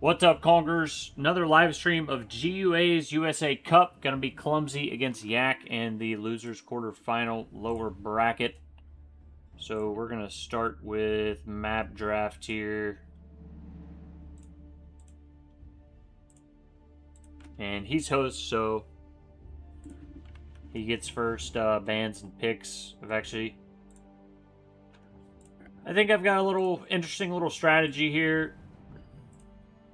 What's up, Conkers? Another live stream of GUA's USA Cup. Gonna be Clumsy against Yak in the losers quarterfinal lower bracket. So we're gonna start with map draft here. And he's host, so he gets first bans and picks. I think I've got a little interesting little strategy here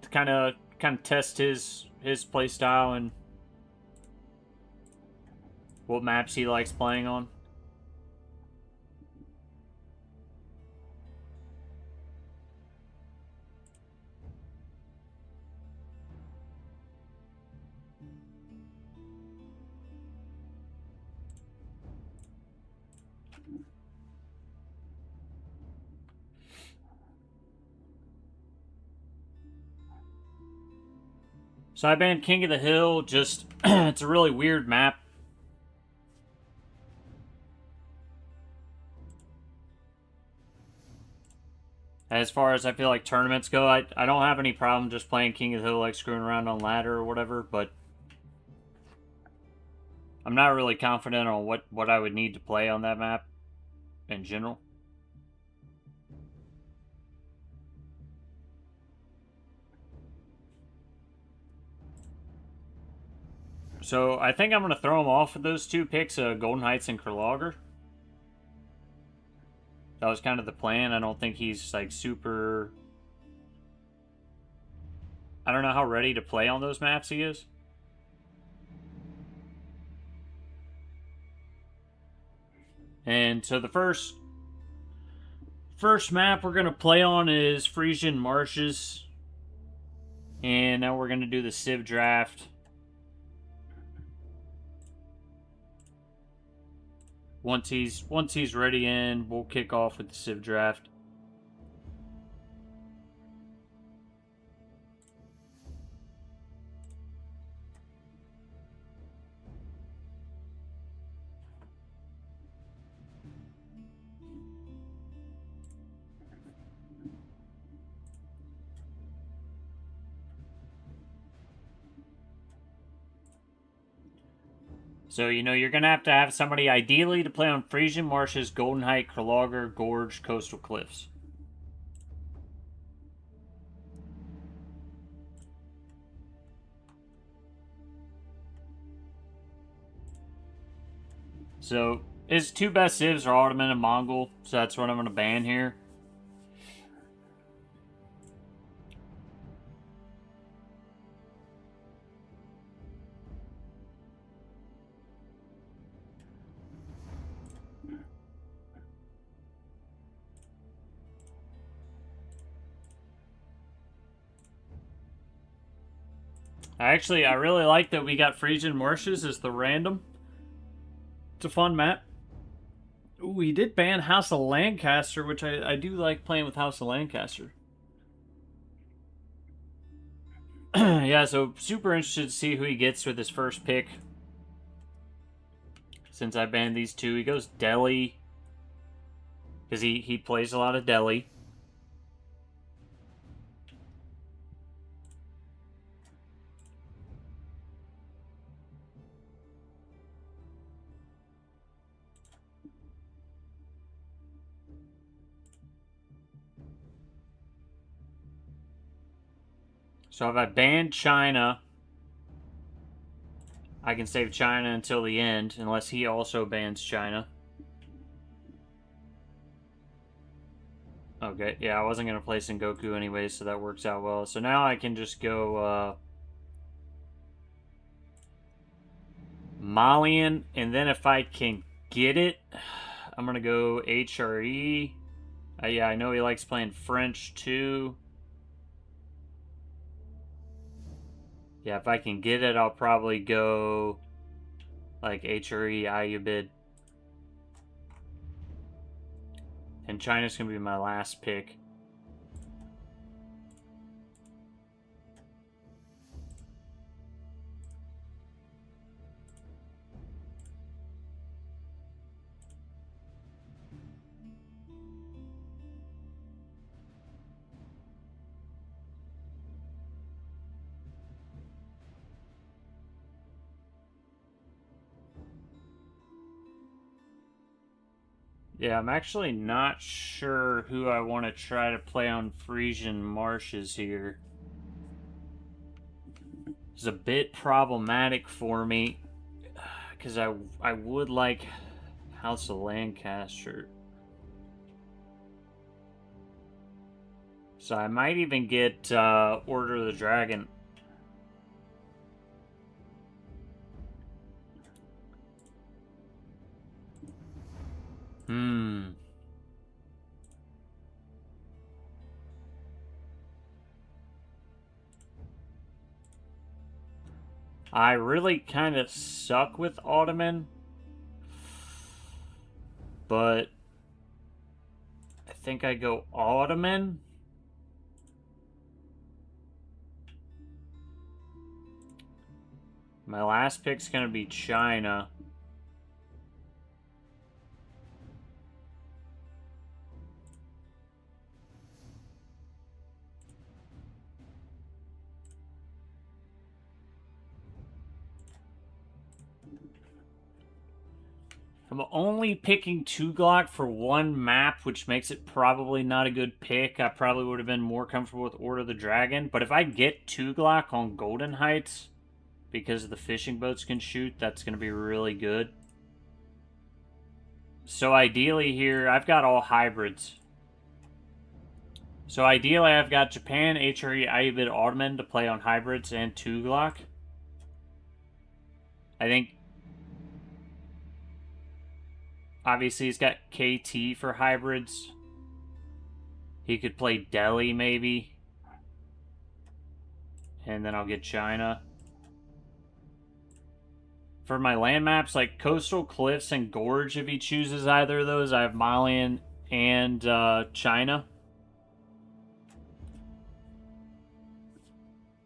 to kind of test his play style and what maps he likes playing on. So I banned King of the Hill, just it's a really weird map. As far as I feel like tournaments go, I don't have any problem just playing King of the Hill, like screwing around on ladder or whatever, but I'm not really confident on what I would need to play on that map in general. So I think I'm going to throw him off with those two picks, Golden Heights and Kurlager. That was kind of the plan. I don't think he's like super... I don't know how ready to play on those maps he is. And so the first map we're going to play on is Frisian Marshes. And now we're going to do the civ draft. Once he's ready in, we'll kick off with the civ draft. So, you know, you're going to have somebody ideally to play on Frisian Marshes, Golden Height, Kurlager, Gorge, Coastal Cliffs. So, his two best civs are Ottoman and Mongol, so that's what I'm going to ban here. I really like that we got Frisian Marshes as the random. It's a fun map. Ooh, he did ban House of Lancaster, which I do like playing with House of Lancaster. Yeah, so super interested to see who he gets with his first pick. Since I banned these two, he goes Delhi. Because he plays a lot of Delhi. So if I ban China, I can save China until the end, unless he also bans China. Okay, yeah, I wasn't going to play Sengoku anyway, so that works out well. So now I can just go Malian, and then if I can get it, I'm going to go HRE. Yeah, I know he likes playing French too. Yeah, if I can get it, I'll probably go like HRE, Ayyubid. And China's going to be my last pick. Yeah, I'm actually not sure who I want to try to play on Frisian Marshes here. It's a bit problematic for me because I would like House of Lancaster. So I might even get Order of the Dragon. I really kind of suck with Ottoman, but I think I go Ottoman. My last pick's going to be China. I'm only picking 2 Glock for one map, which makes it probably not a good pick. I probably would have been more comfortable with Order of the Dragon. But if I get 2 Glock on Golden Heights, because the fishing boats can shoot, that's going to be really good. So ideally here, I've got all hybrids. So ideally I've got Japan, HRE, Ayyubid, Ottoman to play on hybrids and 2 Glock. I think obviously he's got KT for hybrids. He could play Delhi maybe. And then I'll get China. For my land maps, like Coastal Cliffs and Gorge, if he chooses either of those, I have Malian and China.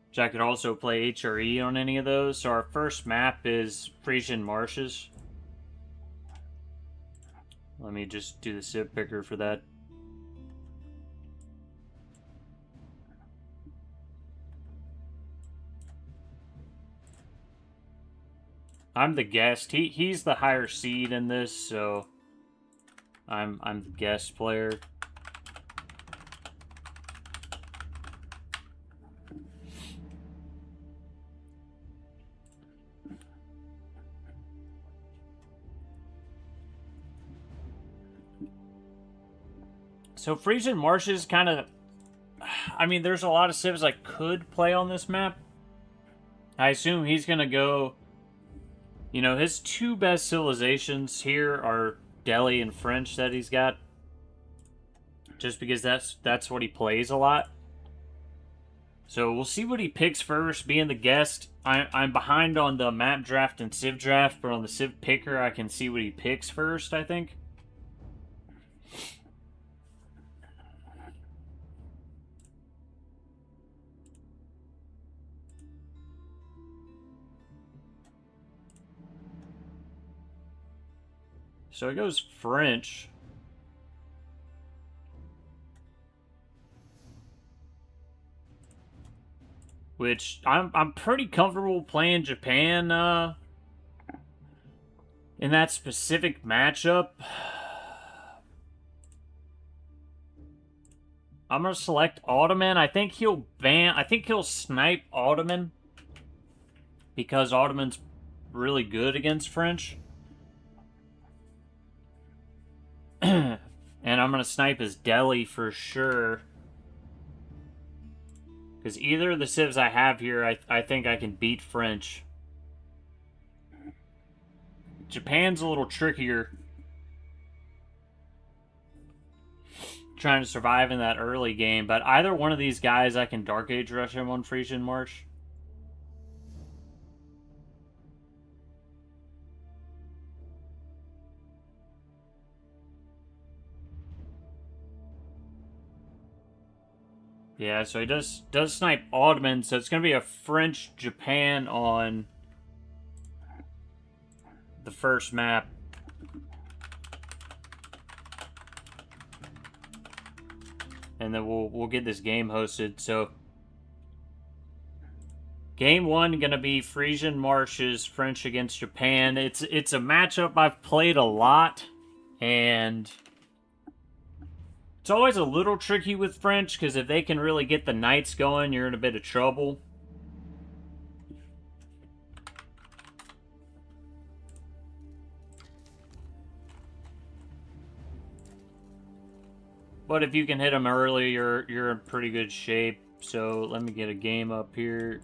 Which I could also play HRE on any of those. So our first map is Frisian Marshes. Let me just do the civ picker for that. I'm the guest. He's the higher seed in this, so I'm the guest player. So Frisian Marshes kind of... I mean, there's a lot of civs I could play on this map. I assume he's going to go... You know, his 2 best civilizations here are Delhi and French that he's got. Just because that's what he plays a lot. So we'll see what he picks first, being the guest. I'm behind on the map draft and civ draft, but on the civ picker I can see what he picks first, I think. So it goes French. Which I'm pretty comfortable playing Japan in that specific matchup. I'm gonna select Ottoman. I think he'll snipe Ottoman because Ottoman's really good against French. And I'm going to snipe his Delhi for sure. Because either of the civs I have here, I think I can beat French. Japan's a little trickier. Trying to survive in that early game. But either one of these guys, I can Dark Age rush him on Frisian Marsh. Yeah, so he does snipe Ottoman, so it's going to be a French-Japan on the first map. And then we'll get this game hosted. So game 1 going to be Frisian Marshes, French against Japan. It's a matchup I've played a lot And it's always a little tricky with French, because if they can really get the knights going, you're in a bit of trouble. But if you can hit them early, you're in pretty good shape. So let me get a game up here.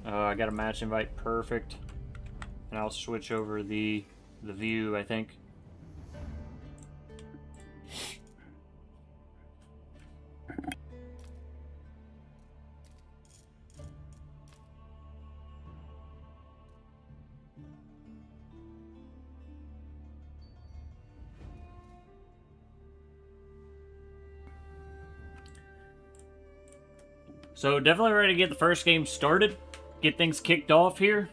I got a match invite, perfect. And I'll switch over the view, I think. So definitely ready to get the first game started. Get things kicked off here.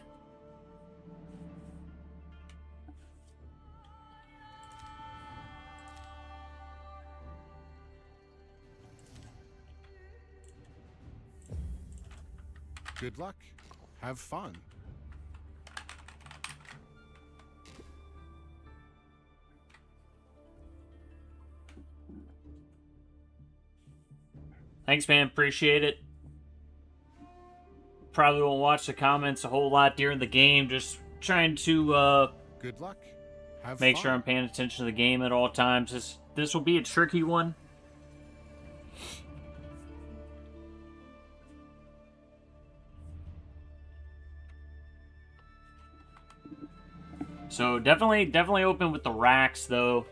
Good luck. Have fun. Thanks, man. Appreciate it. Probably won't watch the comments a whole lot during the game. Just trying to good luck. Make sure I'm paying attention to the game at all times. This will be a tricky one. So definitely open with the racks though.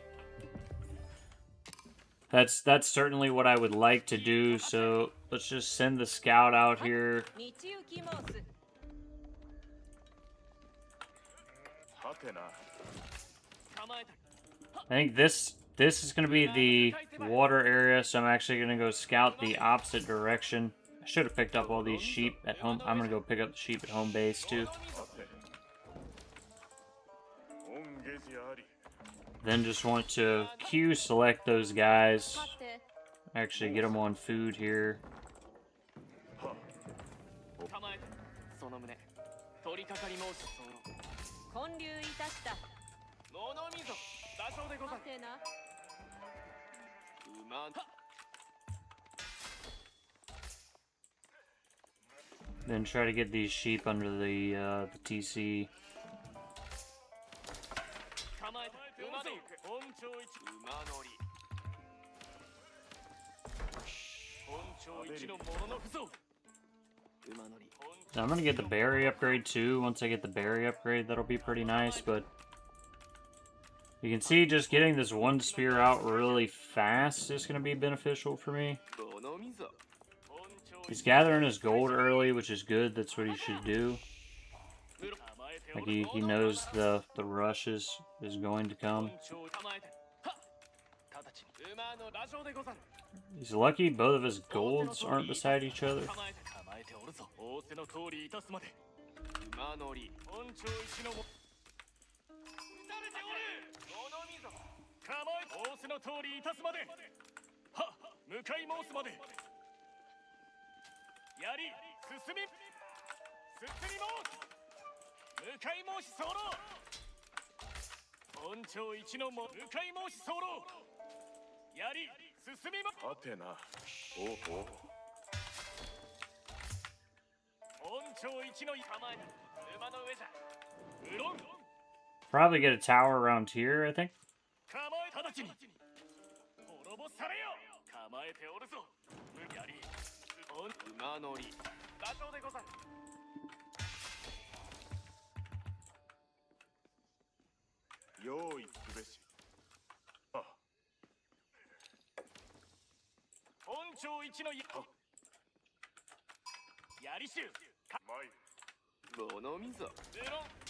That's certainly what I would like to do. So let's just send the scout out here. I think this is going to be the water area, so I'm actually going to go scout the opposite direction. I should have picked up all these sheep at home. I'm going to go pick up the sheep at home base too. Then just want to queue select those guys. Actually get them on food here. Then try to get these sheep under the TC. So I'm gonna get the berry upgrade too. Once I get the berry upgrade, that'll be pretty nice, but you can see just getting this one spear out really fast is gonna be beneficial for me. He's gathering his gold early, which is good. That's what he should do. Like he knows the rush is going to come. He's lucky both of his golds aren't beside each other. Probably get a tower around here, I think.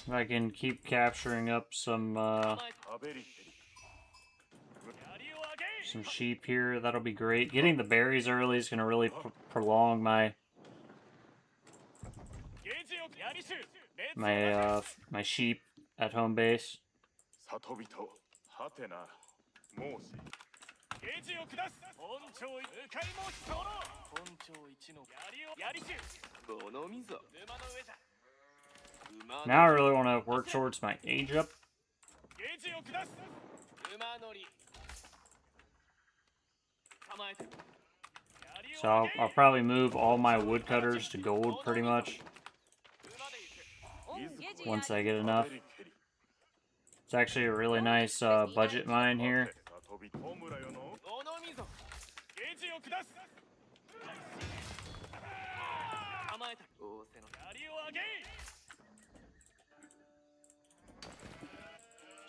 If I can keep capturing up some sheep here, that'll be great. Getting the berries early is going to really prolong my sheep at home base. Now I really want to work towards my age up. So I'll probably move all my woodcutters to gold pretty much once I get enough. It's actually a really nice budget mine here.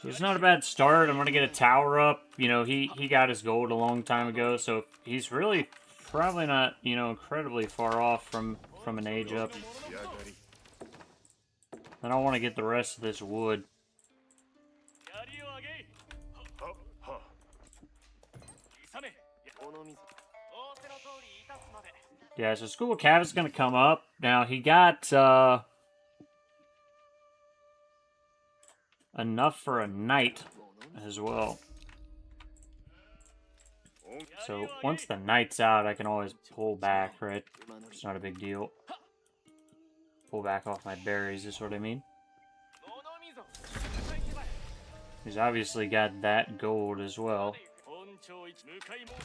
So it's not a bad start. I'm going to get a tower up. You know, he got his gold a long time ago, so he's really probably not, you know, incredibly far off from an age up. Then I want to get the rest of this wood. Yeah, so School of Cav is going to come up. Now, he got enough for a knight as well. So once the knight's out, I can always pull back, right? It's not a big deal. Pull back off my berries is what I mean. He's obviously got that gold as well.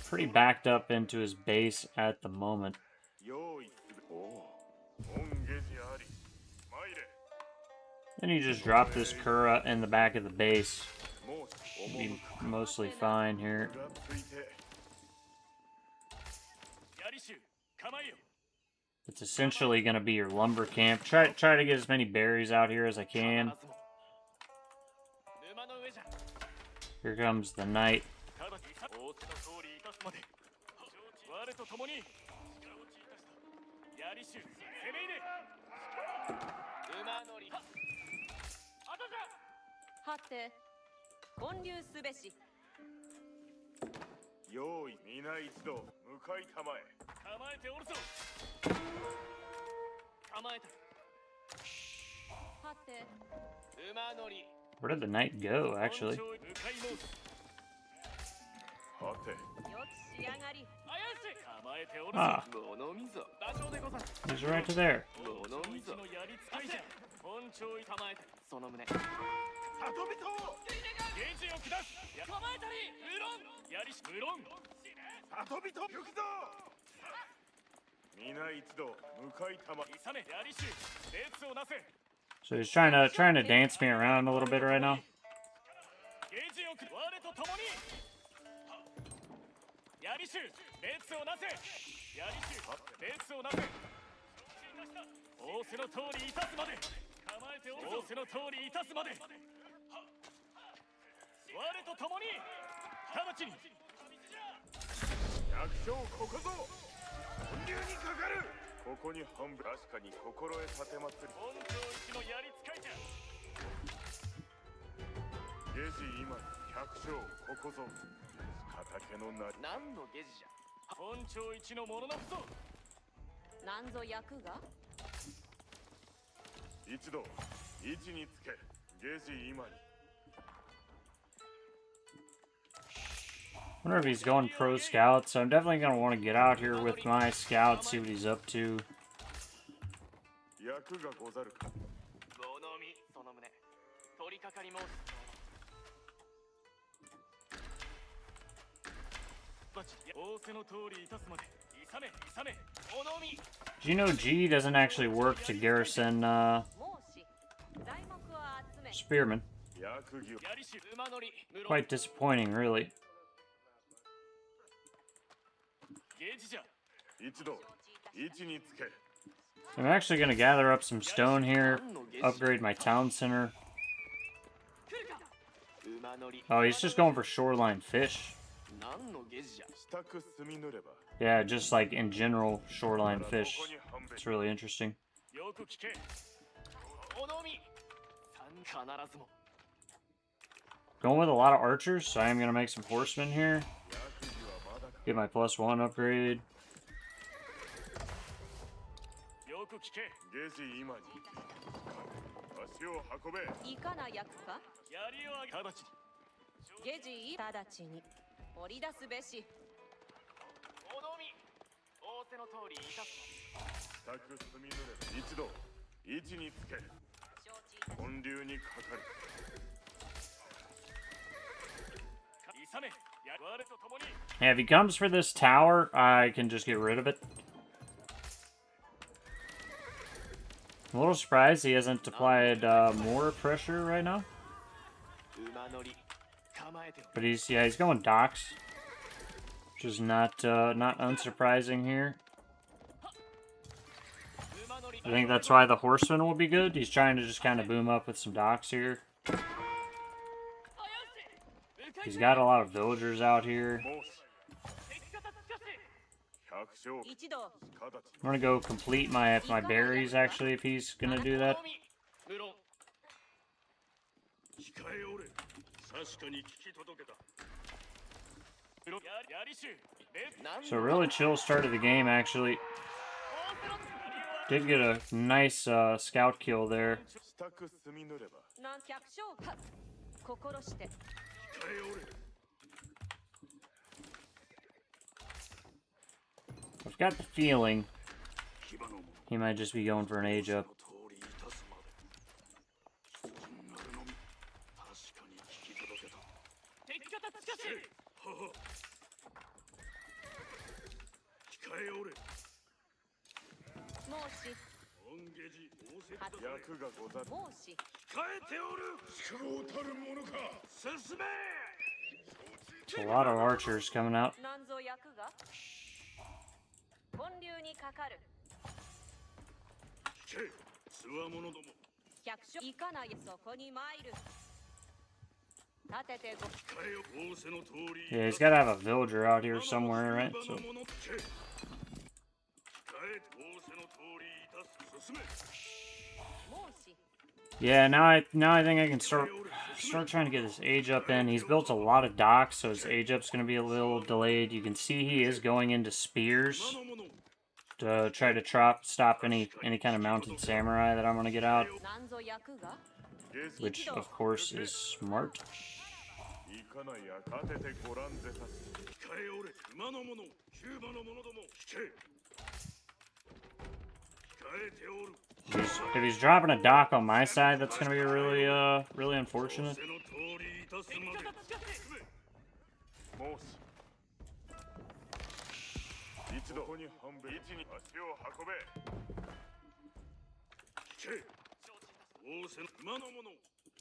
Pretty backed up into his base at the moment. Then you just drop this Kura in the back of the base. Be mostly fine here. It's essentially going to be your lumber camp. Try to get as many berries out here as I can. Here comes the knight. Where did the knight go, actually? Ah. He's right to there. So he's trying to dance me around a little bit right now. I wonder if he's going pro scout, so I'm definitely going to want to get out here with my scout, see what he's up to. Do you know G doesn't actually work to garrison spearmen? Quite disappointing, really. I'm actually going to gather up some stone here, upgrade my town center. Oh, he's just going for shoreline fish. Yeah, just like in general, shoreline fish. It's really interesting. Going with a lot of archers, so I am going to make some horsemen here. Get my +1 upgrade. Yeah, if he comes for this tower, I can just get rid of it. I'm a little surprised he hasn't applied more pressure right now. But he's going docks, which is not unsurprising here. I think that's why the horseman will be good. He's trying to just kind of boom up with some docks here. He's got a lot of villagers out here. I'm gonna go complete my berries actually if he's gonna do that. So really chill start of the game actually. Did get a nice scout kill there. I've got the feeling he might just be going for an age up. It's a lot of archers coming out. Yeah, he's got to have a villager out here somewhere, right? So. Yeah, now I think I can start trying to get his age up in. He's built a lot of docks, so his age up's going to be a little delayed. You can see he is going into spears to try to stop any kind of mounted samurai that I'm going to get out, which of course is smart. If he's dropping a dock on my side, that's going to be really unfortunate.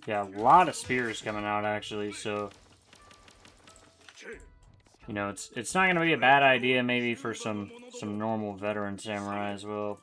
Yeah, a lot of spears coming out actually, so you know, it's not going to be a bad idea maybe for some normal veteran samurai as well.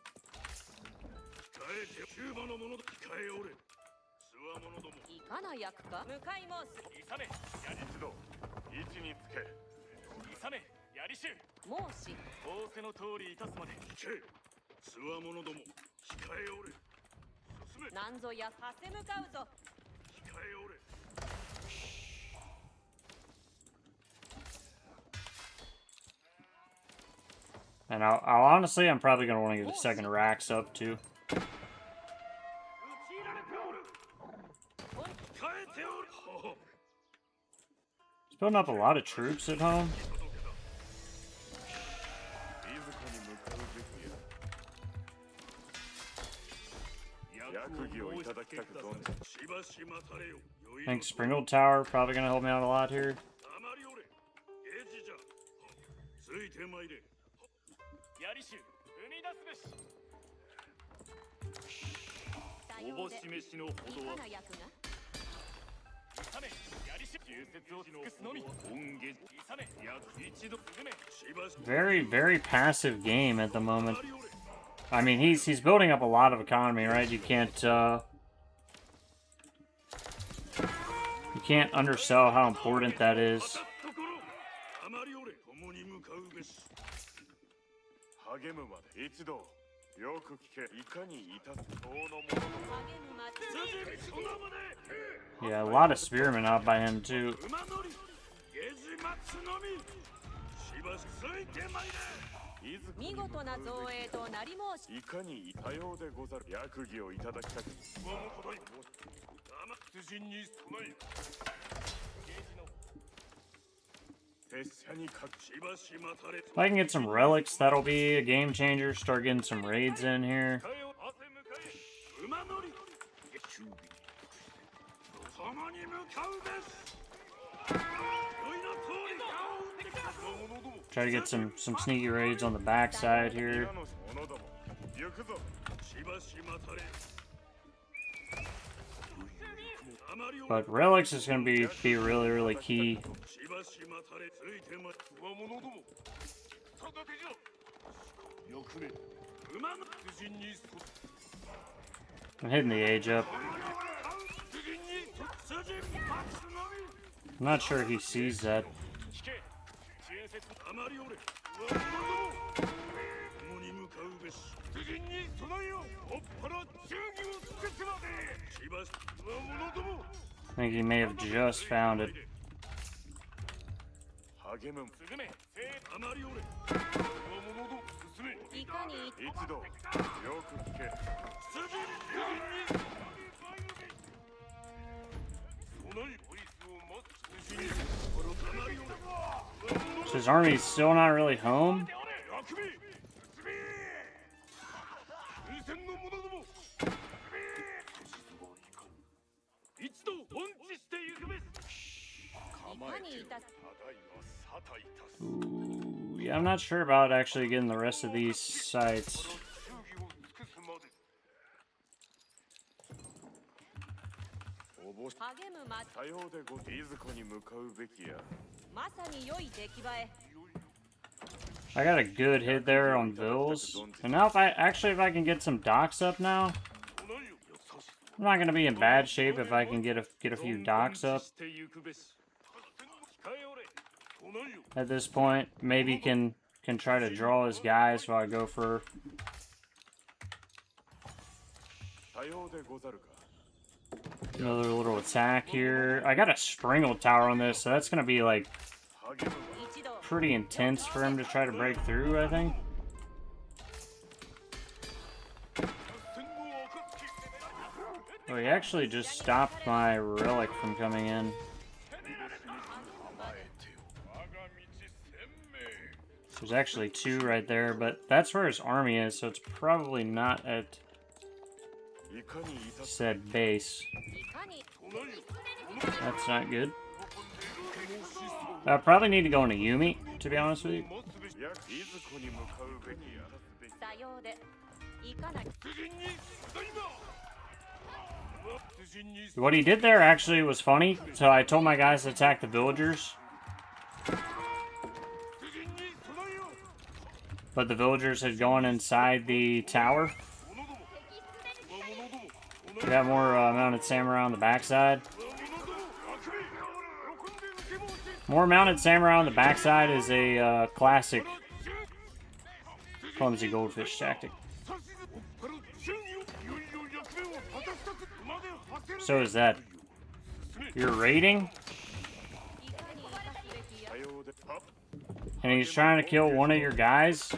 And I'll honestly, I'm probably going to want to get a second racks up too. He's building up a lot of troops at home. I think Sprinkled Tower probably going to help me out a lot here. Very, very passive game at the moment. I mean, he's building up a lot of economy, right? You can't undersell how important that is. Yeah, a lot of spearmen out by him too. If I can get some relics, that'll be a game changer. Start getting some raids in here. Try to get some sneaky raids on the backside here. But relics is going to be really key. I'm hitting the age up. I'm not sure he sees that. I think he may have just found it. So his army's still not really home. Ooh, yeah, I'm not sure about actually getting the rest of these sites. I got a good hit there on Bills. And now if I can get some docks up now, I'm not gonna be in bad shape if I can get a few docks up. At this point, maybe can try to draw his guys while I go for another little attack here. I got a Springle Tower on this, so that's gonna be like pretty intense for him to try to break through, I think. Oh, he actually just stopped my relic from coming in. There's actually two right there, but that's where his army is, so it's probably not at said base. That's not good. I probably need to go into Yumi, to be honest with you. What he did there actually was funny. So I told my guys to attack the villagers. But the villagers had gone inside the tower. We got more mounted samurai on the backside. More mounted samurai on the backside is a classic clumsy goldfish tactic. So is that you're raiding? And he's trying to kill one of your guys?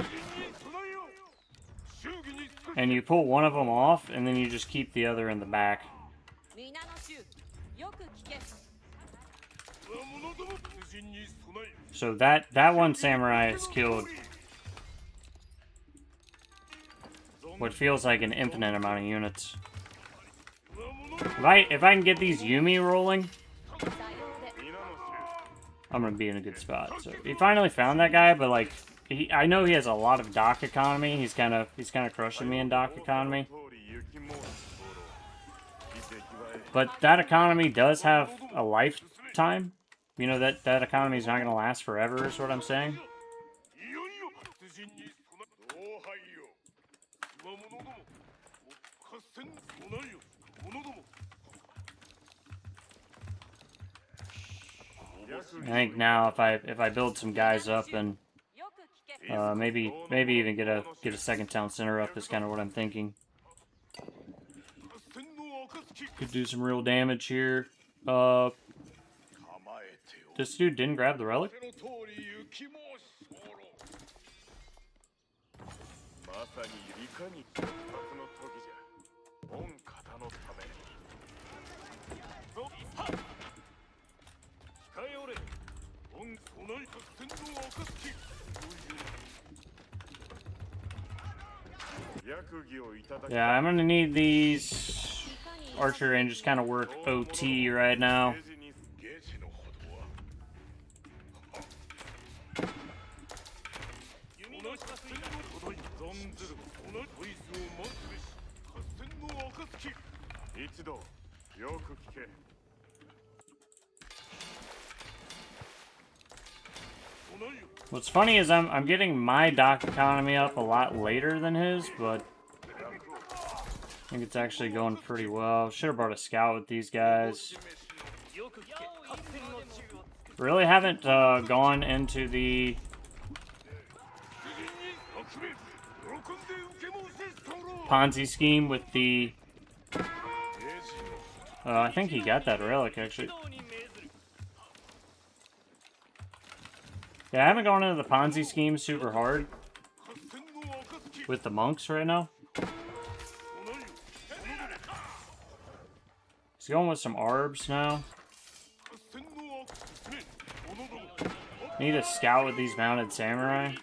And you pull one of them off, and then you just keep the other in the back. So that one samurai is killed. What feels like an infinite amount of units. If I can get these Yumi rolling, I'm gonna be in a good spot. So he finally found that guy, but like I know he has a lot of dock economy. He's kind of crushing me in dock economy. But that economy does have a lifetime. You know that economy is not gonna last forever. Is what I'm saying. I think now if I build some guys up and maybe even get a second town center up is kind of what I'm thinking. Could do some real damage here. This dude didn't grab the relic. Yeah, I'm gonna need these archer ranges kind of work OT right now. What's funny is I'm getting my dock economy up a lot later than his, but I think it's actually going pretty well. Should have brought a scout with these guys. Really haven't gone into the Ponzi scheme with the... I think he got that relic, actually. Yeah, I haven't gone into the Ponzi scheme super hard with the monks right now. He's going with some arbs now. Need a scout with these mounted samurai.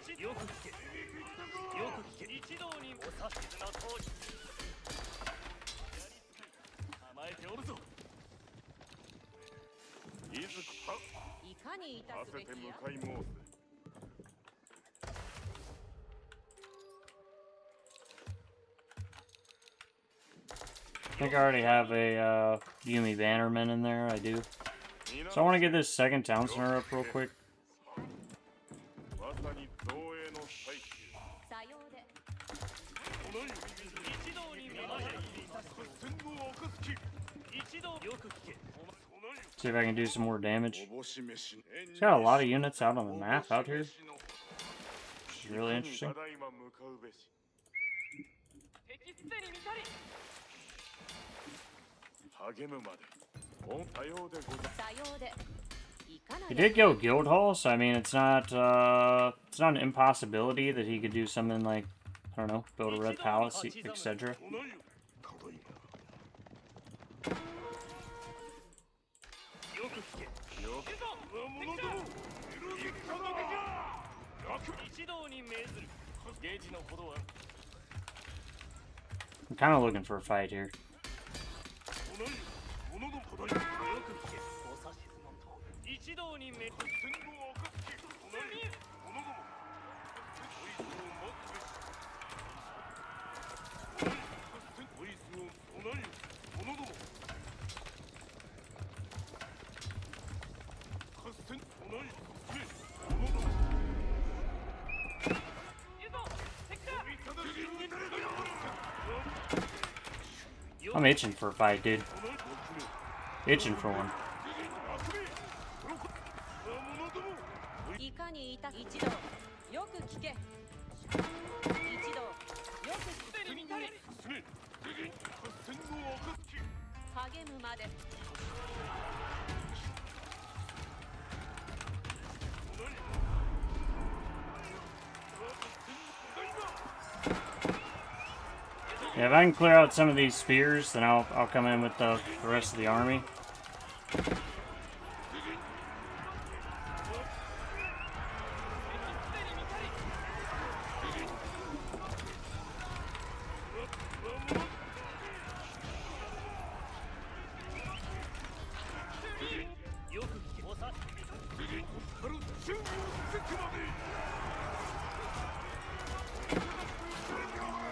I think I already have a Yumi Bannerman in there, I do. So I want to get this second town center up real quick. See if I can do some more damage. He's got a lot of units out on the map out here, which is really interesting. He did go guild hall, so I mean it's not an impossibility that he could do something like, I don't know, build a red palace, etc. I'm kind of looking for a fight here. I'm itching for a fight, dude. Itching for one. Yeah, if I can clear out some of these spears, then I'll come in with the rest of the army.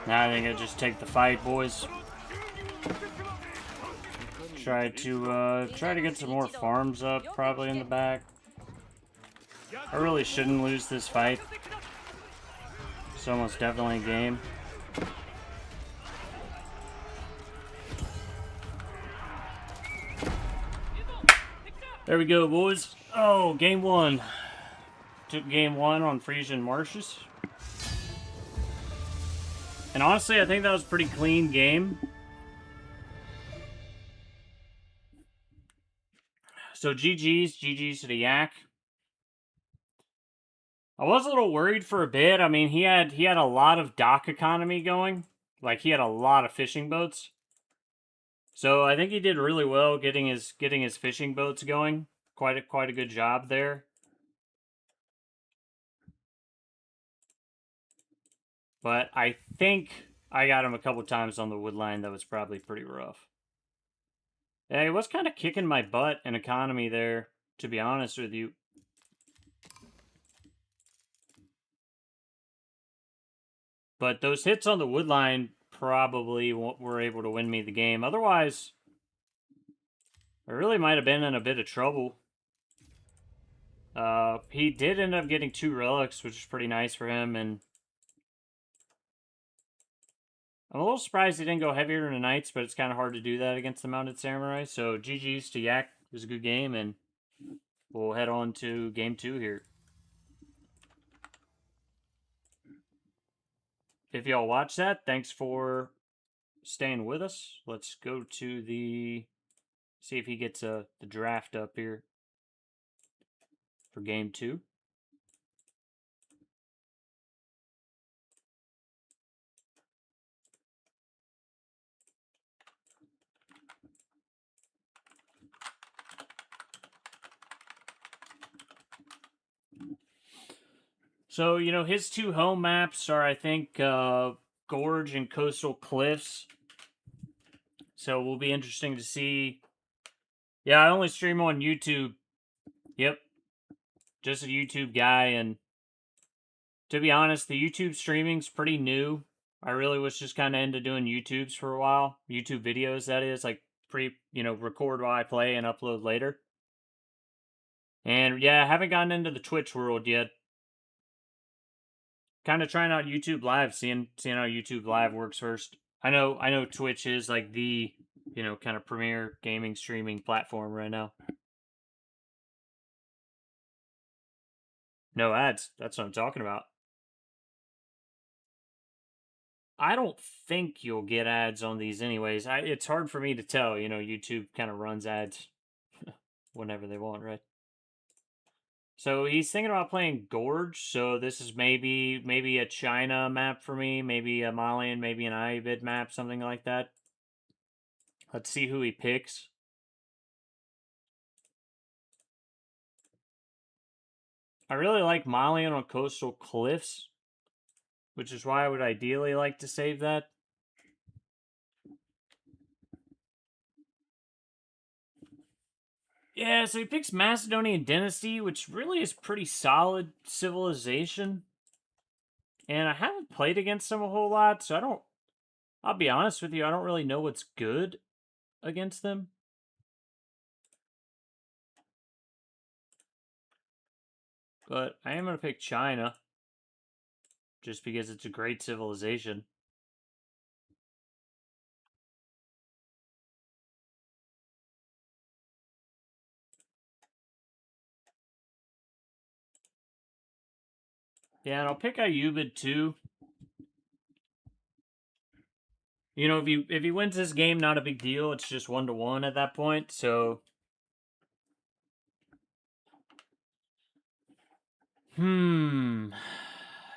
Now I think I'll just take the fight, boys. Try to get some more farms up, probably in the back. I really shouldn't lose this fight. It's almost definitely a game. There we go, boys. Oh, game one. Took game one on Frisian Marshes. And honestly, I think that was a pretty clean game. So GG's to the Yak. I was a little worried for a bit. I mean, he had a lot of dock economy going. Like, he had a lot of fishing boats. So I think he did really well getting his fishing boats going. Quite a good job there. But I think I got him a couple times on the wood line that was probably pretty rough. Yeah, he was kind of kicking my butt in economy there, to be honest with you. But those hits on the wood line probably were able to win me the game. Otherwise, I really might have been in a bit of trouble. He did end up getting 2 relics, which is pretty nice for him, and I'm a little surprised he didn't go heavier in the knights, but it's kind of hard to do that against the mounted samurai. So GG's to Yak. It was a good game, and we'll head on to game 2 here. If y'all watch that, thanks for staying with us. Let's go to the... see if he gets the draft up here for game 2. So, you know, his 2 home maps are, I think, Gorge and Coastal Cliffs. So, will be interesting to see. Yeah, I only stream on YouTube. Yep. Just a YouTube guy, and to be honest, the YouTube streaming's pretty new. I really was just kind of into doing YouTubes for a while. YouTube videos, that is, like, record while I play and upload later. And, yeah, I haven't gotten into the Twitch world yet. Kind of trying out YouTube Live, seeing how YouTube Live works first. I know Twitch is like the, kind of premier gaming streaming platform right now. No ads. That's what I'm talking about. I don't think you'll get ads on these anyways. It's hard for me to tell. YouTube kind of runs ads whenever they want, right? So he's thinking about playing Gorge. So this is maybe a China map for me, maybe a Malian, maybe an Ayyubid map, something like that. Let's see who he picks. I really like Malian on Coastal Cliffs, which is why I would ideally like to save that. Yeah, so he picks Macedonian Dynasty, which really is pretty solid civilization. And I haven't played against them a whole lot, so I'll be honest with you, I don't really know what's good against them. But I am going to pick China, just because it's a great civilization. Yeah, and I'll pick Ayyubid too. If he wins this game, not a big deal. It's just 1-1 at that point, so...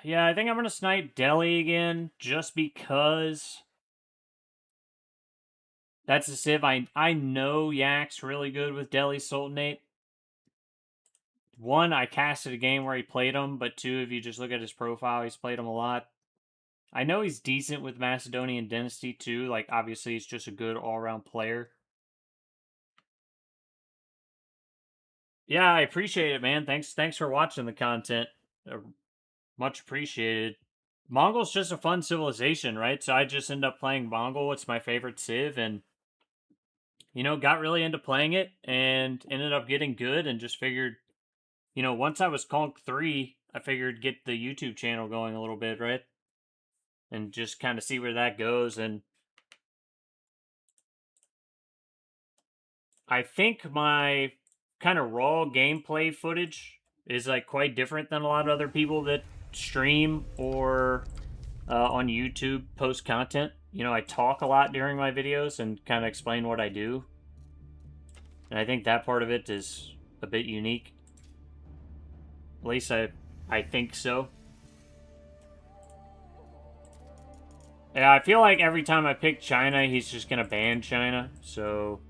Yeah, I think I'm going to snipe Delhi again, just because that's a civ. I know Yak's really good with Delhi Sultanate. 1, I casted a game where he played him, but 2, if you just look at his profile, he's played him a lot. I know he's decent with Macedonian Dynasty too. Like, obviously, he's just a good all-around player. Yeah, I appreciate it, man. Thanks for watching the content. Much appreciated. Mongol's just a fun civilization, right? So I just end up playing Mongol. It's my favorite civ, and got really into playing it and ended up getting good and just figured, once I was Conk 3, I figured get the YouTube channel going a little bit, right? And just kind of see where that goes. And I think my kind of raw gameplay footage is like quite different than a lot of other people that stream or on YouTube post content. I talk a lot during my videos and kind of explain what I do. And I think that part of it is a bit unique. At least I think so. Yeah, I feel like every time I pick China, he's just going to ban China. So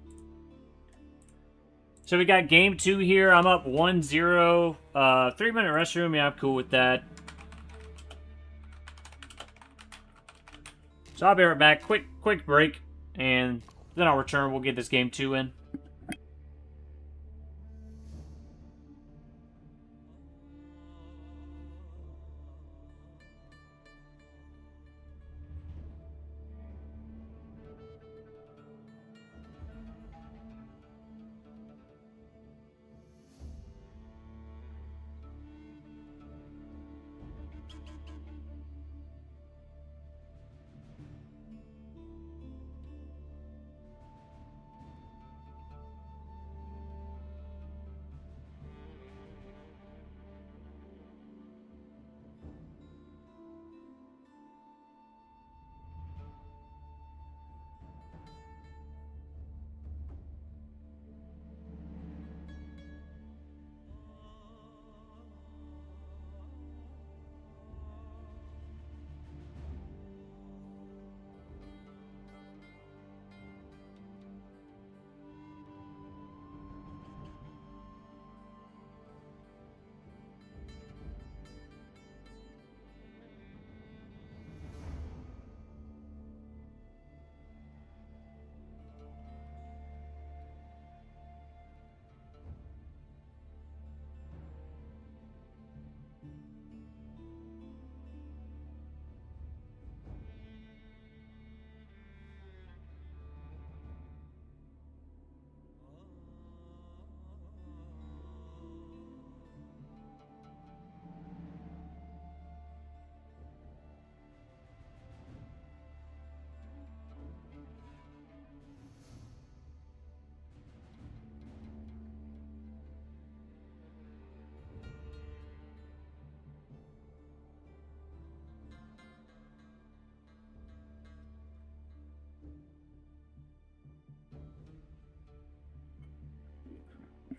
we got game 2 here. I'm up 1-0. 3-minute restroom. Yeah, I'm cool with that. So I'll be right back. Quick break. And then I'll return. We'll get this game 2 in.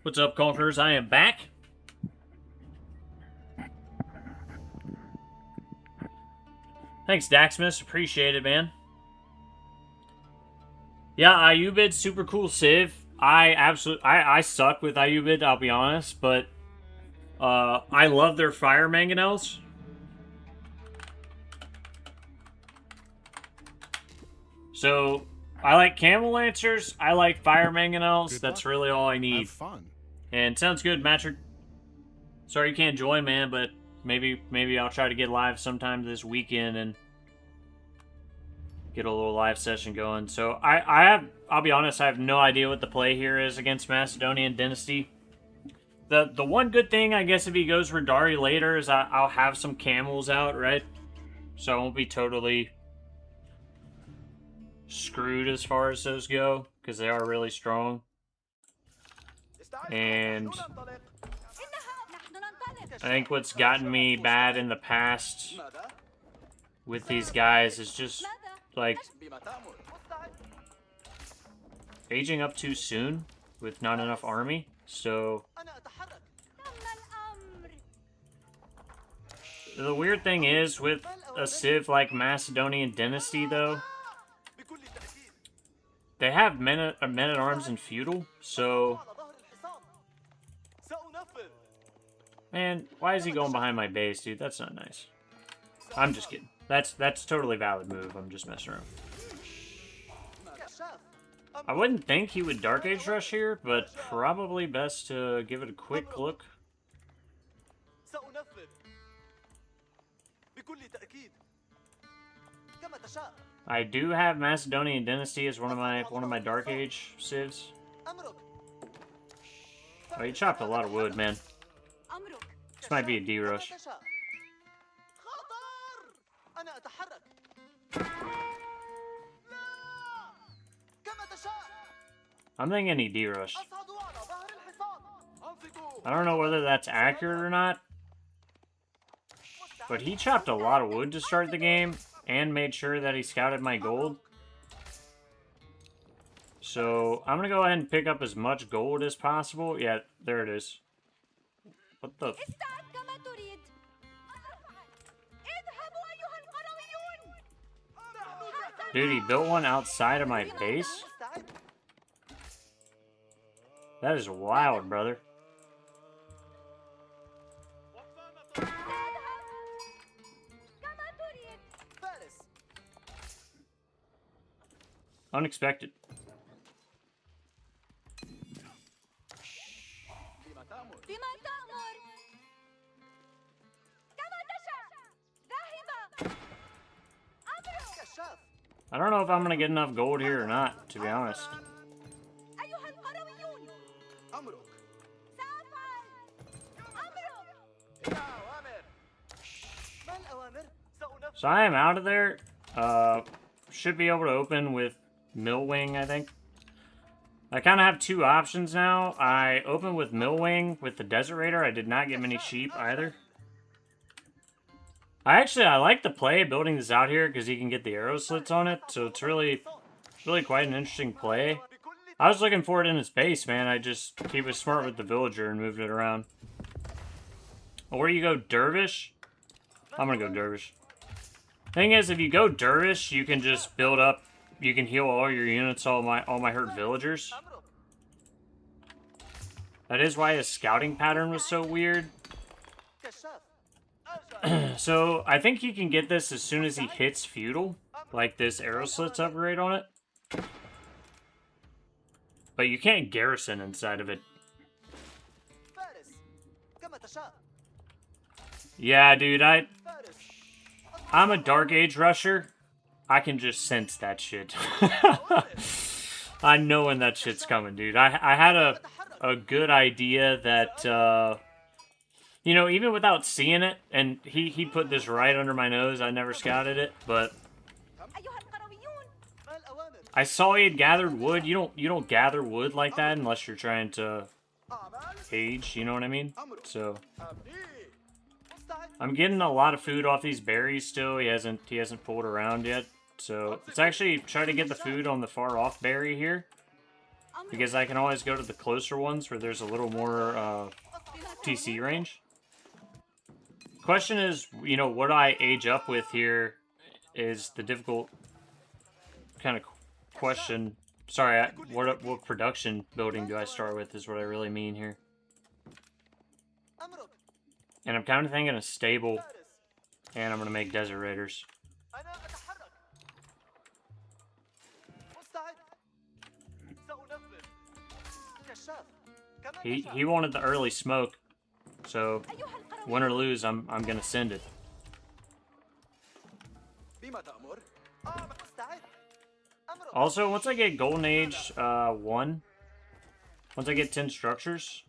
What's up, Conquerors? I am back. Thanks, Daxmus. Appreciate it, man. Yeah, Ayyubids, super cool civ. I suck with Ayyubid, I'll be honest, but I love their fire mangonels. So I like camel lancers. I like fire mangonels. That's really all I need. Have fun. And sounds good, Matrick. Sorry you can't join, man, but maybe I'll try to get live sometime this weekend and get a little live session going. So I'll be honest, I have no idea what the play here is against Macedonian Dynasty. The one good thing, I guess, if he goes Radari later is I'll have some camels out, right? So I won't be totally screwed as far as those go, because they are really strong. And I think what's gotten me bad in the past with these guys is just, like, aging up too soon with not enough army. So the weird thing is with a civ like Macedonian Dynasty, though, they have men-at-arms and feudal, so... Man, why is he going behind my base, dude? That's not nice. I'm just kidding. That's totally valid move. I'm just messing around. I wouldn't think he would Dark Age Rush here, but probably best to give it a quick look. I do have Macedonian Dynasty as one of my Dark Age civs. Oh, he chopped a lot of wood, man. This might be a D-rush. I'm thinking he D-rushed. I don't know whether that's accurate or not, but he chopped a lot of wood to start the game and made sure that he scouted my gold. So I'm gonna go ahead and pick up as much gold as possible. Yeah, there it is. What the? Dude, he built one outside of my base? That is wild, brother. Unexpected. I don't know if I'm gonna get enough gold here or not, to be honest. So I am out of there. Should be able to open with Millwing, I think. I kind of have two options now. I open with Millwing with the Desert Raider. I did not get many sheep either. I like the play building this out here because you can get the arrow slits on it. So it's really quite an interesting play. I was looking for it in his base, man. He was smart with the villager and moved it around. Or you go Dervish. I'm gonna go Dervish. Thing is, if you go Dervish, you can just build up. You can heal all your units, all my hurt villagers. That is why his scouting pattern was so weird. So I think he can get this as soon as he hits feudal, like this arrow slits upgrade on it. But you can't garrison inside of it. Yeah, dude, I'm a Dark Age rusher. I can just sense that shit. I know when that shit's coming, dude. I had a good idea that, you know, even without seeing it, and he put this right under my nose, I never scouted it, but I saw he had gathered wood. You don't gather wood like that unless you're trying to age, you know what I mean? So I'm getting a lot of food off these berries still. He hasn't pulled around yet. So let's actually try to get the food on the far off berry here. because I can always go to the closer ones where there's a little more TC range. Question is, you know, what I age up with here is the difficult kind of question. Sorry, what production building do I start with is what I really mean here. And I'm kind of thinking a stable, and I'm going to make desert raiders. He wanted the early smoke, so win or lose, I'm going to send it. Also, once I get Golden Age 1, once I get 10 structures,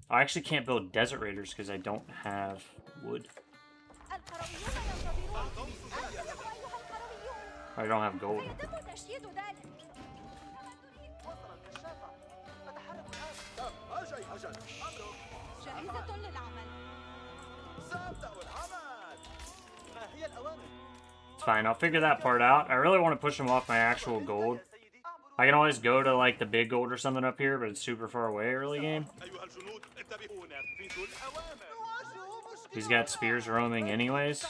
I actually can't build Desert Raiders because I don't have wood. I don't have gold. It's fine, I'll figure that part out. I really want to push them off my actual gold. I can always go to like the big gold or something up here, but it's super far away early game. He's got spears roaming anyways.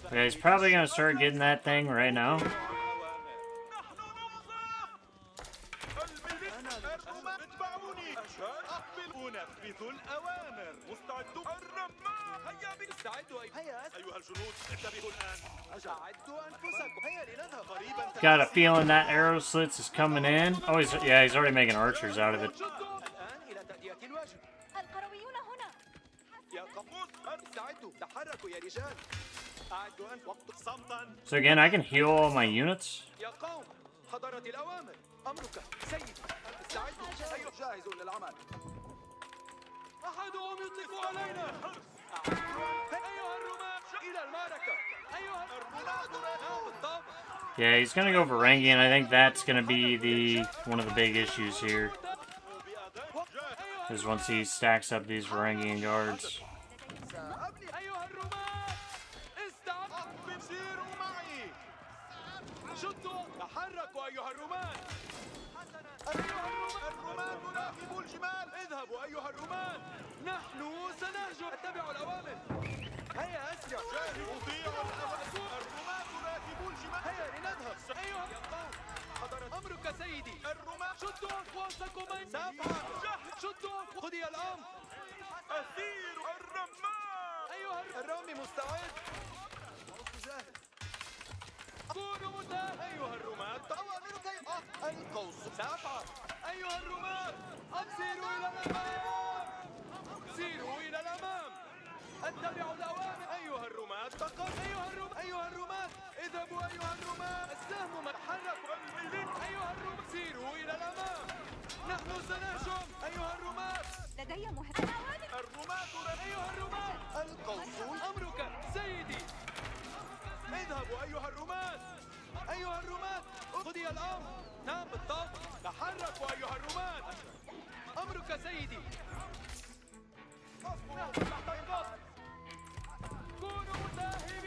Okay, he's probably gonna start getting that thing right now. Got a feeling that arrow slits is coming in. Oh, he's already making archers out of it. So again, I can heal all my units. Yeah, he's gonna go Varangian. I think that's gonna be one of the big issues here. Is once he stacks up these Varangian guards.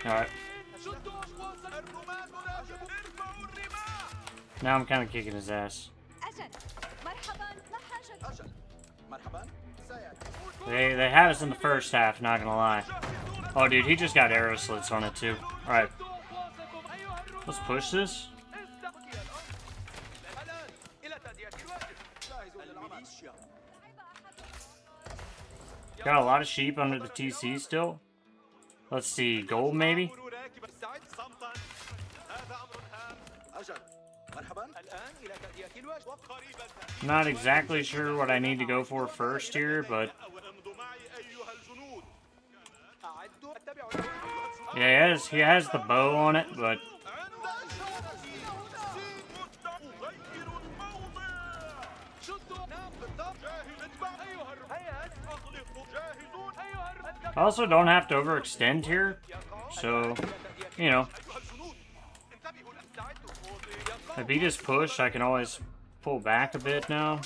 Alright. Now I'm kind of kicking his ass. They had us in the first half, not gonna lie. Oh, dude, he just got arrow slits on it, too. Alright. Let's push this. Got a lot of sheep under the TC still. Let's see, gold maybe? Not exactly sure what I need to go for first here, but... yeah, he has the bow on it, but... I also don't have to overextend here, so, you know, if he just push, I can always pull back a bit now.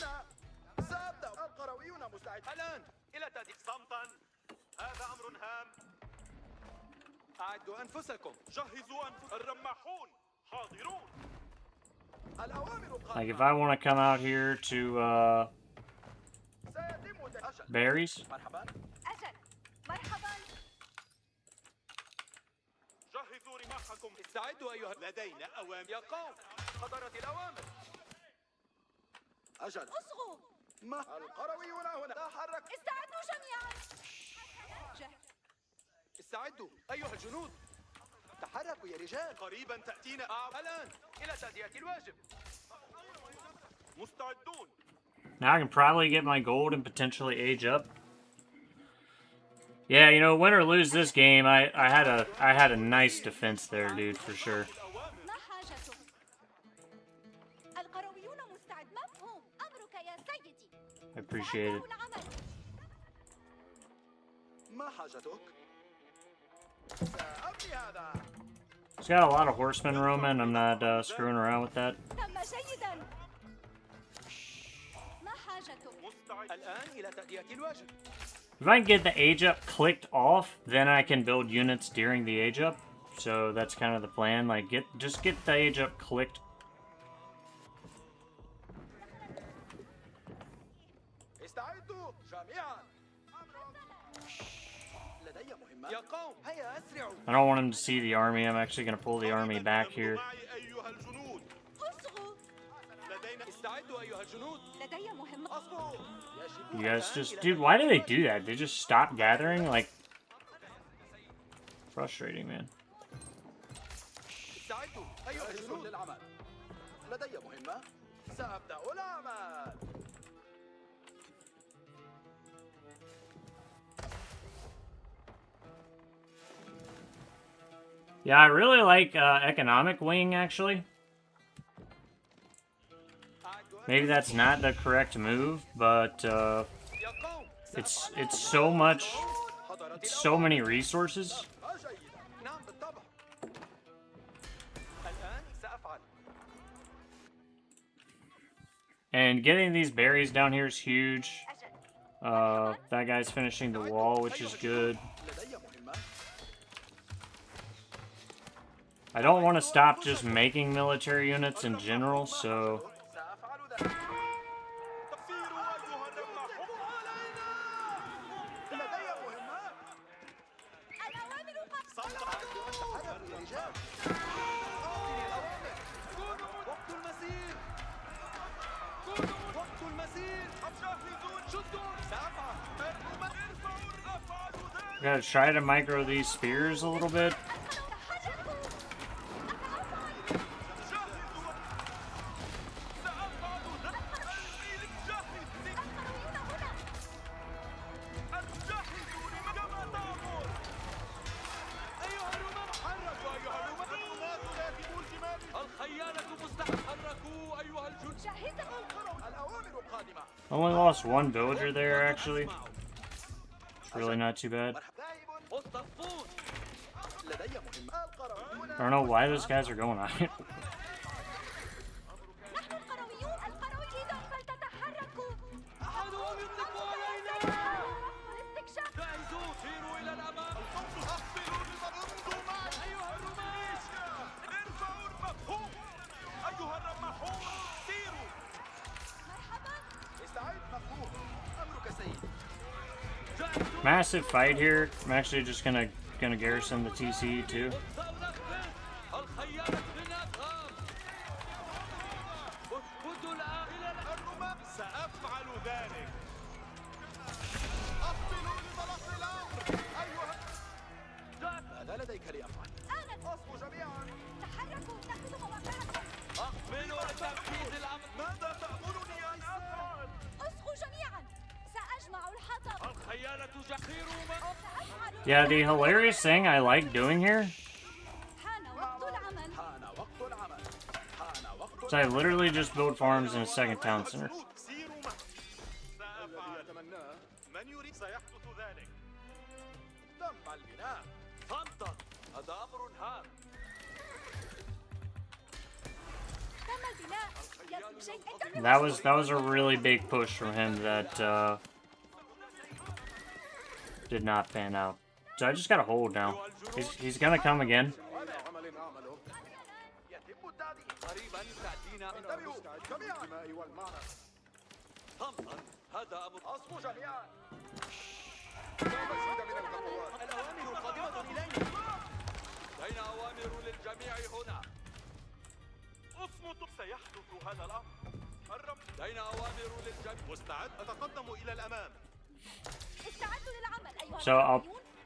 Like, if I want to come out here to, berries. استعدوا أيها الجنود تحركوا يا رجال قريبا تأتينا الآن إلى تأدية الواجب مستعدون. Now I can probably get my gold and potentially age up. Yeah, you know, win or lose this game, I had a nice defense there, dude, for sure. I appreciate it. It's got a lot of horsemen roaming. I'm not screwing around with that. If I can get the age up clicked off, then I can build units during the age up. So that's kind of the plan. Like, just get the age up clicked. I don't want him to see the army. I'm actually going to pull the army back here. You guys just... Dude, why do they do that? They just stop gathering? Like... Frustrating, man. Yeah, I really like economic wing, actually. Maybe that's not the correct move, but it's so much, it's so many resources. And getting these berries down here is huge. That guy's finishing the wall, which is good. I don't want to stop just making military units in general, so... Gotta try to micro these spears a little bit. Only lost one villager there, actually. It's really not too bad. I don't know why those guys are going on it. Massive fight here. I'm actually just gonna garrison the TC too. Yeah, the hilarious thing I like doing here is I literally just build farms in a second town center. تم البناء. صمتا. هذا أمر هام. That was a really big push from him that did not pan out. So I just gotta hold now. He's gonna come again. سيحدث هذا الأمر. لدينا أوامر للجميع. مستعد. أتقدم إلى الأمام. استعدوا للعمل أيها. So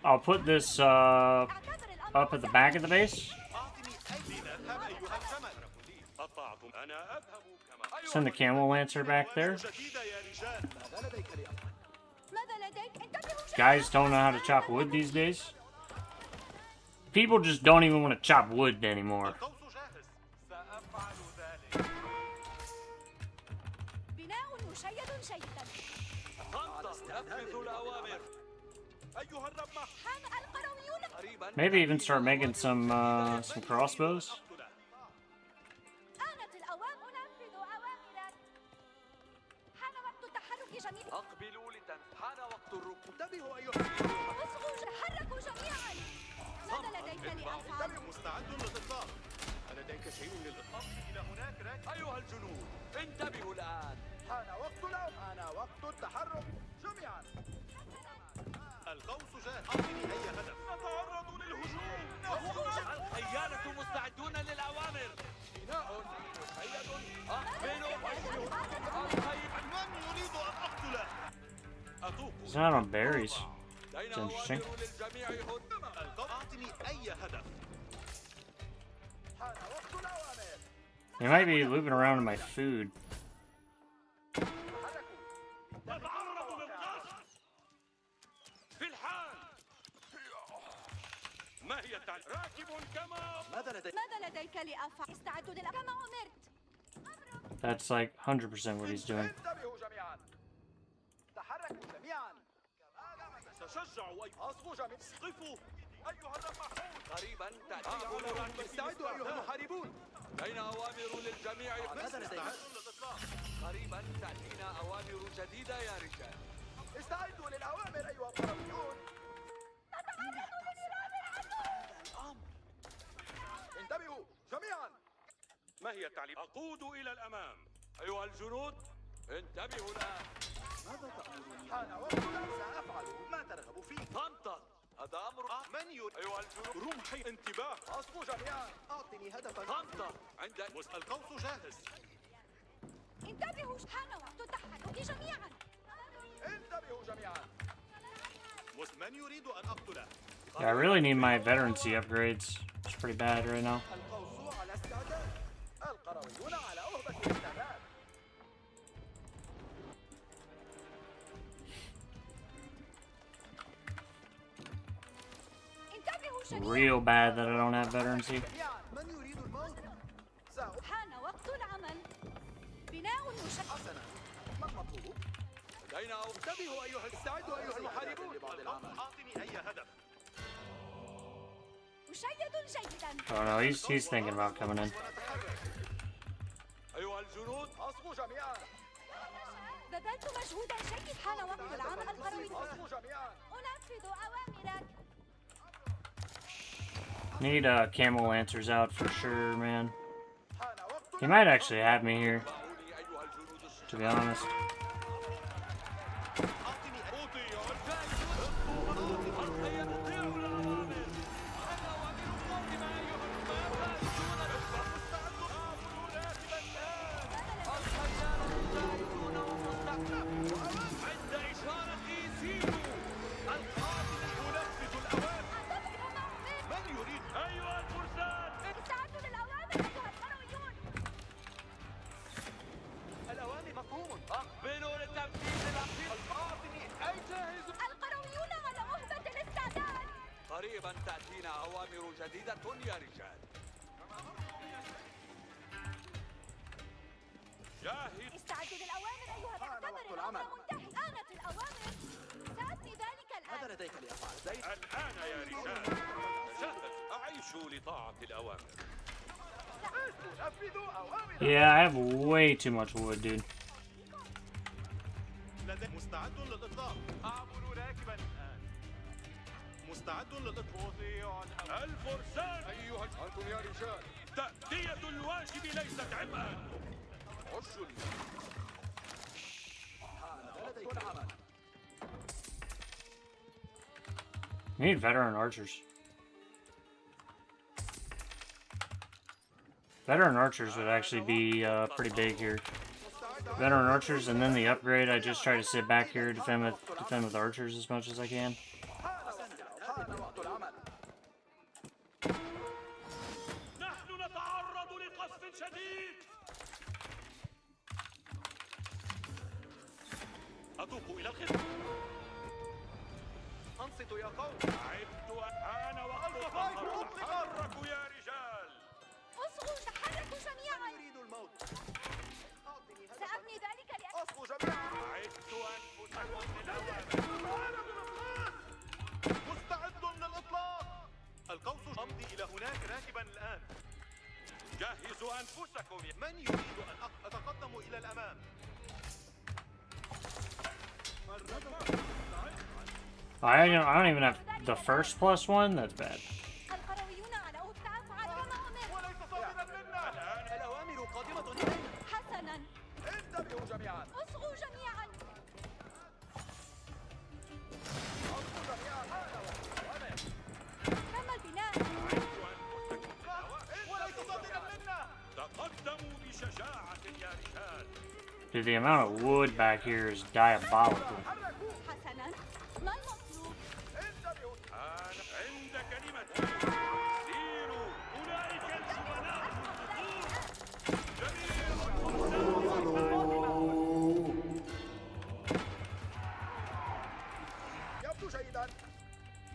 I'll put this up at the back of the base. Send the camel lancer back there. Guys don't know how to chop wood these days. People just don't even want to chop wood anymore. Maybe even start making some crossbows. أيها الجنود انتبهوا الآن. حان وقت الأمر. حان وقت التحرك جميعا. القوس جاهز. أعطني أي هدف. نتعرض للهجوم. الخيالة مستعدون للأوامر. بناء مشيد. أقبلوا. من يريد أن أقتله؟ أتوق. He's not on berries. It's interesting. أعطني أي هدف. حان وقت الأوامر. They might be looping around in my food. That's like 100% what he's doing. لدينا أوامر للجميع. قريبا تأتينا أوامر جديدة يا رجال. استعدوا للأوامر أيها القرويون. انتبهوا جميعا. ما هي التعليم؟ أقود إلى الأمام. أيها الجنود انتبهوا الآن. ماذا تأمرون؟ حان وقت سأفعل ما ترغب فيه. صمتا. هذا أمر. من يريد؟ أيها الجنود رمحي. انتباه. أصبوا جميعا. أعطني هدفا. صمتا. عند القوس جاهز. انتبهوا. حان وقت التحرك جميعا. انتبهوا جميعا. من يريد أن أقتله؟ Yeah, I really need my veterancy upgrades. It's pretty bad right now. القوس على استعداد. القرويون على أهبة الاستعداد. Real bad that I don't have veterancy. من يريد الموت؟ حان وقت العمل. بناء حسنا. ما المطلوب؟ لدينا. انتبهوا أيها. استعدوا أيها المحاربون. أعطني أي هدف. مشيد جيدا. Oh no, he's thinking about coming in. أيها الجنود أصبوا جميعا. بذلت مجهودا جيدا. حان وقت العمل القروي. أصبوا جميعا. أنفذ أوامرك. Need camel lancers out for sure, man. He might actually have me here, to be honest. قريبا تأتينا أوامر جديدة يا رجال. جاهز. استعدوا للأوامر أيها. تعتبر الأمر منتهي. آنت الأوامر. سأبني ذلك الآن. ماذا لديك لأفعل؟ زيد الآن يا رجال تجهزوا أعيشوا لطاعة الأوامر. Yeah, I have way too much wood, dude. مستعد للإطلاق. أعبر راكبا الآن. مستعد للإطلاق. الفرسان أيها أنتم يا رجال. تأدية الواجب ليست عبئا. عشوا لي. لديك العمل. We need veteran archers. Veteran archers would actually be pretty big here. Veteran archers, and then the upgrade. I just try to sit back here, defend with archers as much as I can. أتوب إلى الخدمة. أنصتوا يا قوم. عبت أنا وقت تحركوا يا رجال. اصغوا تحركوا جميعا. يريد الموت. سأبني ذلك أصغوا جميعا. عبت أنفسكم للأوامر. مستعد للإطلاق. القوس أمضي إلى هناك راكبا الآن. جهزوا أنفسكم. من يريد أن أتقدم إلى الأمام؟ I don't even have the first +1. That's bad. القرويون على أوتها فعل كما أمر. وليس صادقا منا. الآن الأوامر قادمة إلينا. حسنا. انتبهوا جميعا. اصغوا جميعا. أصغوا جميعا. تم البناء. وليس صادقا منا. تقدموا بشجاعة يا رجال. Dude, the amount of wood back here is diabolical. حسنا. ما المطلوب؟ انتبهوا. عند كلمة. سيروا. أولئك الجبناء. يبدو جيدا.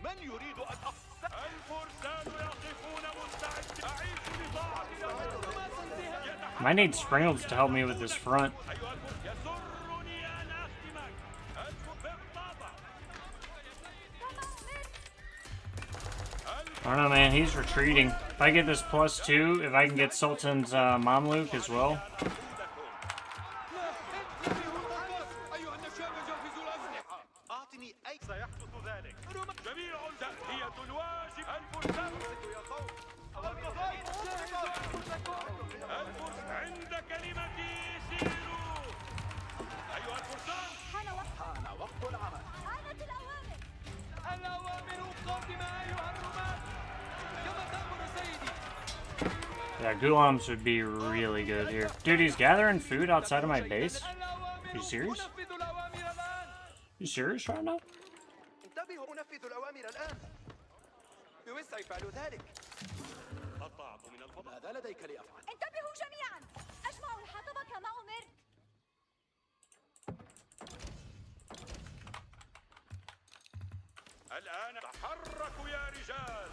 من يريد أن الفرسان يقفون مستعدين. أعيش لطاعة الأوامر. Might need Springles to help me with this front. يسرني أن أخدمك. بالطبع. I don't know, man. He's retreating. If I get this +2, if I can get Sultan's Mamluk as well. أيها النشاب جهزوا الأسلحة. أعطني أي سيحدث ذلك. جميع تأدية الواجب. الفرسان يا قوم. الفرس عند كلمتي سيروا. أيها الفرسان. حان وقت العمل. آنت الأوامر. الأوامر قادمة أيها الرماة. كما تأمر سيدي. Yeah, Gulams would be really good here. Dude, he's gathering food outside of my base? You serious? You serious right now? انتبهوا أنفذ الأوامر الآن. بوسعي فعل ذلك. قطعت من الفضاء. ماذا لديك لأفعل؟ انتبهوا جميعا. أجمعوا الحطب كما أمرت. الآن تحركوا يا رجال.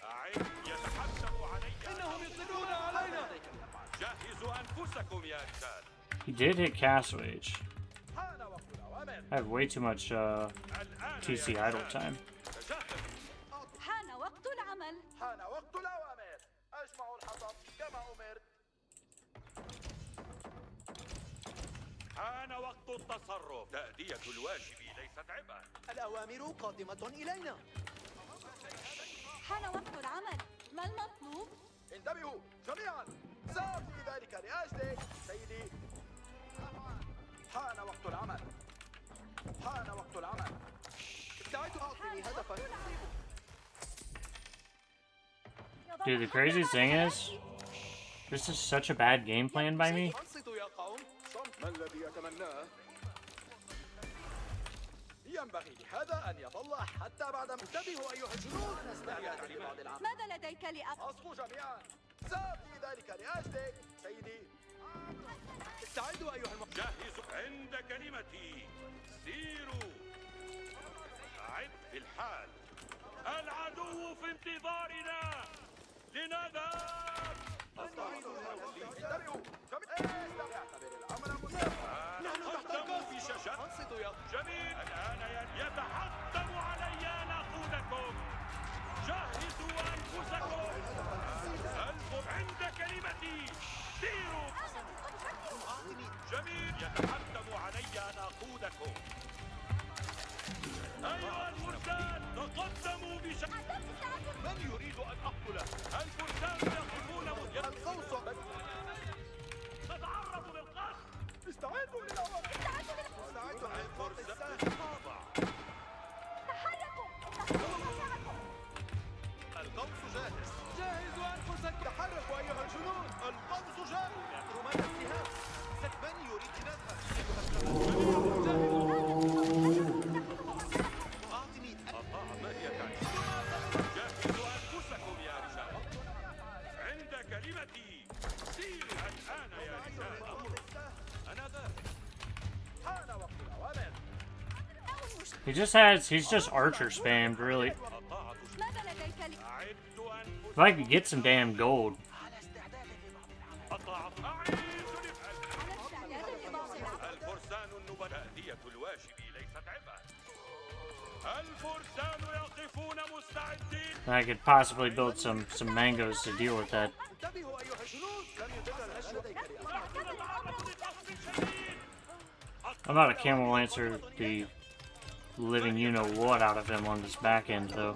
أعد يتحدث علي. إنهم يصلون علينا. جهزوا أنفسكم يا رجال. He did hit Castle Age. حان وقت الأوامر. I have way too much TC idle time. حان وقت العمل. حان وقت الأوامر. أجمعوا الحطب كما أمرت. حان وقت التصرف. تأدية الواجب ليست عبئا. الأوامر قادمة إلينا. حان وقت العمل. ما المطلوب؟ انتبهوا جميعا. سأفعل ذلك لأجلك سيدي. حان وقت العمل. حان وقت العمل. استعدوا. أعطني هدفا. Dude, the crazy thing is, this is such a bad game plan by me. أنصتوا يا قوم. ما الذي يتمناه؟ ينبغي لهذا أن يظل حتى بعد. انتبهوا أيها الجنود. نستعد لبعض العمل. ماذا لديك لأفعل؟ أصغوا جميعا. سأفعل ذلك لأجلك سيدي. استعدوا أيها جهزوا عند كلمتي. سيروا. أعد في الحال. العدو في انتظارنا. لنذهب. انتبهوا. اعتبر العمل مسافة. نحن تحت القصف. انصتوا يا جميل. الآن يتحتم علي أن أقودكم. جهزوا أنفسكم. ألف عند كلمتي. سيروا. جميل. يتحتم علي أن أقودكم. أيها الفرسان تقدموا بشكل. من يريد أن أقتله؟ الفرسان يقفون القوس. تتعرضوا للقتل. استعدوا للأوامر. استعدوا للفرسان. تحركوا. القوس جاهز. جهزوا أنفسكم. تحركوا أيها الجنود. القوس جاهز. رماة السهام. من يريد نذهب؟ أعطني. ما هي تعني؟ جهزوا أنفسكم يا رجال. عند كلمتي. سيروا الآن يا رجال. أنا ذاهب. حان وقت الأوامر. He's just archer spammed, really. ماذا لديك لي؟ If I could get some damn gold. الفرسان النبلاء هي الواجب ليست عبء. الفرسان يقفون مستعدين. I could possibly build some mangoes to deal with that. انتبهوا أيها الجنود. لم يتم الأشياء. I'm about a camel lancer the living you know what out of him on this back end though.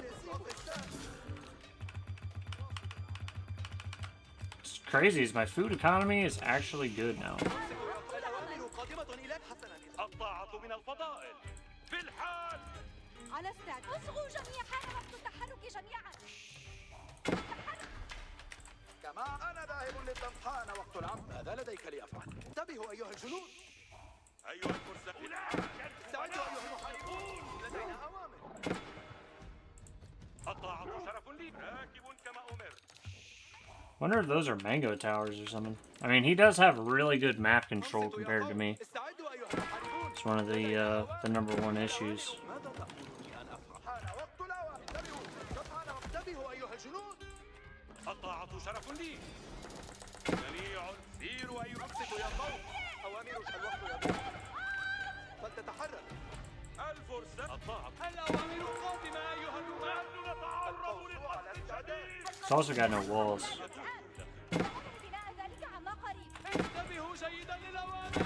What's crazy is my food economy is actually good now. الطاعة من الفضائل. في الحال. على استعداد. اصغوا جميعا. حان وقت التحرك جميعا. كما أنا ذاهب للدم. حان وقت العمل. ماذا لديك لأفعل؟ انتبهوا أيها الجنود. أيها الفرسان. استعدوا أيها المحاربون. لدينا أوامر. الطاعة شرف لي. راكب كما أمرت. Wonder if those are mango towers or something. I mean, he does have really good map control compared to me. It's one of the number one issues. الطاعة شرف لي. جميع سيروا أيها الفرسان يا قوم. أوامر الوقت يا فلتتحرك. الفرسان. الطاعة. الأوامر قادمة أيها الرماة. نتعرض للقتل الشديد. It's also got no walls, بناء ذلك عما قريب. انتبهوا جيدا للأوامر.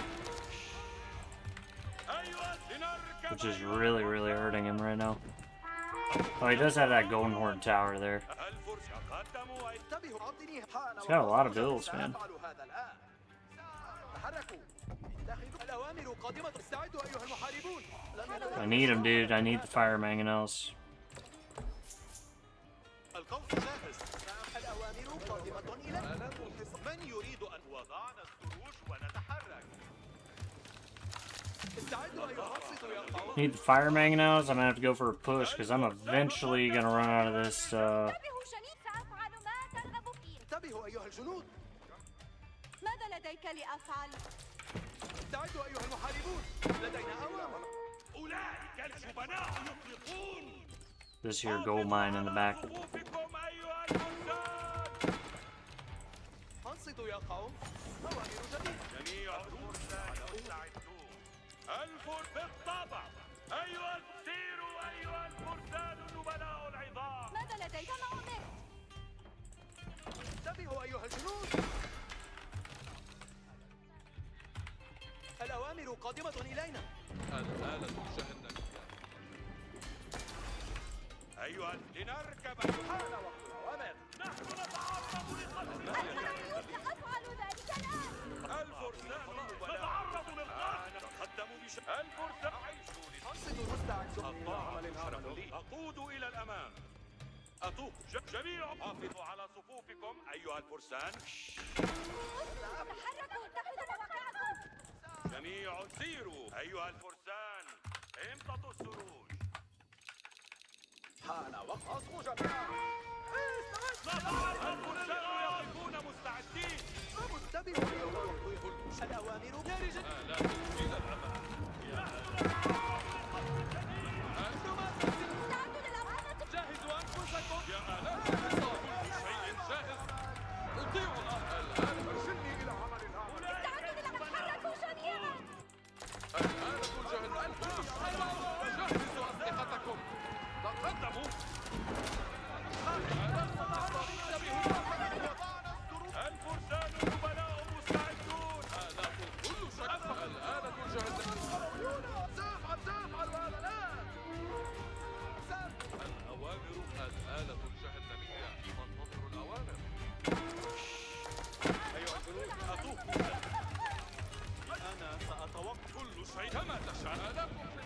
أيها لنركب. which is really hurting him right now. Oh, he does have that golden horde tower there. He's got a lot of bills, man. I need him, dude. I need the fire mangonels. القوس جاهز. الأوامر قادمة إلينا. من يريد أن وضعنا السروج ونتحرك؟ استعدوا أيها الأنصتوا يا قوم. Need the fire mangonels. I'm gonna have to go for a push because I'm eventually gonna run out of this. انتبهوا جميعا. سأفعل ما ترغب فيه. انتبهوا أيها الجنود. ماذا لديك لأفعل؟ استعدوا أيها المحاربون. لدينا أوامر. أولئك الجبناء يطلقون. This here gold mine in the back. انصتوا يا قوم. أوامر جميع الفرسان مستعدون. الفرس بالطبع. أيها سيروا أيها الفرسان النبلاء العظام. ماذا لديك؟ ما أمرت؟ انتبهوا أيها الجنود. الأوامر قادمة إلينا. الآلة جهنم. أيها لنركب. حان وقت الأوامر. نحن نتعرض للقتل. سأفعل ذلك الآن. الفرسان نتعرض للقتل. نتقدم الفرسان عيشوا لتنصتوا المستعد. الطاعة شرف لي. أقود إلى الأمام. أطوف جميع. حافظوا على صفوفكم أيها الفرسان. تحركوا. اتخذوا مواقعكم. جميع سيروا أيها الفرسان. امتطوا السروج. حان وقت. أصغوا جميعا. الفرسان يقفون مستعدين. انتبهوا الأوامر يا رجال. لا تجيد الأمام. جهزوا أنفسكم. يا آلاف كل شيء جاهز. اطيعوا الآن. ارسلني إلى عمل الآن. تحركوا جميعا. الآلة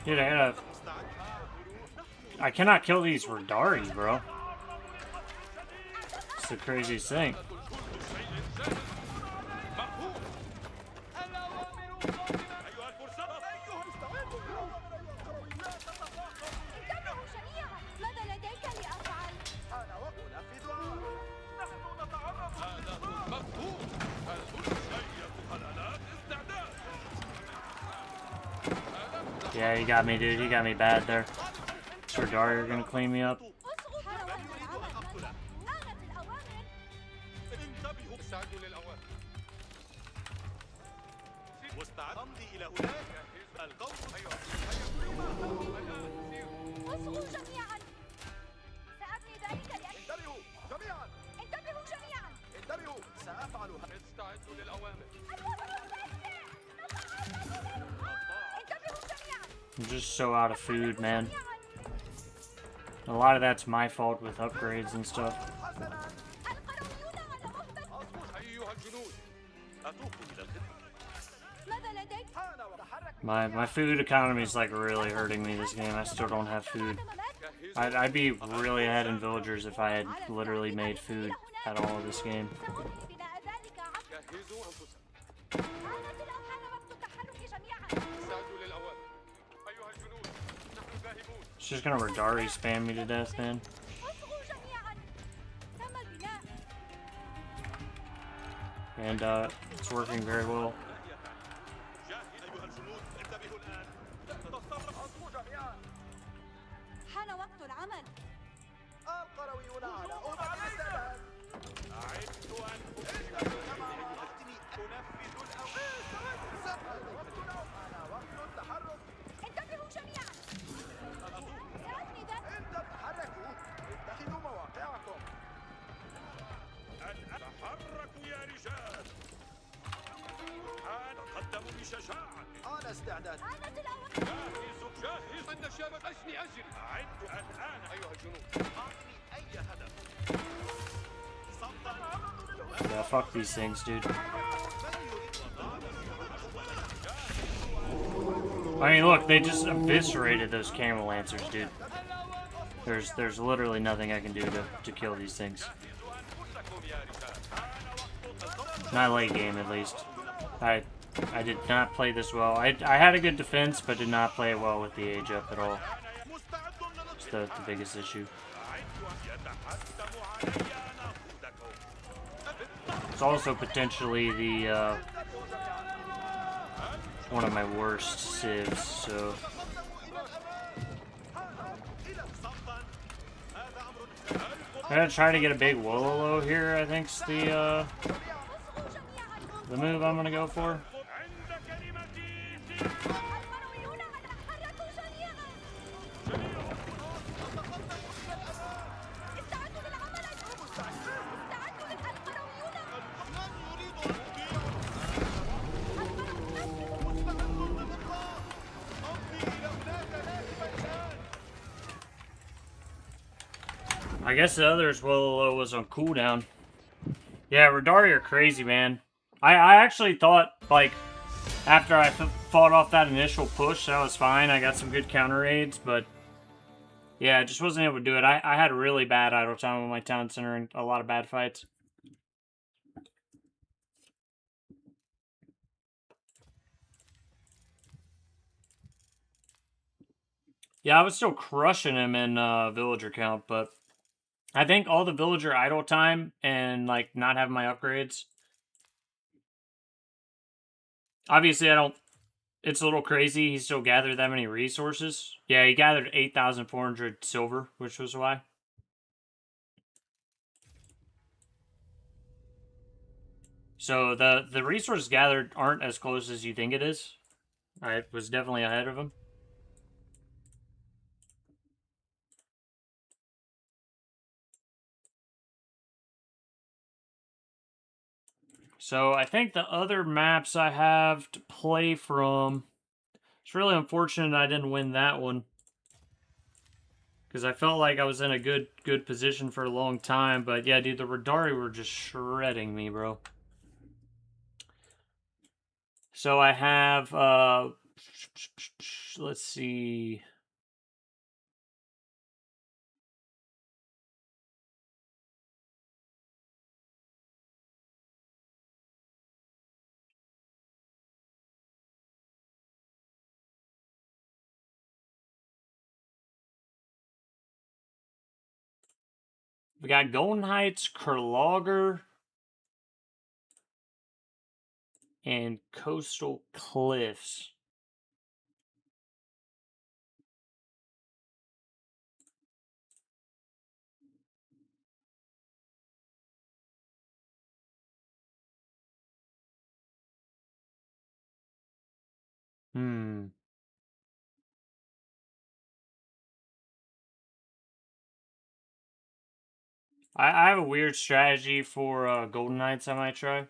Dude, I cannot kill these Radari, bro. It's the craziest thing. Yeah, he got me, dude. He got me bad there. Radari are gonna clean me up. I'm just so out of food, man. A lot of that's my fault with upgrades and stuff. My food economy is like really hurting me this game. I still don't have food. I'd be really ahead in villagers if I had literally made food at all this game. It's just gonna Radari spam me to death, man. And it's working very well. Yeah, fuck these things, dude. I mean, look, they just eviscerated those camel lancers, dude. There's literally nothing I can do to kill these things. Not late game, at least. I did not play this well. I had a good defense, but did not play it well with the age up at all. It's the biggest issue. It's also potentially the one of my worst civs, so I'm gonna try to get a big Wololo here, I think's the move I'm gonna go for. I guess the others was on cooldown. Yeah, Radari are crazy, man. I actually thought, like, after I fought off that initial push, that was fine. I got some good counter raids, but yeah, I just wasn't able to do it. I had a really bad idle time with my town center and a lot of bad fights. Yeah, I was still crushing him in villager count, but I think all the villager idle time and, like, not having my upgrades. Obviously, I don't... It's a little crazy. He still gathered that many resources. Yeah, he gathered 8,400 silver, which was why. So the resources gathered aren't as close as you think it is. I was definitely ahead of him. So I think the other maps I have to play from, it's really unfortunate I didn't win that one, because I felt like I was in a good position for a long time. But yeah, dude, the Radari were just shredding me, bro. So I have Let's see. We got Golden Heights, Kurlager, and Coastal Cliffs. I have a weird strategy for Golden Knights I might try.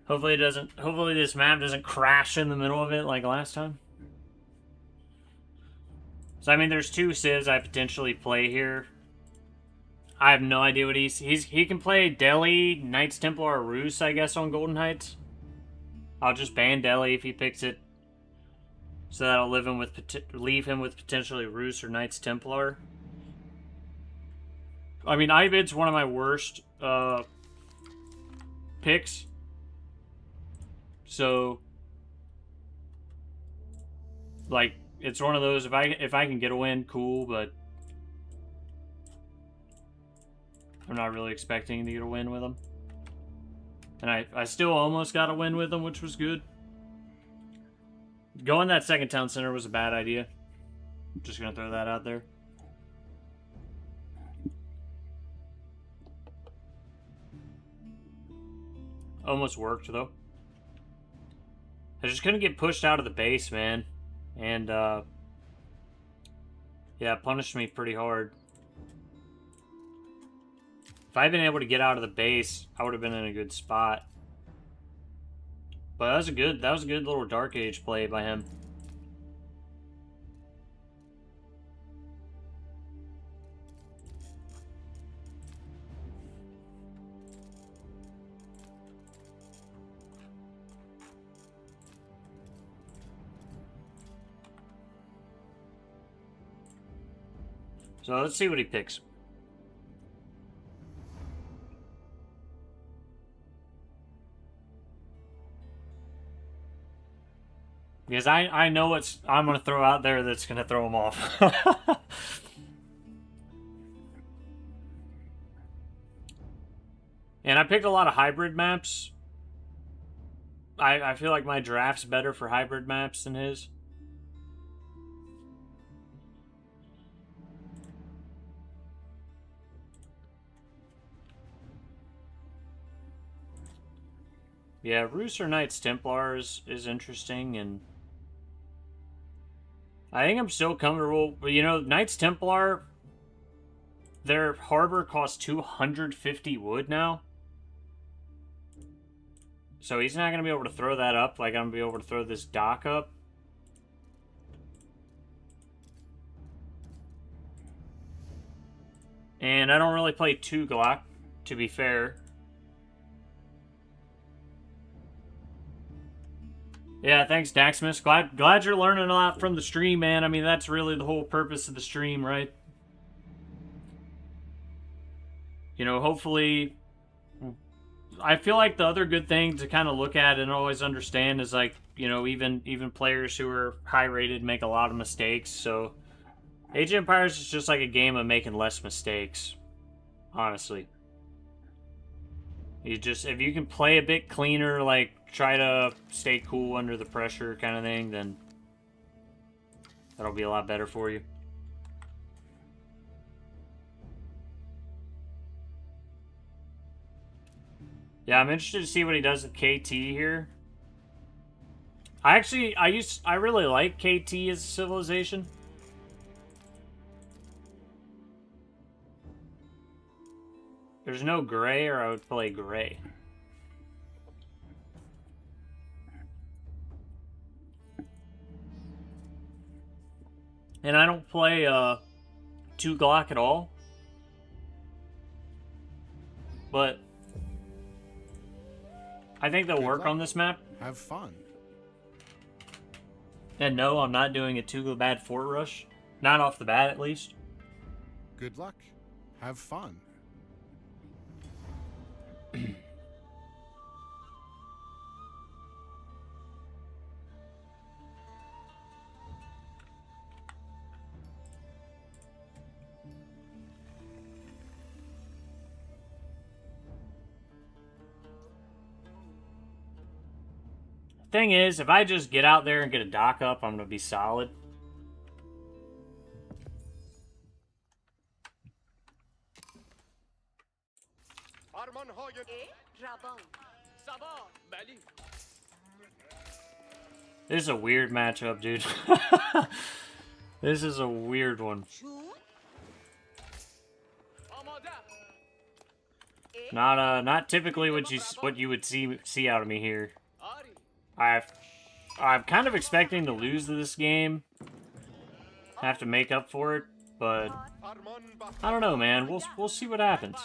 Hopefully it doesn't. Hopefully this map doesn't crash in the middle of it like last time. So I mean, there's two civs I potentially play here. I have no idea what he can play Delhi, Knights Templar, or Rus, I guess, on Golden Heights. I'll just ban Delhi if he picks it. So that'll leave him with potentially Rus or Knights Templar. I mean, Ayyubid's one of my worst picks. So, like, it's one of those. If I can get a win, cool. But I'm not really expecting to get a win with him. And I still almost got a win with him, which was good. Going that second town center was a bad idea. I'm just gonna throw that out there. Almost worked, though. I just couldn't get pushed out of the base, man. And, yeah, it punished me pretty hard. If I had been able to get out of the base, I would have been in a good spot. But that was a good little Dark Age play by him. So let's see what he picks. Because I know what I'm going to throw out there that's going to throw him off. And I picked a lot of hybrid maps. I feel like my draft's better for hybrid maps than his. Yeah, Rus or Knights Templar is interesting, and I think I'm still comfortable. But, you know, Knights Templar, their harbor costs 250 wood now. So he's not going to be able to throw that up like I'm going to be able to throw this dock up. And I don't really play 2 Glock, to be fair. Yeah, thanks, Daxmus. Glad you're learning a lot from the stream, man. I mean, that's really the whole purpose of the stream, right? You know, hopefully... I feel like the other good thing to kind of look at and always understand is, like, you know, even players who are high-rated make a lot of mistakes, so... Age of Empires is just like a game of making less mistakes. Honestly. If you can play a bit cleaner, like, try to stay cool under the pressure kind of thing, then that'll be a lot better for you. Yeah, I'm interested to see what he does with KT here. I really like KT as a civilization. There's no gray, or I would play gray. And I don't play 2 Glock at all. But I think they'll work on this map. Have fun. And no, I'm not doing a 2 bad fort rush. Not off the bat, at least. Good luck. Have fun. Thing is, if I just get out there and get a dock up, I'm going to be solid. This is a weird matchup, dude. This is a weird one. Not typically what you would see out of me here. I'm kind of expecting to lose this game. Have to make up for it, but I don't know, man. We'll see what happens.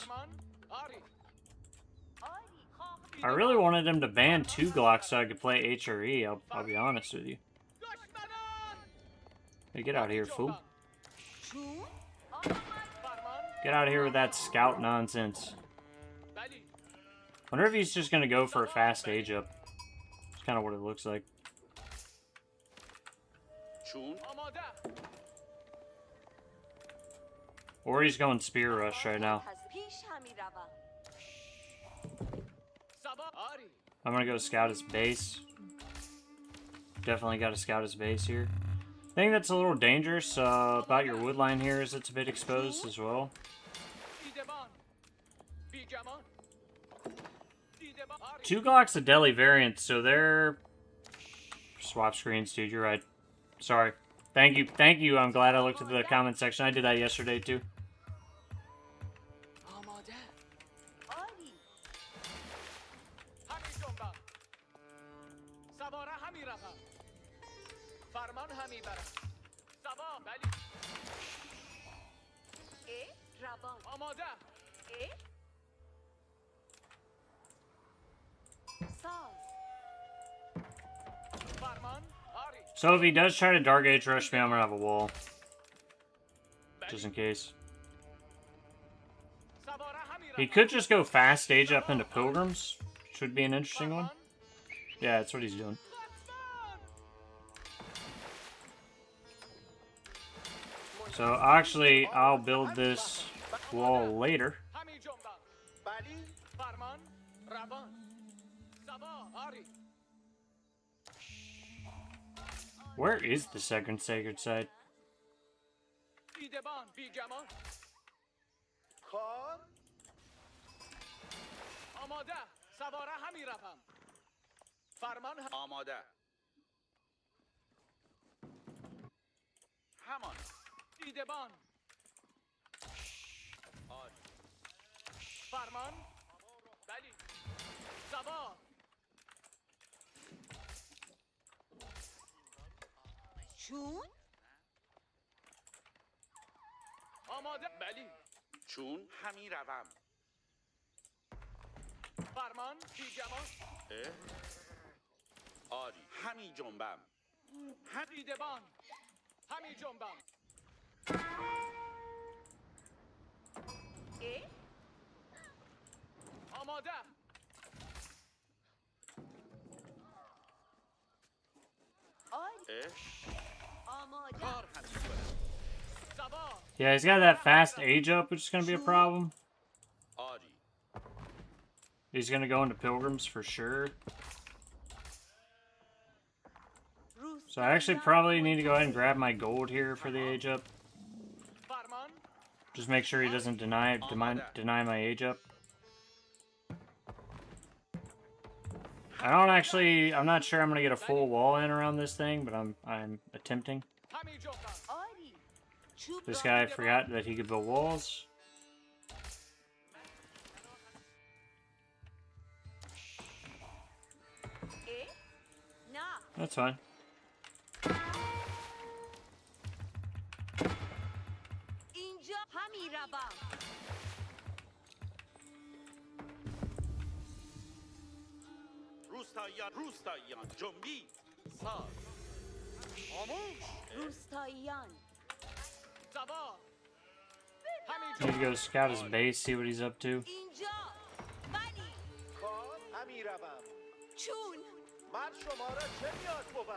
I really wanted him to ban 2 Glocks so I could play HRE. I'll be honest with you. Hey, get out of here, fool. Get out of here with that scout nonsense. Wonder if he's just gonna go for a fast stage up. That's kind of what it looks like. Or he's going spear rush right now. I'm gonna go scout his base. Definitely got to scout his base here. I think that's a little dangerous about your wood line here, is it's a bit exposed as well. 2 Glocks a Delhi variant, so they're... Swap screens, dude, you're right. Sorry. Thank you, I'm glad I looked at the comment section. I did that yesterday, too. So if he does try to Dark Age rush me, I'm gonna have a wall. Just in case. He could just go fast stage up into Pilgrims. Should be an interesting one. Yeah, that's what he's doing. So actually, I'll build this wall later. Where is the second sacred site? چون؟ آماده؟ بلی. چون همین روم. فرمان بیگمان. آری. همین جنبم. همین دبان. همین جنبم. آماده. Yeah, he's got that fast age up, which is going to be a problem. He's going to go into Pilgrims for sure. So I actually probably need to go ahead and grab my gold here for the age up. Just make sure he doesn't deny my age up. I'm not sure I'm going to get a full wall in around this thing, but I'm attempting. This guy forgot that he could build walls. That's fine. همی روم. روستاییان جنبید ساز خاموش روستاییان سوار Need to go scout his base, see what he's up to. اینجا. بلی. خواهم همی روم. چون. مرد شما را چه نیاز بود؟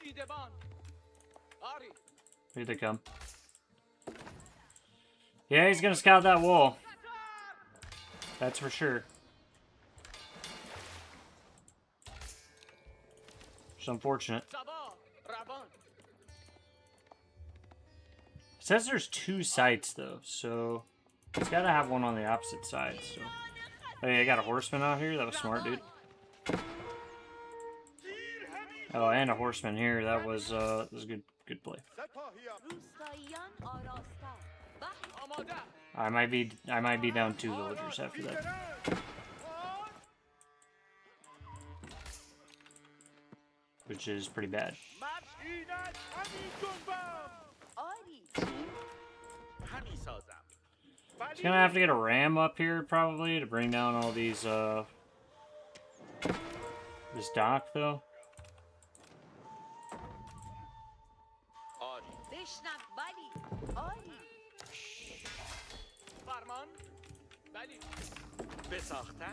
دیدبان آری Here they come. Yeah, he's gonna scout that wall. That's for sure. It's unfortunate. سوار روان It says there's 2 sites though, so he's gotta have one on the opposite side. So, hey, I got a horseman out here. That was smart, dude. Oh, and a horseman here. That was a good play. روستاییان آراسته. بله. آماده I might be down 2 villagers after that. Which is pretty bad. آری. همی سازم He's gonna have to get a ram up here probably to bring down all these this dock though. آری بشنو. بلی. آری. فرمان بلی بساخته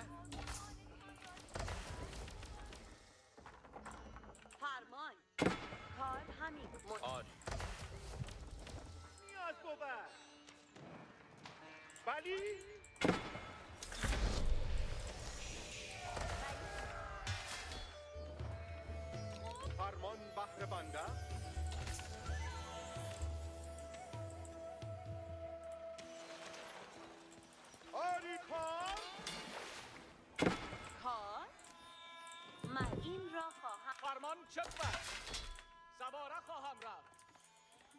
فرمان. کار همین. آری نیاز بود. بلی. فرمان بهر بنده. آری کار. کار. من این را خواهم. فرمان چپت سواره خواهم رفت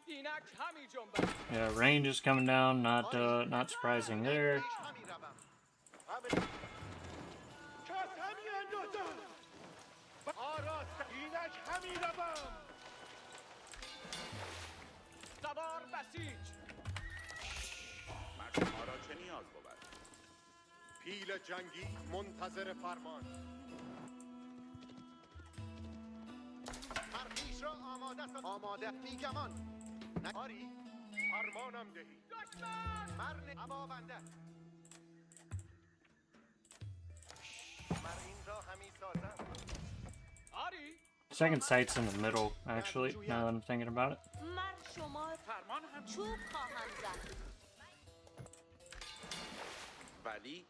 اینک همی جنبم Yeah, range is coming down. Not surprising there. همی روم. همه- کس همی اندازم. آراست. اینک همی روم. سوار بسیج من شما را چه نیاز بود پیل جنگی منتظر فرمان. هر پیش را آماده است. آماده بیگمان. آری فرمانم دهی. مرن ابا بنده. مر این را همی سازم. آری Second site's in the middle, actually, now that I'm thinking about it. من شما فرمان هم چوب خواهم زد. ولی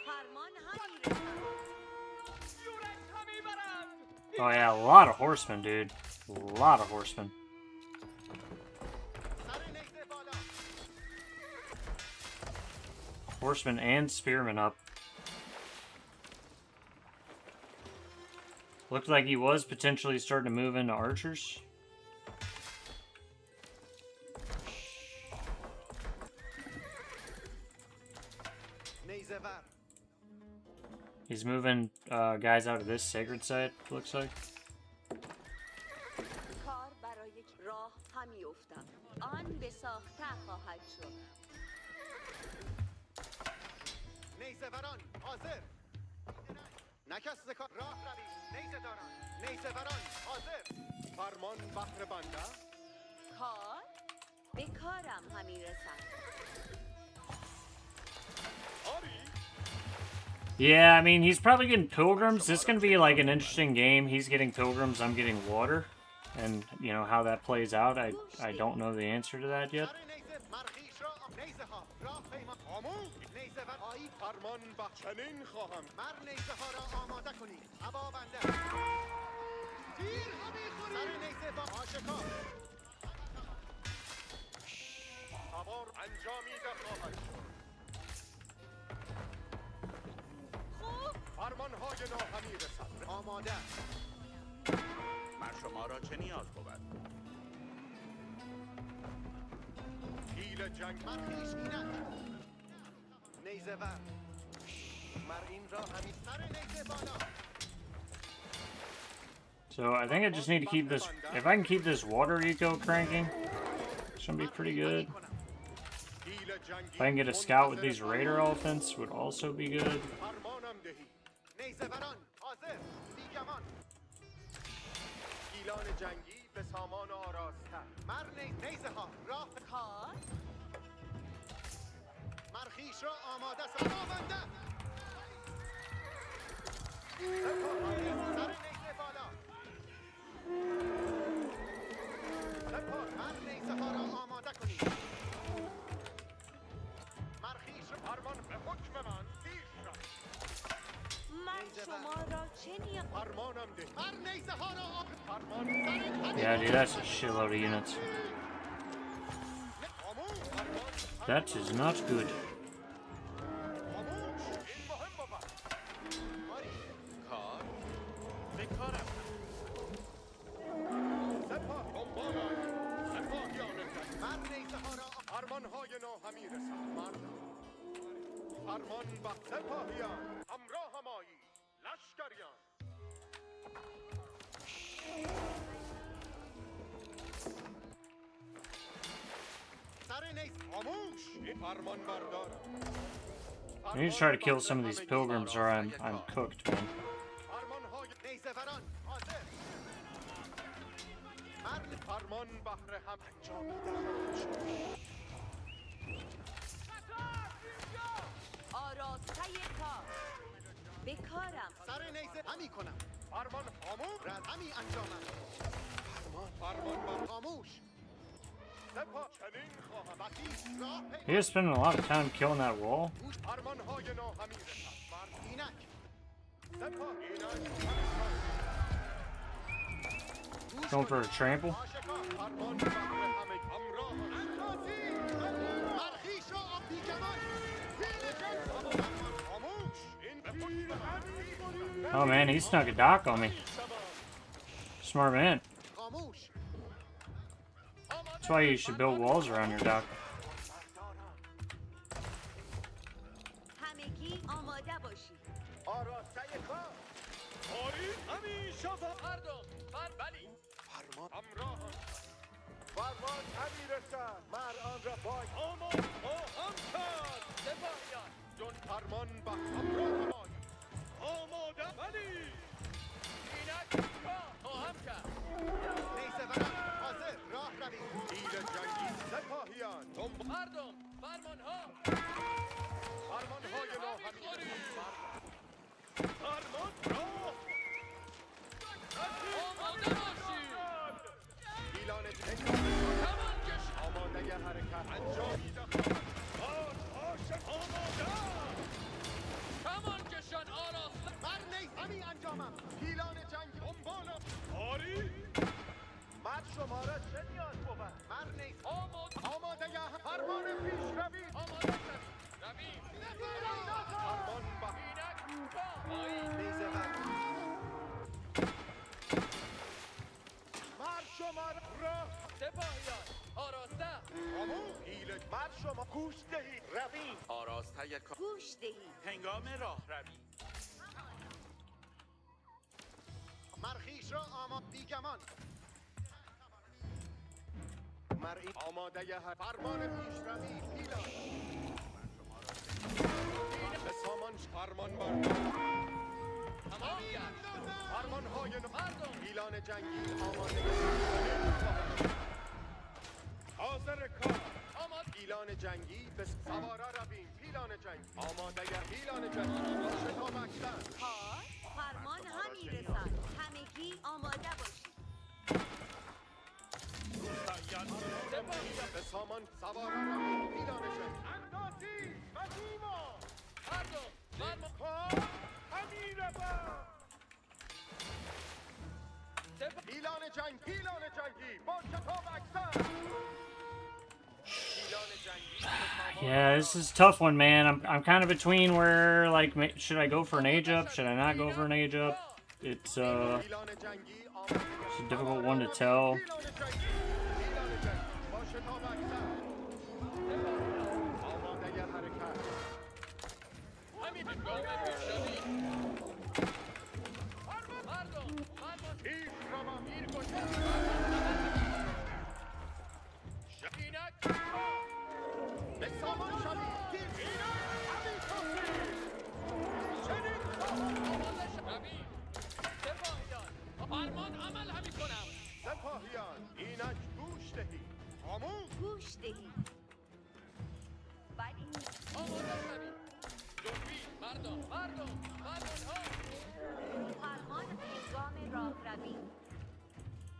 فرمان همین رسد. یورش همی برند Oh yeah, a lot of horsemen, dude. A lot of horsemen. سر نیزه بالا. Horsemen and spearmen up. Looked like he was potentially starting to move into archers. نیزه ور. He's moving guys out of this sacred site, looks like. کار برای راه همی افتم. آن به ساخته خواهد شد. نیزه وران حاضر. نکس زکار راه روی. نیزه داران. نیزه وران حاضر. فرمان بهر بنده. کار به کارم همی رسد. آری Yeah, I mean, he's probably getting pilgrims. This is going to be like an interesting game. He's getting pilgrims, I'm getting water. And, you know, how that plays out, I don't know the answer to that yet. سر نیزه مرخیش را نیزه ها راه پیما. آموز نیزه ور. آیی فرمان بخشنین خواهم. مر نیزه ها را آماده کنید. ابا بنده. تیر همی خوری. سر نیزه با آشکار. سوار انجامیده خواهد شد. خوب. فرمانهای ناهمی رسد. آماده. من شما را چه نیاز بود پیل جنگ مرخیش اینک. نیزه ور. مر این را همی. سر نیزه بالا. So I think I just need to keep this. If I can keep this water eco cranking, it's gonna be pretty good. If I can get a scout with these raider elephants, would also be good. Yeah, dude, that's a shitload of units. That is not good. I need to try to kill some of these pilgrims or I'm cooked, man. He is spending a lot of time killing that wall. Going for a trample. Oh man, he snuck a dock on me. Smart man. That's why you should build walls around your dock. گوش دهید هنگام راه روی مرخیش را بیگمان مرئی آماده هر فرمان پیشروی پیلان به سامان فرمان بردار فرمان های پیلان جنگی آماده حاضر کار پیلان جنگی به سواره رویم پیلان جنگی آماده پیلان جنگی شتاب اکثر کار فرمان ها میرسد همگی آماده باشید به سامان سواره رویم پیلان جنگی اندازی و دیما کار امیر با پیلان جنگی با شتاب اکثر Yeah, this is a tough one, man. I'm kind of between where, like, should I go for an age up? Should I not go for an age up? It's a difficult one to tell. سپاهیان اینک گوش دهید خاموش گوش دهید بلی آماده شوید جنبی مردم ها فرمان هنگام راه روی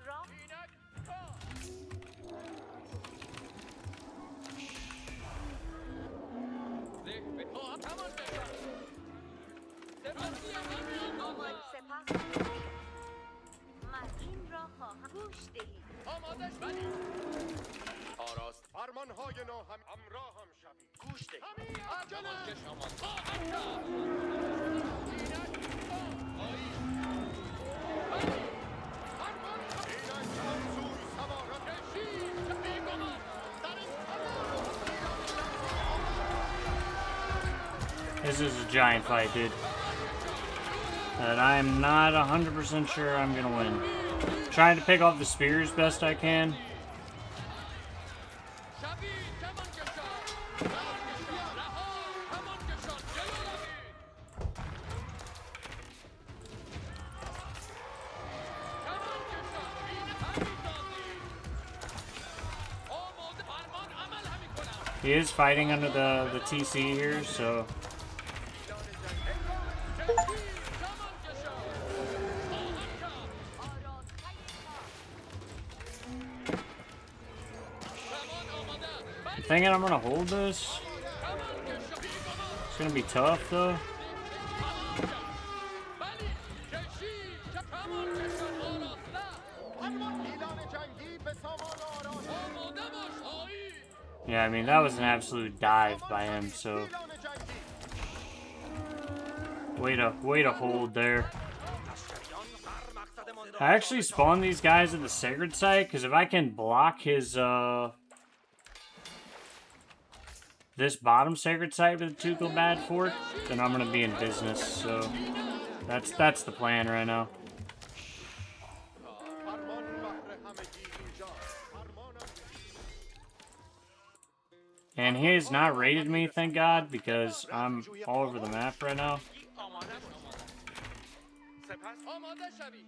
راه اینک تا ذهن خواهم همان بشن سپسی همان آماده سپس متین را خواهم گوش دهید آماده شوید آراست فرمانهای نو هم همراه هم شوید گوش ده همان که شما خواهد کرد اینک تا آیی بلی فرمان اینک همسوی سواران کشید شبی گمان This is a giant fight, dude. And I'm not 100% sure I'm gonna win. Trying to pick off the spears best I can. شبی کمان کشان کمان کشان رها کمان کشان جلو روید کمان کشان این همی سازید آماده فرمان عمل همی کنم He is fighting under the TC here, so کمان کشان خواهم کرد آراسته کمان آماده بلی thinking I'm gonna hold this. کمان کشان بیگمان It's gonna be tough though. بلی کشید کمان کشان آراسته فرمان ایلان جنگی به سامان آرام آماده باش آیی Yeah, I mean that was an absolute dive by him, so ایلان جنگی way to hold there. I actually spawned these guys at the sacred site because if I can block his this bottom sacred site with the Tukul Bad Fort, then I'm gonna be in business. So that's the plan right now. فرمان بهر همگی اینجاست فرمانم And he has not raided me, thank God, because I'm all over the map right now. آماده سپس آماده شوید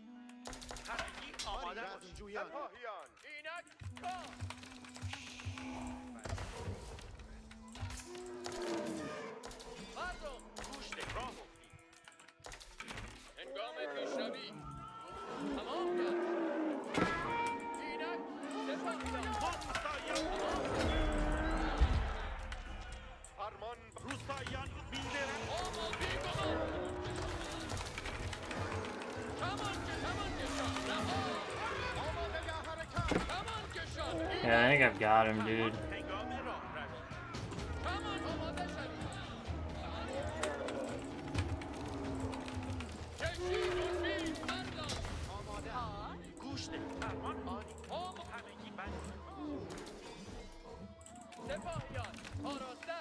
همگی آماده باش رزمجویان سپاهیان اینک تا مردم گوش ده راه افتید هنگام پیشروی تمام کرد اینک سپاهیان فرمان روستاییان بیدرنگ آماده بیگمان کمان کشان رها آماده حرکت کمان کشان Yeah, I think I've got him, dude. هنگام راه روی کمان آماده شوید کشید و بید مردم آماده گوش ده فرمان عالی همگی بند سپاهیان آراسته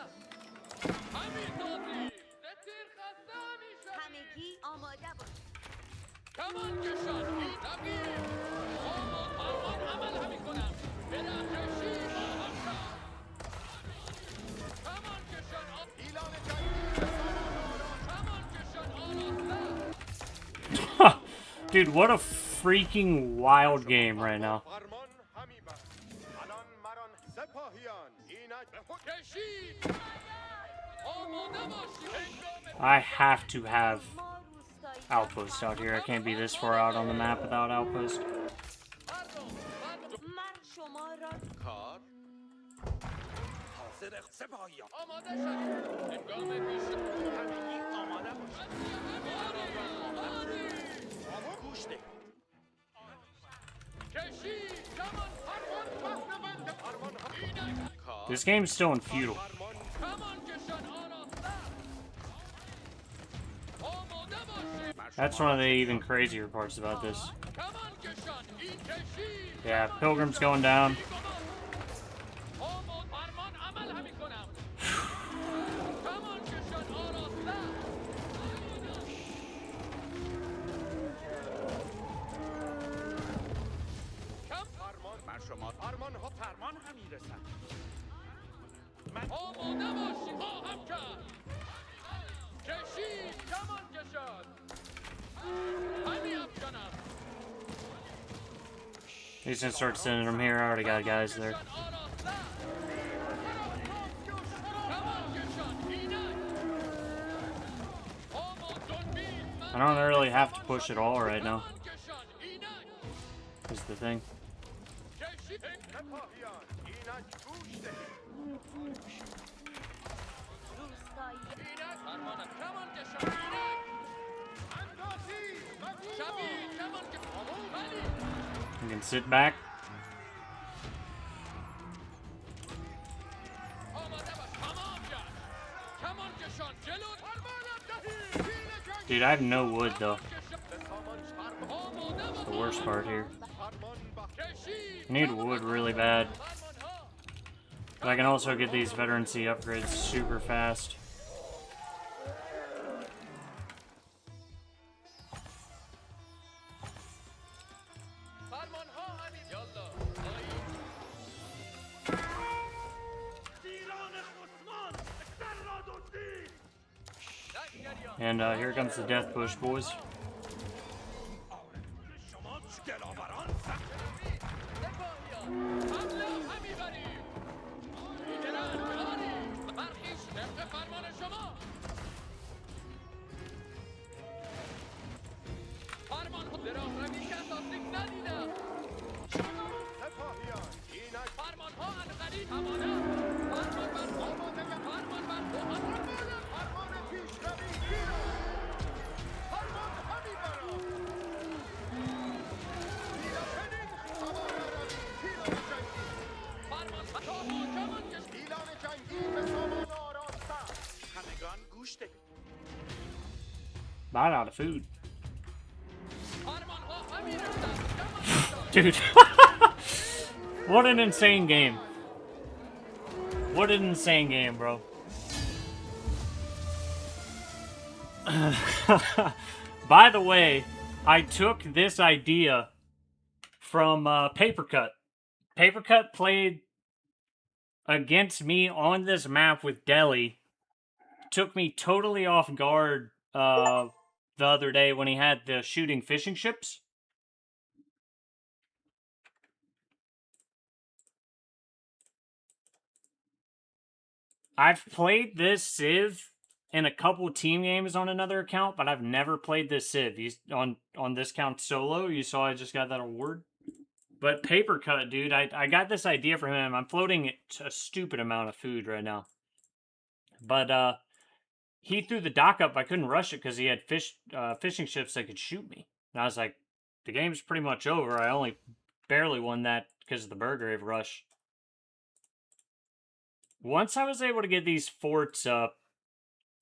همین تازی به تیر خسته همیشه همگی آماده باشید کمان کشان این رقیب آماد فرمان عمل همی کنم برخشی خواهم کرد کمان کشان ایلان جنگی به سامان آرام کمان کشان آراسته Dude, what a freaking wild game right now. فرمان همی بر الان مران سپاهیان اینک به کشید آماده باشید هنگام I have to have ما روستایی outposts out here. I can't be this far out on the map without outposts. مردم من شما را کار حاضر سپاهیان آماده شوید هنگام پیش همگی آماده باش گوش ده کشید کمان فرمان فرمان هم اینک کار This game's still in feudal. فرمان کمان کشان آراسته آماده باشید That's one of the even crazier parts about this. کمان کشان این کشید Yeah, Pilgrim's going down. آماد فرمان عمل همی کنم کمان کشان آراسته شما فرمان ها فرمان هم میرسد آماده باشید خواهم کرد کشید کمان کشد همی افکنم He's gonna start sending them here. I already got guys there. I don't really have to push at all right now. Is the thing. سپاهیان اینک گوش دهید You can sit back. Dude, I have no wood though. That's the worst part here. I need wood really bad. But I can also get these veterancy upgrades super fast. And here comes the death push, boys. About out of food. Dude. What an insane game. What an insane game, bro. By the way, I took this idea from Papercut. Papercut played against me on this map with Delhi. Took me totally off guard the other day when he had the shooting fishing ships. I've played this civ in a couple team games on another account, but I've never played this civ. He's on this count solo. You saw I just got that award. But Papercut, dude, I got this idea from him. I'm floating a stupid amount of food right now. But he threw the dock up. I couldn't rush it because he had fishing ships that could shoot me. And I was like, the game's pretty much over. I only barely won that because of the Burgrave rush. Once I was able to get these forts up,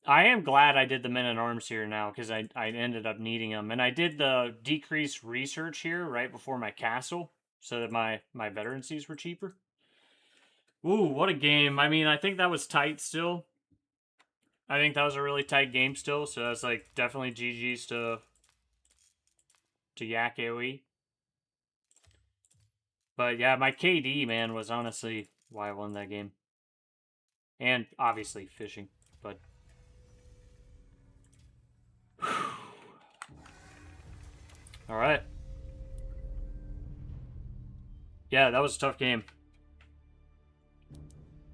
I am glad I did the men-at-arms here now because I ended up needing them. And I did the decreased research here right before my castle so that my veterancies were cheaper. Ooh, what a game. I mean, I think that was tight still. I think that was a really tight game still, so that's like definitely GG's to Yak AoE. But yeah, my KD, man, was honestly why I won that game. And obviously fishing, but alright. Yeah, that was a tough game.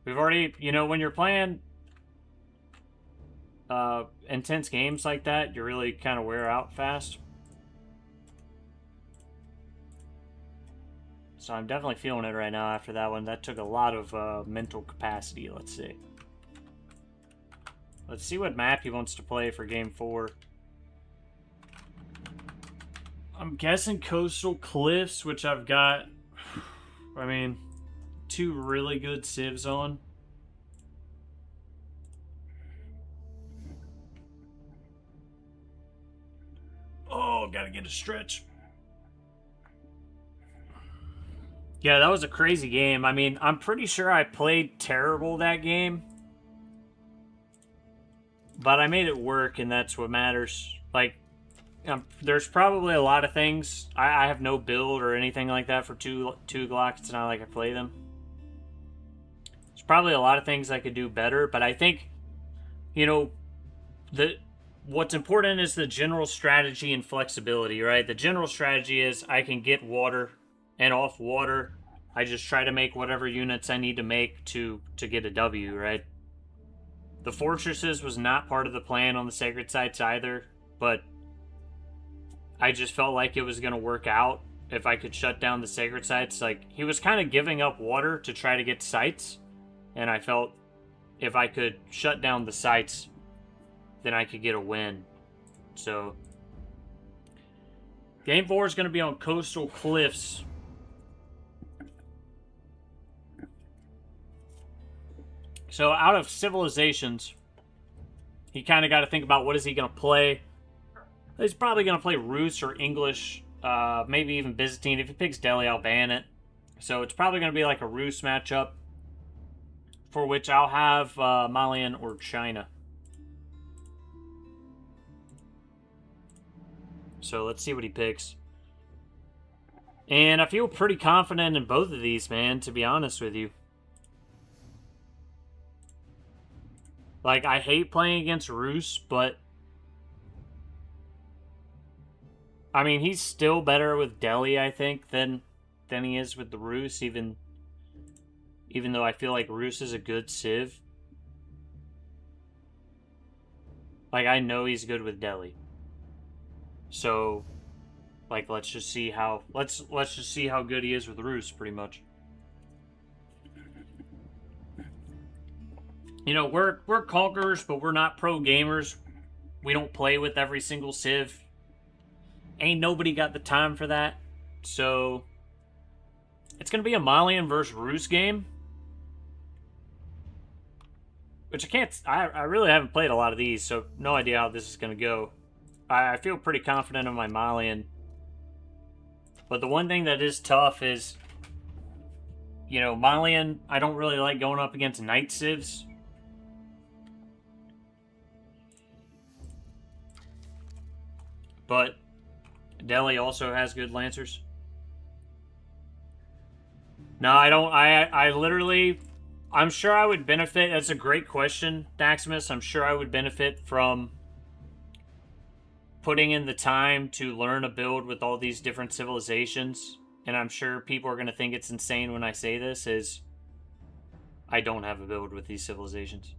We've already, you know, when you're playing intense games like that, you really kind of wear out fast. So I'm definitely feeling it right now after that one. That took a lot of mental capacity, let's see. Let's see what map he wants to play for game 4. I'm guessing Coastal Cliffs, which I've got, I mean, 2 really good civs on. Oh, gotta get a stretch. Yeah, that was a crazy game. I mean, I'm pretty sure I played terrible that game. But I made it work, and that's what matters. Like, there's probably a lot of things. I have no build or anything like that for two Glocks. It's not like I play them. There's probably a lot of things I could do better, but I think, you know, what's important is the general strategy and flexibility, right? The general strategy is I can get water, and off water, I just try to make whatever units I need to make to get a W, right? The fortresses was not part of the plan on the sacred sites either, but I just felt like it was going to work out if I could shut down the sacred sites. Like, he was kind of giving up water to try to get sites, and I felt if I could shut down the sites, then I could get a win. So, game 4 is going to be on coastal cliffs. So, out of civilizations, he kind of got to think about what is he going to play. He's probably going to play Rus or English, maybe even Byzantine. If he picks Delhi, I'll ban it. So, it's probably going to be like a Rus matchup, for which I'll have Malian or China. So, let's see what he picks. And I feel pretty confident in both of these, man, to be honest with you. Like, I hate playing against Rus, but I mean, he's still better with Delhi, I think, than he is with the Rus, even though I feel like Rus is a good civ. Like, I know he's good with Delhi. So, like, let's just see how good he is with Rus, pretty much. You know, we're conquerors, but we're not pro gamers. We don't play with every single civ. Ain't nobody got the time for that. So, it's going to be a Malian versus Rus game. Which I really haven't played a lot of these, so no idea how this is going to go. I feel pretty confident in my Malian. But the one thing that is tough is, you know, Malian, I don't really like going up against knight civs. But Delhi also has good lancers. No, I don't. I literally, I'm sure I would benefit. That's a great question, Daximus. I'm sure I would benefit from putting in the time to learn a build with all these different civilizations. And I'm sure people are going to think it's insane when I say this, is I don't have a build with these civilizations.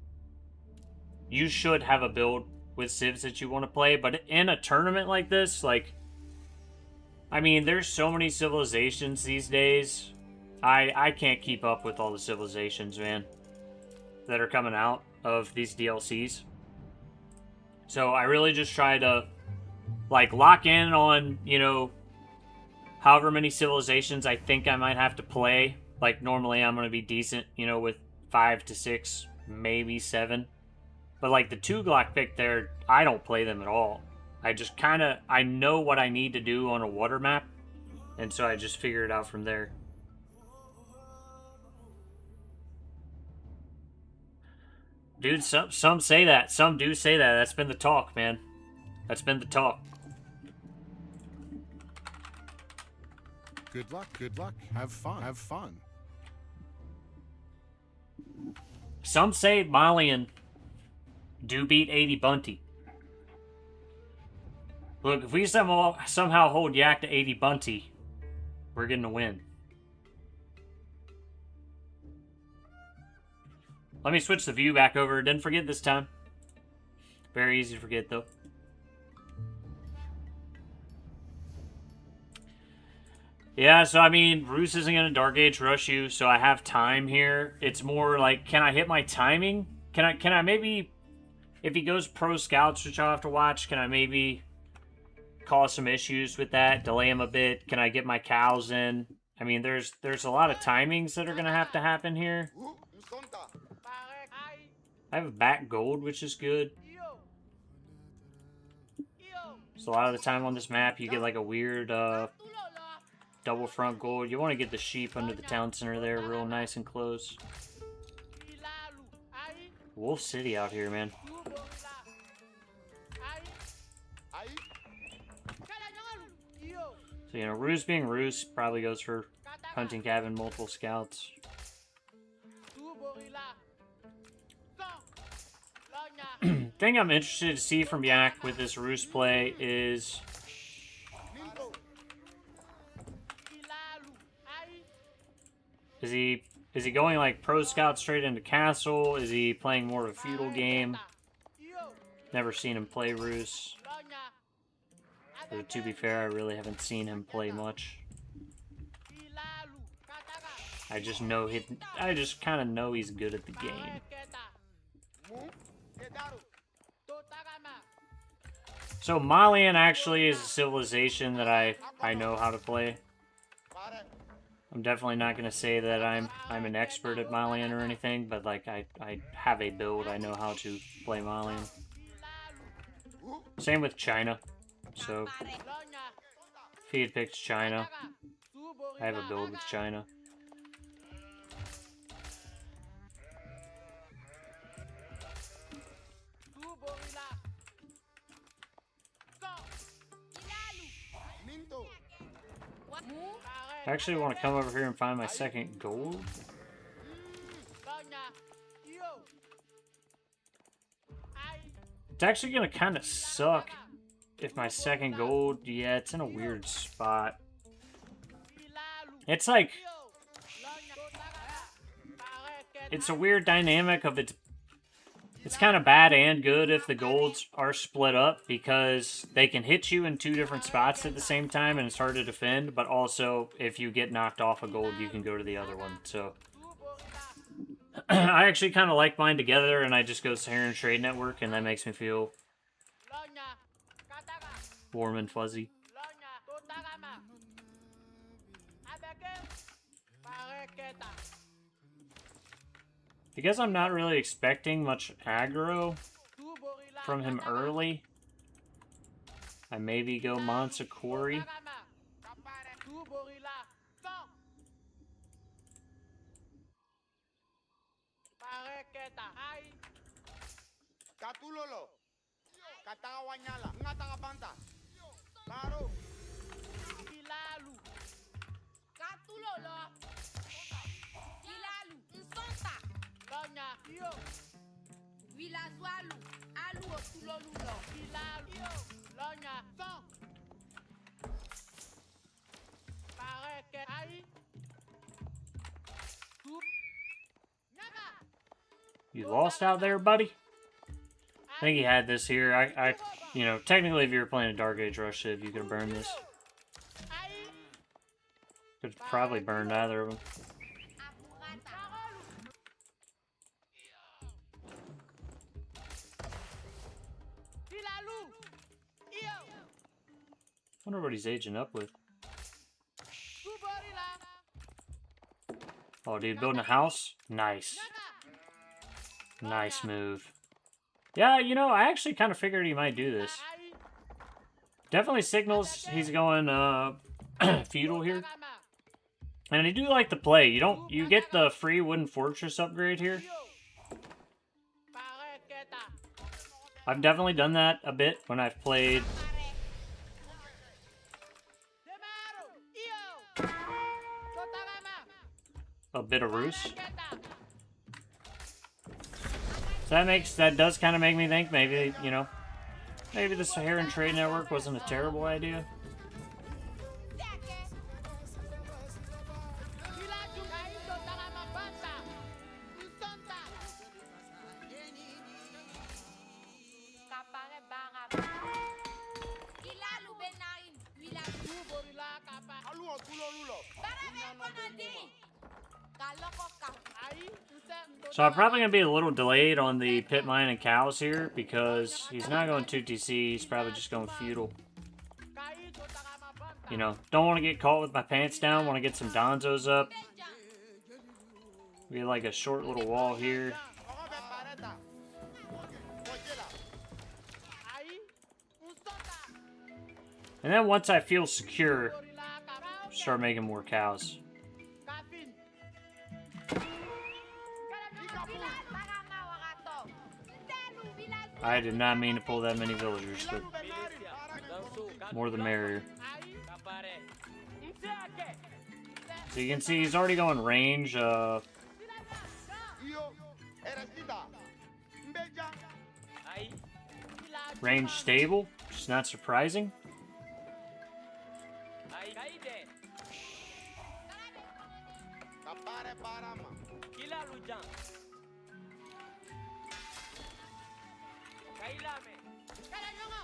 You should have a build with civs that you want to play, but in a tournament like this, like, I mean, there's so many civilizations these days. I can't keep up with all the civilizations, man, that are coming out of these DLCs. So I really just try to, like, lock in on, you know, however many civilizations I think I might have to play. Like, normally I'm going to be decent, you know, with 5 to 6, maybe 7. But, like, the 2 Glock pick there, I don't play them at all. I just kind of, I know what I need to do on a water map, and so I just figure it out from there. Dude, some say that. Some do say that. That's been the talk, man. That's been the talk. Good luck, good luck. Have fun, have fun. Some say Malian do beat 80 Bunty. Look, if we somehow hold Yak to 80 Bunty, we're getting a win. Let me switch the view back over. Didn't forget this time. Very easy to forget, though. Yeah, so I mean, Rus isn't going to Dark Age rush you, so I have time here. It's more like, can I hit my timing? Can I maybe, if he goes pro scouts, which I'll have to watch, can I maybe cause some issues with that, delay him a bit? Can I get my cows in? I mean, there's a lot of timings that are going to have to happen here. I have a back gold, which is good. So a lot of the time on this map, you get like a weird double front gold. You want to get the sheep under the town center there, real nice and close. Wolf City out here, man. So, you know, Ruse being Ruse probably goes for hunting cabin, multiple scouts. Thing I'm interested to see from Yak with this Ruse play is he going like pro scout straight into castle? Is he playing more of a feudal game? Never seen him play Ruse. But to be fair, I really haven't seen him play much. I just know I just kind of know he's good at the game. So Malian actually is a civilization that I know how to play. I'm definitely not gonna say that I'm an expert at Malian or anything, but like I have a build. I know how to play Malian. Same with China. So if he had picked China, I have a build with China. I actually want to come over here and find my second gold. It's actually going to kind of suck if my second gold, yeah, it's in a weird spot. It's like, it's a weird dynamic of it's kind of bad and good if the golds are split up because they can hit you in two different spots at the same time and it's hard to defend, but also if you get knocked off a gold, you can go to the other one. So I actually kind of like mine together and I just go Saharan Trade Network and that makes me feel warm and fuzzy. Because I'm not really expecting much aggro from him early, I maybe go Mansakori. You lost out there, buddy? I think he had this here. You know, technically if you were playing a Dark Age Rush Civ, you could have burned this. Could have probably burned either of them. Wonder what he's aging up with. Oh, dude, building a house? Nice. Nice move. Yeah, you know, I actually kind of figured he might do this. Definitely signals he's going feudal here. And I do like the play. You get the free wooden fortress upgrade here. I've definitely done that a bit when I've played a bit of Rus. So that does kind of make me think maybe, you know, maybe the Saharan Trade Network wasn't a terrible idea. So I'm probably going to be a little delayed on the pit mine and cows here because he's not going 2TC, he's probably just going feudal. You know, don't want to get caught with my pants down, want to get some donzos up. We have like a short little wall here. And then once I feel secure, start making more cows. I did not mean to pull that many villagers, but more the merrier. So you can see he's already going range, Io Erestita. Mbeja. Ai. range stable, which is not surprising. Ai. Kaide. Kapare parama. Kila lujan. Kailame. Kala nyongo.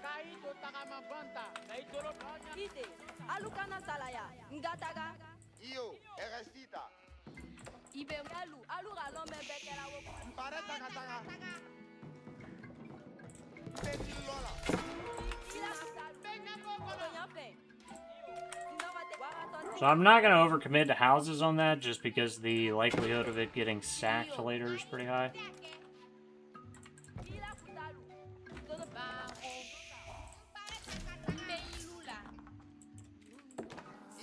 Kai to takama banta. Kai toro. Ide, alukana salaya, ngataga, Io Erestita. ibe aluga lombe bekera wo. Pare takataka. Beti lola. Ila salu, benya boko nyafe. Ndawate waraton. So I'm not going to overcommit to houses on that, just because the likelihood of it getting sacked later is pretty high. Ila kutalu. Todo bajo. Meilula.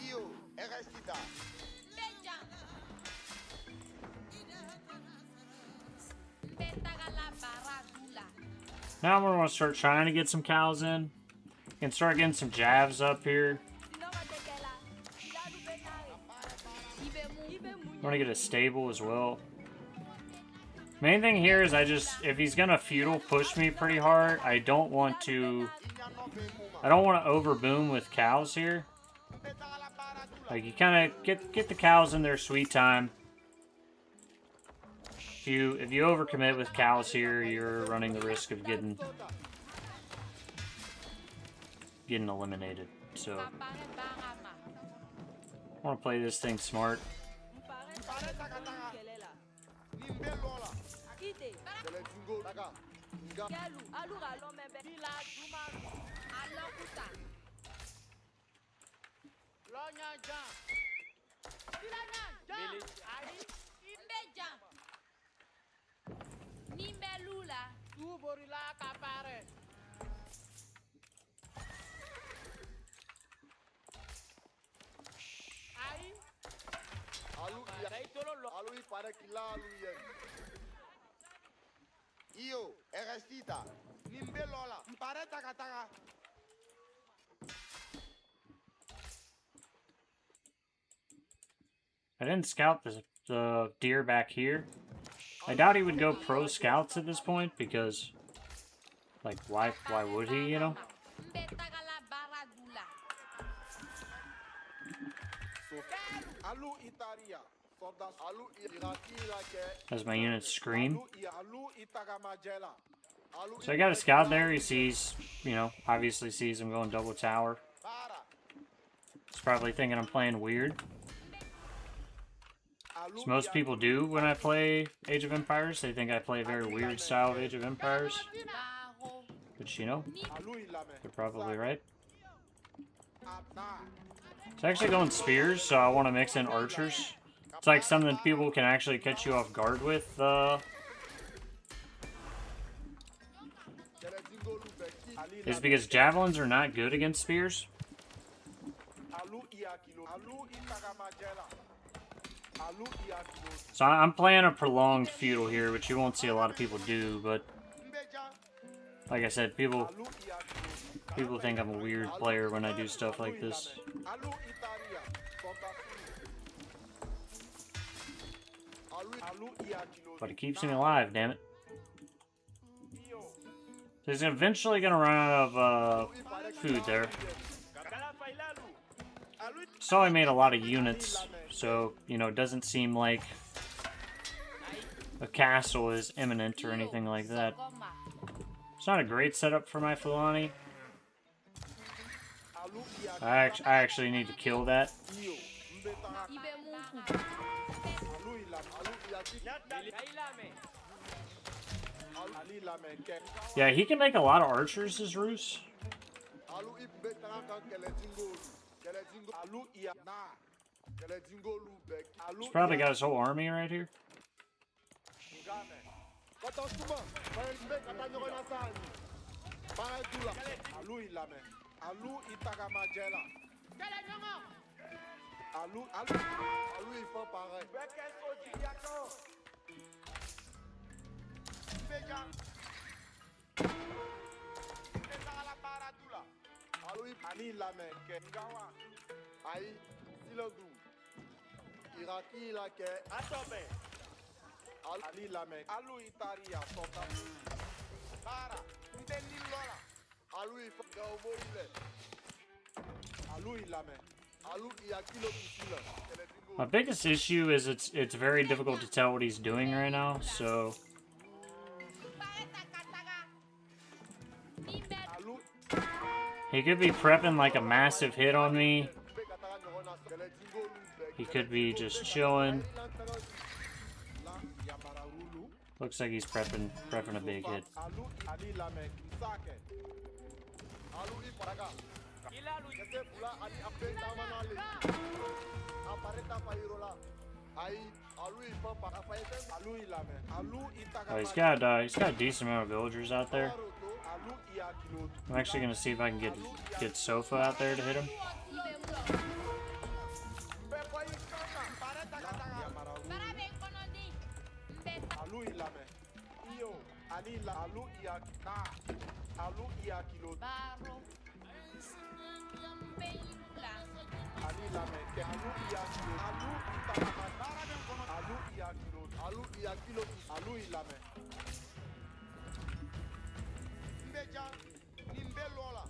Io Erestita. Beja. Betagala baradula. Now I'm going to start trying to get some cows in. And start getting some jabs up here. I want to get a stable as well. Main thing here is if he's going to feudal push me pretty hard, I don't want to overboom with cows here. Like, you kind of get the cows in their sweet time. If you overcommit with cows here, you're running the risk of getting eliminated. So I want to play this thing smart. Pare takataka. Nimbe lola. Telezingo taka. Nga. Kila juman. Lonya jam. Kila jam. Ai. Tu borila kapare. Ai. Alu iya. Kai toro lo. Alu I pare kila alu yen. Io Erestita. Nimbe lola. Pare takataka. I didn't scout the deer back here. I doubt he would go pro scouts at this point because, like, why would he, you know? Alu Italia. Alu Iraki lake. As my units scream. Alu Itagamajela. So I got a scout there. He sees, obviously sees I'm going double tower. He's probably thinking I'm playing weird. As most people do when I play Age of Empires. They think I play a very weird style of Age of Empires. Which, they're probably right. It's actually going spears, so I want to mix in archers. It's like something people can actually catch you off guard with. Is because javelins are not good against spears. So I'm playing a prolonged feudal here, which you won't see a lot of people do, but like I said, people think I'm a weird player when I do stuff like this. But it keeps me alive, damn it. So he's eventually gonna run out of food there. Saw he made a lot of units, so it doesn't seem like a castle is imminent or anything like that. It's not a great setup for my Fulani. I actually need to kill that. Yeah, he can make a lot of archers, as Roos. He's probably got his whole army right here. iraki la ke atobe. Ali la me. Alu itaria sota. Para. Ndeni lola. Alu ifga omoile. Alu la me. Alu iakilo kisila. My biggest issue is it's very difficult to tell what he's doing right now, so he could be prepping like a massive hit on me. He could be just chilling. Looks like he's prepping a big hit. Oh, he's got a decent amount of villagers out there. I'm actually gonna see if I can get Sofa out there to hit him.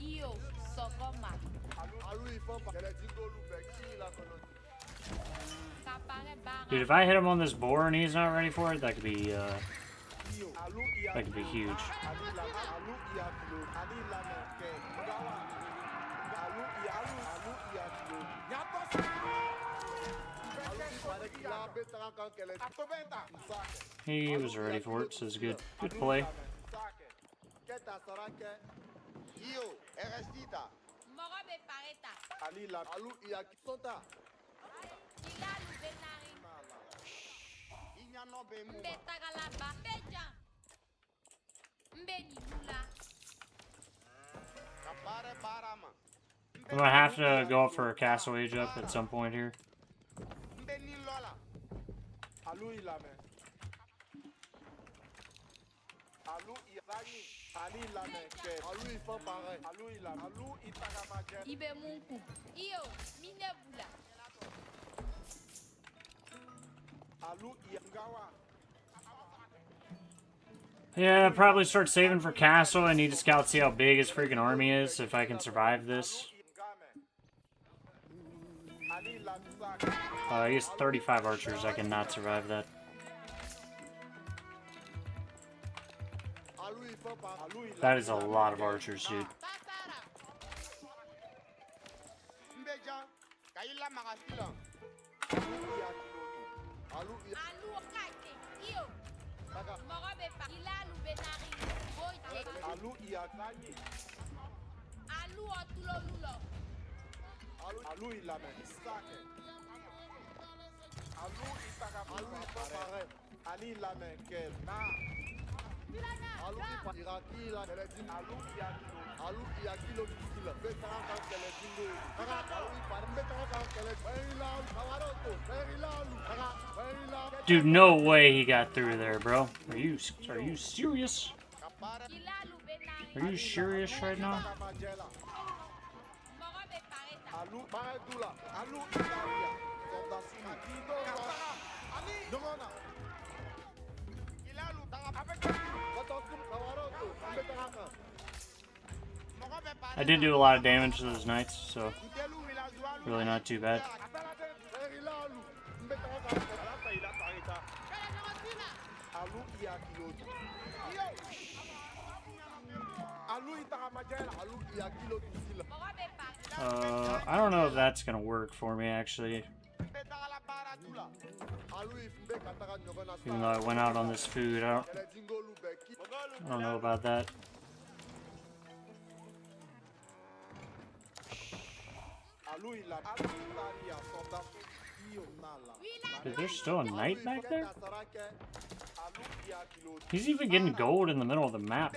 Io so come. Dude, if I hit him on this boar and he's not ready for it, that could be huge. He was ready for it, so it's good play. I'm gonna have to go up for a castle age up at some point here. Yeah, I'll probably start saving for castle. I need to scout, see how big his freaking army is, if I can survive this. He has 35 archers. I cannot survive that. That is a lot of archers, dude. Dude, no way he got through there, bro. Are you serious? Are you serious right now? I did do a lot of damage to those knights, so really not too bad. I don't know if that's gonna work for me, actually. Even though I went out on this food, I don't know about that. Dude, there's still a knight back there? He's even getting gold in the middle of the map.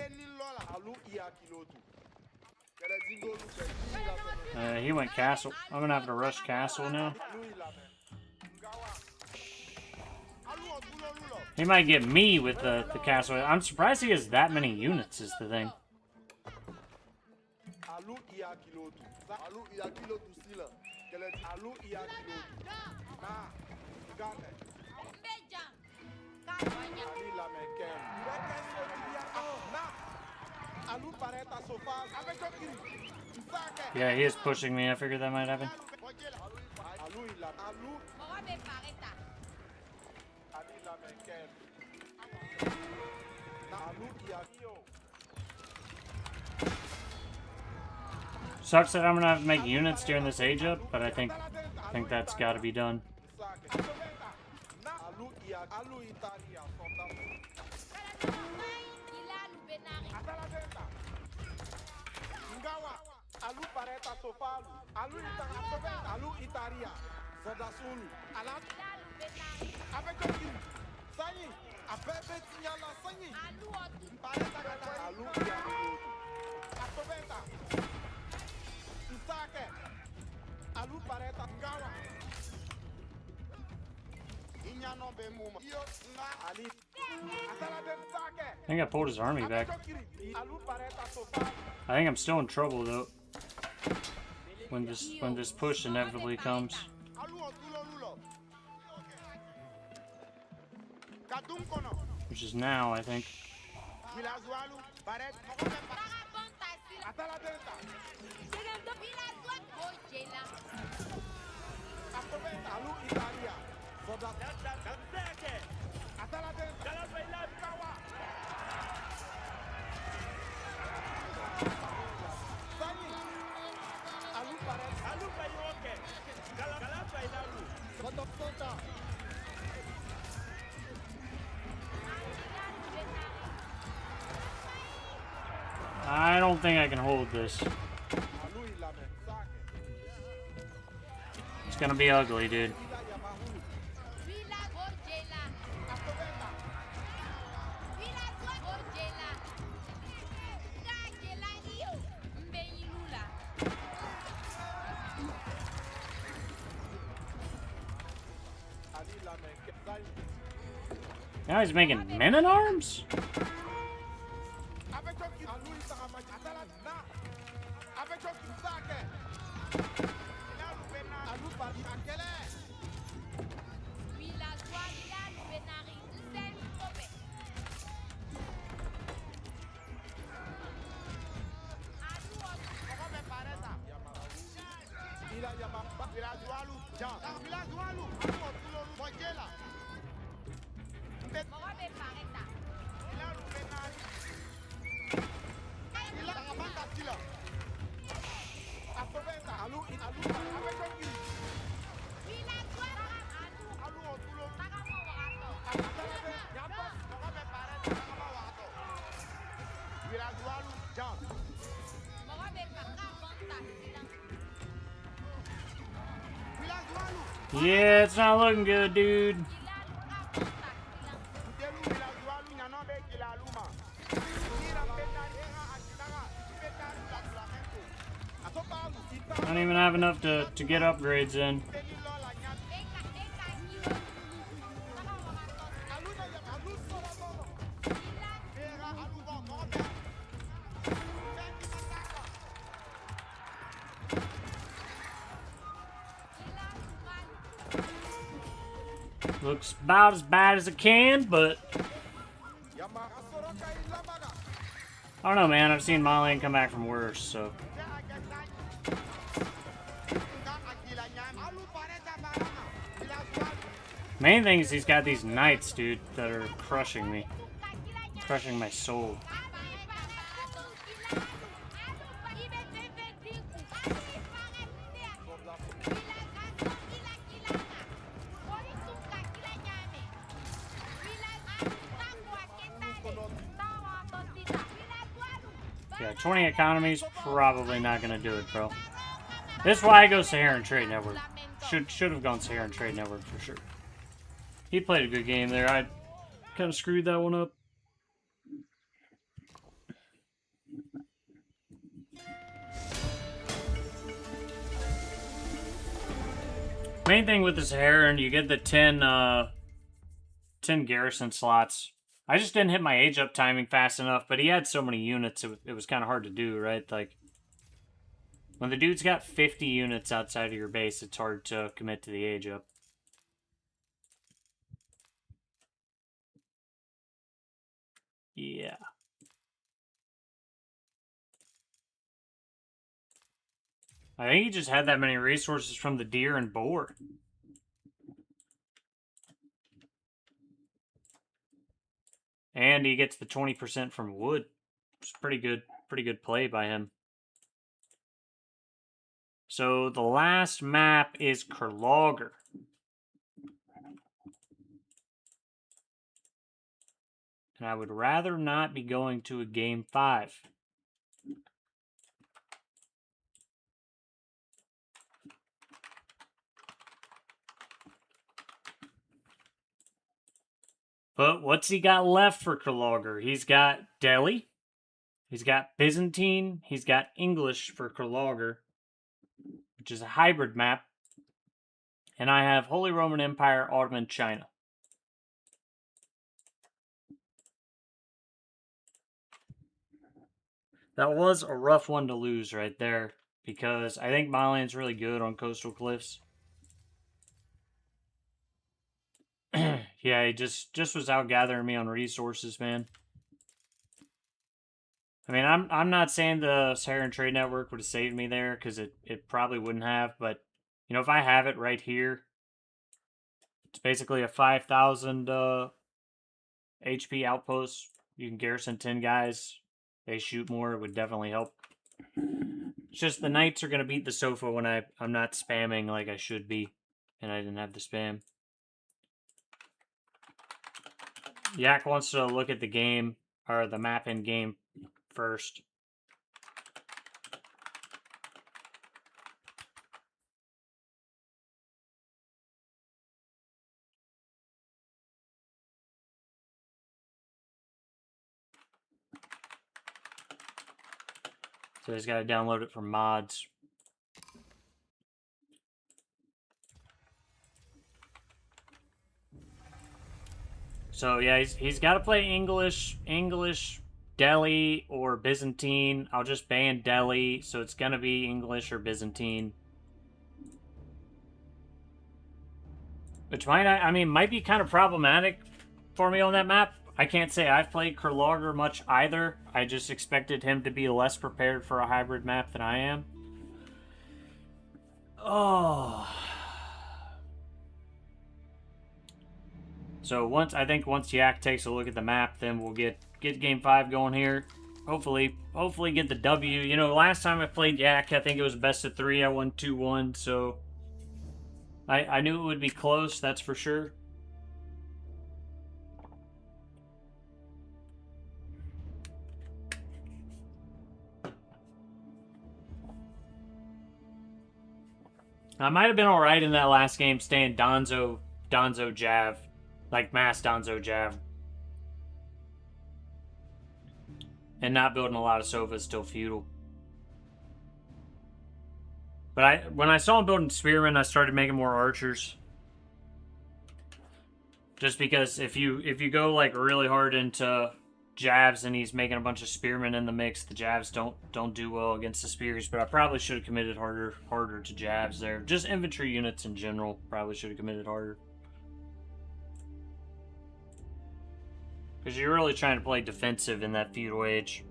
He went castle. I'm gonna have to rush castle now. He might get me with the castle. I'm surprised he has that many units is the thing. Yeah, he is pushing me. I figured that might happen. Sucks that I'm gonna have to make units during this age up, but I think that's got to be done. I think I pulled his army back. I think I'm still in trouble though. When this push inevitably comes. Which is now, I think. I don't think I can hold this. It's gonna be ugly, dude. Now he's making men-at-arms? Yeah, it's not looking good, dude. I don't even have enough to get upgrades in. Looks about as bad as it can, but I don't know, man. I've seen Malian come back from worse, so. Main thing is he's got these knights, dude, that are crushing me. Crushing my soul. Yeah, 20 economy's probably not gonna do it, bro. This is why I go Saharan Trade Network. Should have gone Saharan Trade Network for sure. He played a good game there. I kind of screwed that one up. Main thing with this Saharan, you get the 10 garrison slots. I just didn't hit my age up timing fast enough, but he had so many units, it was kind of hard to do, right? Like, when the dude's got 50 units outside of your base, it's hard to commit to the age up. Yeah. I think he just had that many resources from the deer and boar. And he gets the 20% from wood. It's pretty good play by him. So the last map is Kurlager. And I would rather not be going to a game 5. But what's he got left for Kurlager? He's got Delhi. He's got Byzantine. He's got English for Kurlager, which is a hybrid map. And I have Holy Roman Empire, Ottoman, China. That was a rough one to lose right there, because I think Malian's really good on coastal cliffs. Yeah, he just was out gathering me on resources, man. I mean, I'm not saying the Saharan Trade Network would have saved me there, because it probably wouldn't have, but, you know, if I have it right here, it's basically a 5,000 HP outpost. You can garrison 10 guys. They shoot more. It would definitely help. It's just the knights are going to beat the sofa when I'm not spamming like I should be. And I didn't have the spam. Yak wants to look at the game, or the map in game first. So he's got to download it from mods. So yeah, he's got to play English, Delhi, or Byzantine. I'll just ban Delhi, so it's going to be English or Byzantine. Which might be kind of problematic for me on that map. I can't say I've played Kurlager much either. I just expected him to be less prepared for a hybrid map than I am. Oh. So once Yak takes a look at the map, then we'll get game 5 going here. Hopefully get the W. You know, last time I played Yak, I think it was best of 3. I won 2-1, so I knew it would be close, that's for sure. I might have been alright in that last game staying Donzo Jav. Like mass Donzo Jav. And not building a lot of sofas till feudal. But when I saw him building spearmen, I started making more archers. Just because if you go like really hard into Javs and he's making a bunch of spearmen in the mix, the Javs don't do well against the spears. But I probably should have committed harder to Javs there. Just infantry units in general, probably should have committed harder. Because you're really trying to play defensive in that feudal age.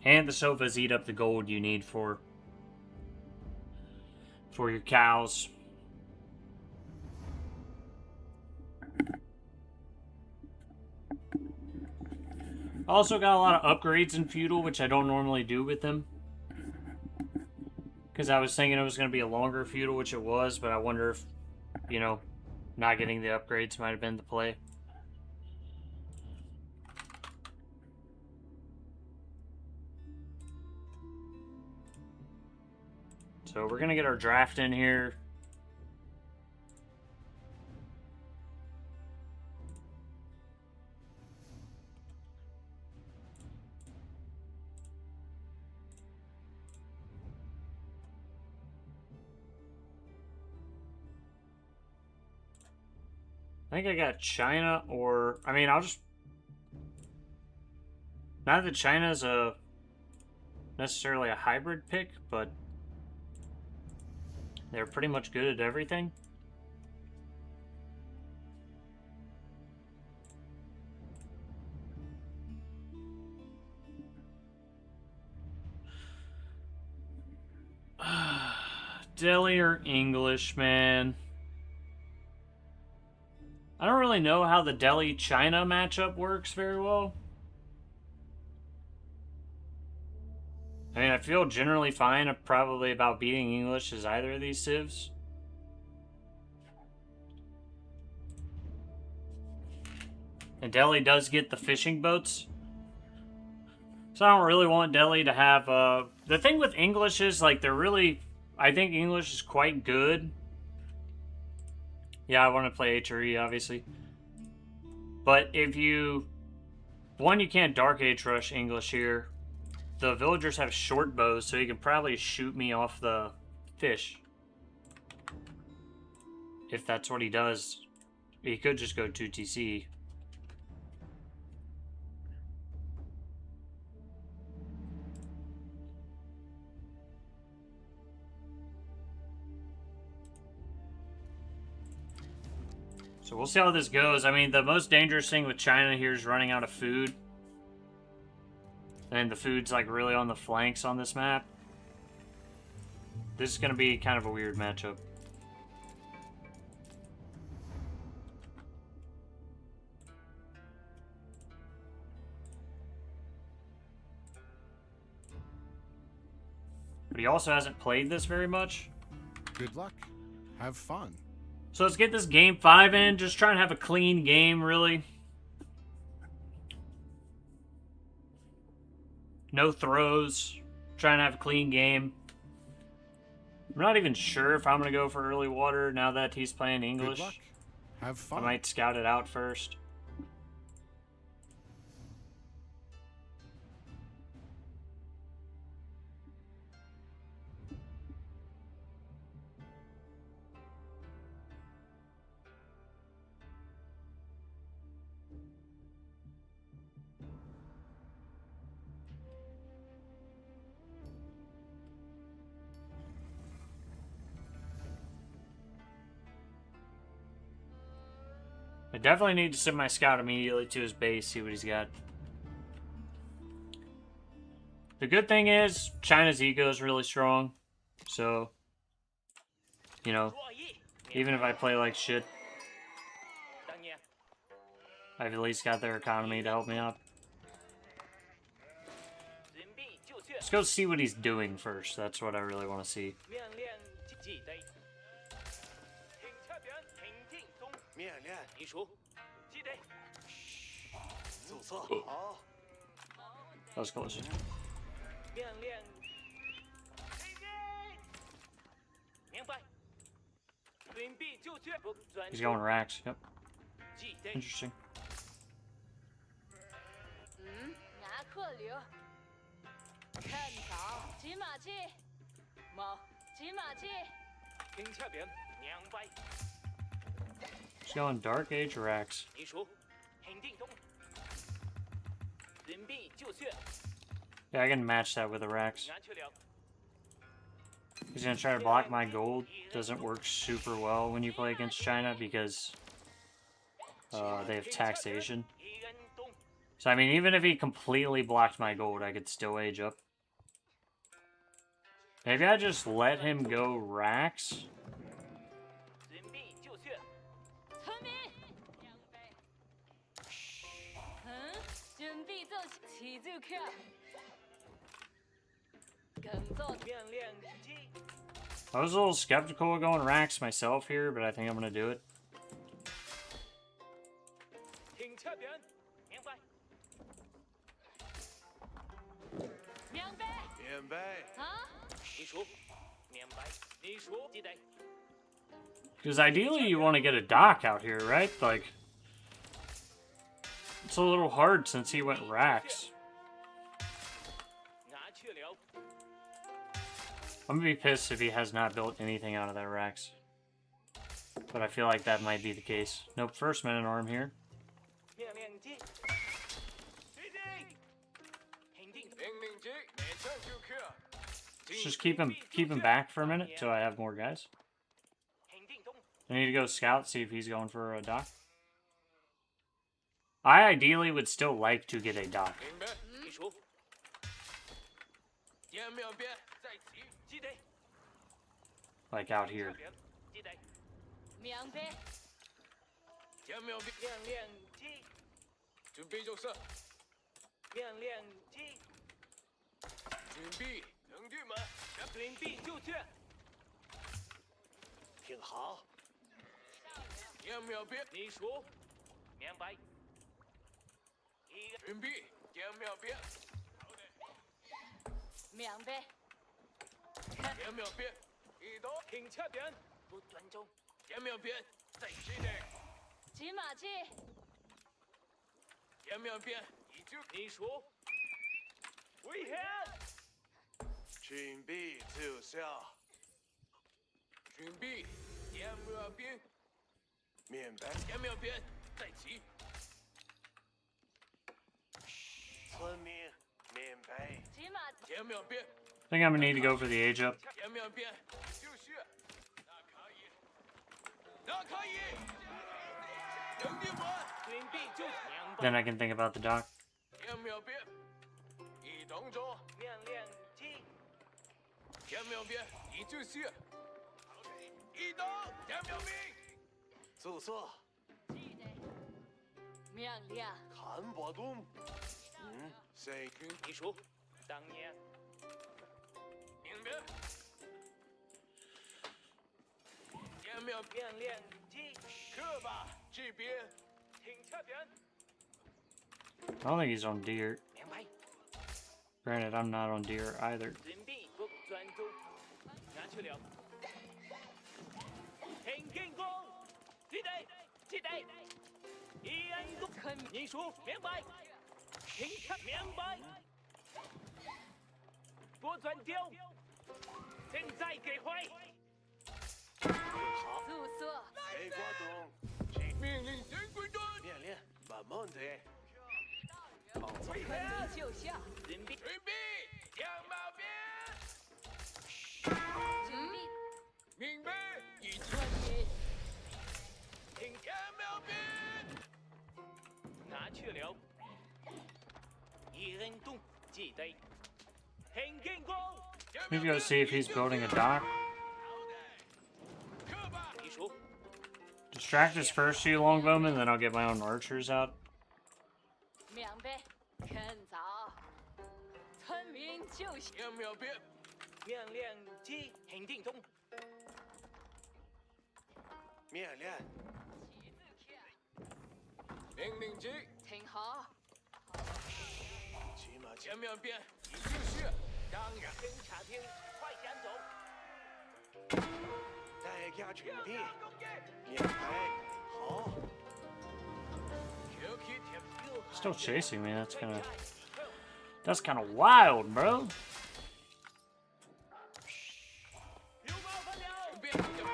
And the sofas eat up the gold you need for your cows. Also got a lot of upgrades in feudal, which I don't normally do with them. Because I was thinking it was going to be a longer feudal, which it was, but I wonder if, you know, not getting the upgrades might have been the play. So we're going to get our draft in here. I think I got China or... I mean, I'll just... Not that China's necessarily a hybrid pick, but... They're pretty much good at everything. Delhi or English, man. I don't really know how the Delhi-China matchup works very well. I mean, I feel generally fine probably about beating English as either of these civs. And Delhi does get the fishing boats. So I don't really want Delhi to have... the thing with English is, like, they're really... I think English is quite good. Yeah, I want to play HRE, obviously. But if you... One, you can't Dark Age rush English here. The villagers have short bows, so he can probably shoot me off the fish. If that's what he does. He could just go 2TC. So we'll see how this goes. I mean, the most dangerous thing with China here is running out of food. And the food's like really on the flanks on this map. This is going to be kind of a weird matchup. But he also hasn't played this very much. Good luck. Have fun. So let's get this game 5 in. Just try and have a clean game, really. No throws. Try and have a clean game. I'm not even sure if I'm going to go for early water now that he's playing English. Good luck. Have I fun. might scout it out first. I definitely need to send my scout immediately to his base, see what he's got. The good thing is, China's ego is really strong. So, you know, even if I play like shit, I've at least got their economy to help me out. Let's go see what he's doing first. That's what I really want to see. That was close. He's going racks. Yep. Interesting. He's going Dark Age racks. Yeah, I can match that with the racks. He's gonna try to block my gold. Doesn't work super well when you play against China because they have taxation. So I mean, even if he completely blocked my gold, I could still age up. Maybe I just let him go racks. I was a little skeptical of going racks myself here, but I think I'm gonna do it. Because ideally you want to get a dock out here, right? Like, it's a little hard since he went racks. I'm gonna be pissed if he has not built anything out of that racks. But I feel like that might be the case. Nope, first man in arm here. Let's just keep him back for a minute till I have more guys. I need to go scout, see if he's going for a dock. I ideally would still like to get a dock. like out here. 明白。将苗兵命令击，准备就绪，命令击，准备等队们，准备就绪。听好，将苗兵你说，明白。准备，将苗兵，明白。将苗兵移动，停车边，不尊重。将苗兵在这里，骑马骑，将苗兵移就你说，危险。准备就绪，准备，将苗兵，明白。将苗兵在齐，村民，明白。骑马，将苗兵， I think I'm gonna need to go for the age up. 将苗兵就绪，那可以，等队们，准备就明白。 Then I can think about the dock. 将苗兵移动中，命令击，将苗兵移就绪，移动，将苗兵。就绪，记得。命令，看不懂。谁军你说，当年明白。将苗兵命令击，克吧，这边停车边， I don't think he's on deer. 明白。 Granted, I'm not on deer either. 准备不专注，拿去了。停进攻，记得，记得。一人一个肯，你说明白？停车明白？不准丢，现在给回。好，速速，谁过冬？命令全军队，命令，慢慢的。好，准备就下，准备，准备，将毛兵，准备，明白，一准备，挺将毛兵，拿去了。一人动，记得。停进攻， We need to go see if he's building a dock. 克吧，你说。 Distract his first few longbowmen, then I'll get my own archers out. 明白，趁早，村民就绪，将毛兵，命令机停定中，命令，命令机，停好，骑马前将毛兵，一就绪，当然，侦察兵快先走，大家准备，明白。好， Q Q 铁 Still chasing me. That's kind of wild, bro. 有冒犯了，准备好将毛，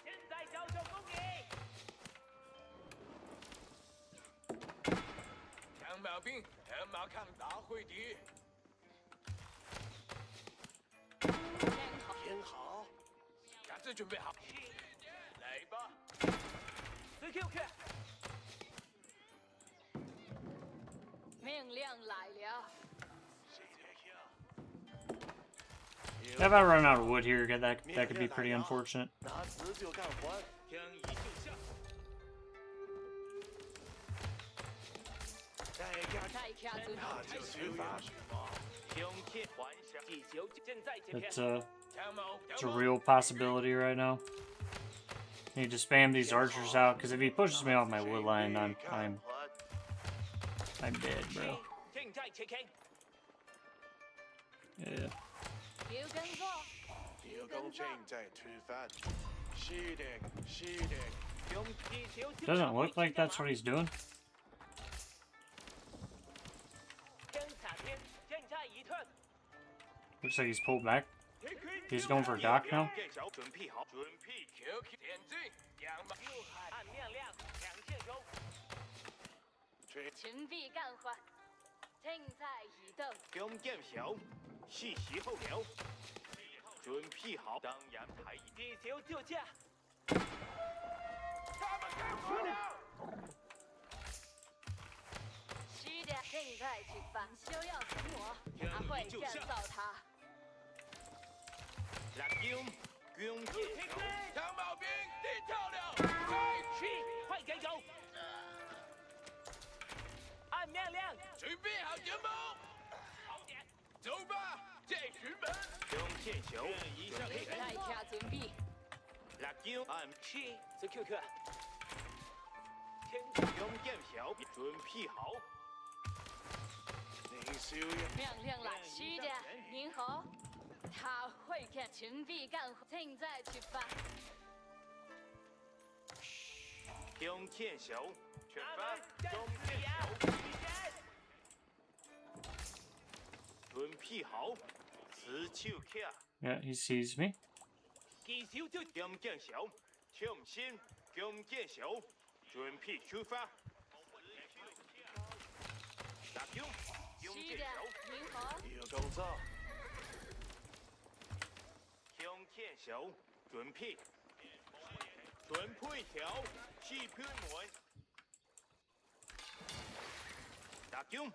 现在交手攻击，将毛兵，和马抗大会敌，听好，听好，大致准备好，来吧， 4QK， 命令来了， If I run out of wood here, that could be pretty unfortunate. 拿直就干活。听一就下，大家再卡住，那就出发。兄弟，还上，地球正在这边 It's，将毛， it's a real possibility right now. Need to spam these archers out, because if he pushes me off my wood line, I'm dead, bro. 正在切开， Yeah. 刘根座，刘公正在吃饭。是的，是的。兄地球 Doesn't look like that's what he's doing. 侦察兵正在移退， Looks like he's pulled back. He's going for a dock now. 准备好，准备 Q Q 点击，将毛，按命令2线手，准备干活，正在移动，弓箭手，是时候了。准备好，当然排地球就驾，他们干活了，是的，正在举办，休要等我，他会建造它。立弓，剑手，准备大家准备。辣椒按七，这 QQ。用剑手，准备好。您修养命令来，是的，您好。他会看准备干活，正在出发。用剑手，出发。用剑手，准备好，持手卡。 Yeah, he sees me. 技巧就用剑手，cham先用剑手，准备出发。辣椒，用是的剑手，，您好。有工作，用剑手，准备。准备条，四片门。辣椒，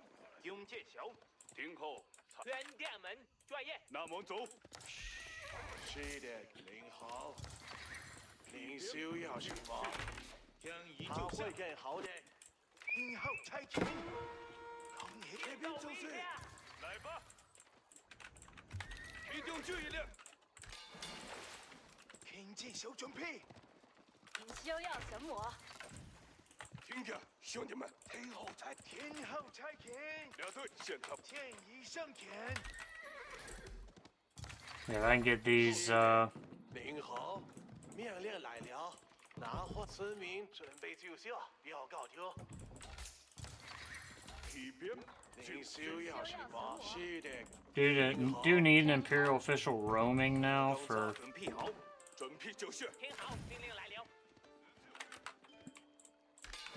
用剑手，听候，原店门，专业。那么走。是的，您好。您需要什么？听一他就上会，更好的。听候差遣。讲你这边就是。来吧，一定注意点。听剑手准备。你需要什么？听着，兄弟们，听候差遣。两队现场。建议上前。 Yeah, if I can get these, 您好，命令来了，拿货村民准备就绪，要告丢。一边，您需要什么？是的，do need an imperial official roaming now for 准备好，准备就绪。听好，命令来了。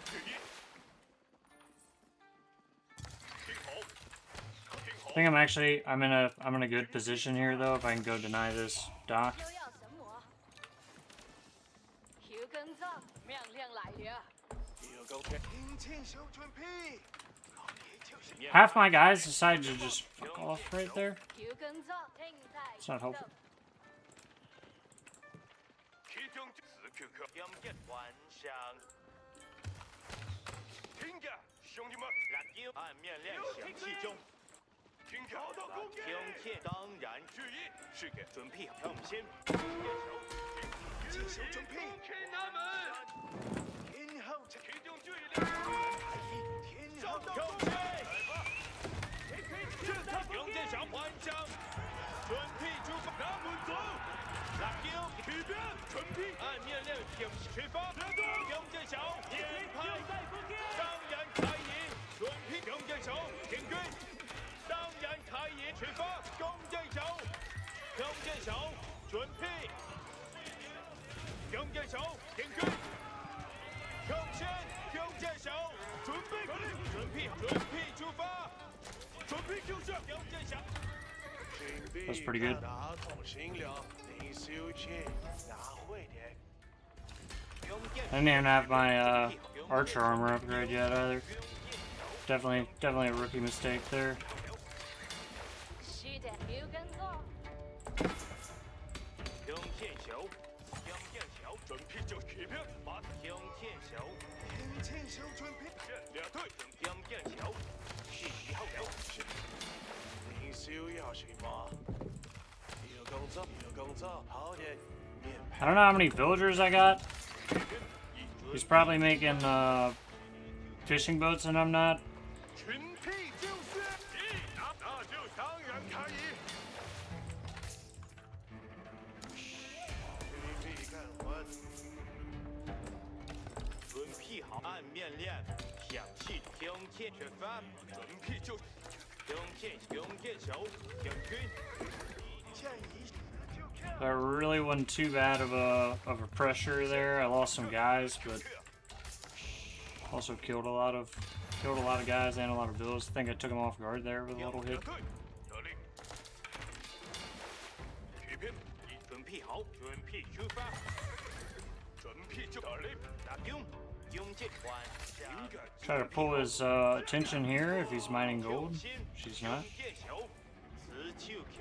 注意，听好，听好 I。think I'm in a good position here though if I can go deny this dock. 需要什么？有跟上，命令来了。有工作。听剑手准备。 Half my guys decided to just fuck off right there. 有跟上，正在 It's not helpful. 其中此 QQ，用剑晚上，听着，兄弟们，辣椒按命令响器中。听着，好的攻击。听剑当然注意，是个准备好，先剑手，剑手准备。开他们，听候差。其中注意点。听候上攻击。来吧，用剑手晚上，准备出发，那么走。辣椒起边，准备。按命令出发，用剑手连拍，当然开演，准备用剑手行军，当然开演出发，用剑手，用剑手准备，用剑手行军，用先用剑手准备，准备出发，准备就是用剑手。 That's pretty good. 打通心了，您休息，拿会的。 I didn't even have my archer armor upgrade yet either. Definitely a rookie mistake there. 是的，有跟上。用剑手，用剑手准备就起边，把用剑手，听剑手准备。两队。用剑手，是后了。 您需要什么？有工作，有工作，好的。 I don't know how many villagers I got. He's probably making fishing boats and I'm not. 群屁就是那就当然可以。准备干活。准备好，按命令响器，用剑出发，准备就用剑手行军。建议。 That really wasn't too bad of a pressure there. I lost some guys, but also killed a lot of guys and a lot of villas. I think I took them off guard there with a little hit. 队，得令。起边，准备好，准备出发，准备就得令。打用，用剑晚上。 Try to pull his attention here if he's mining gold. She's not. 剑手，持手卡，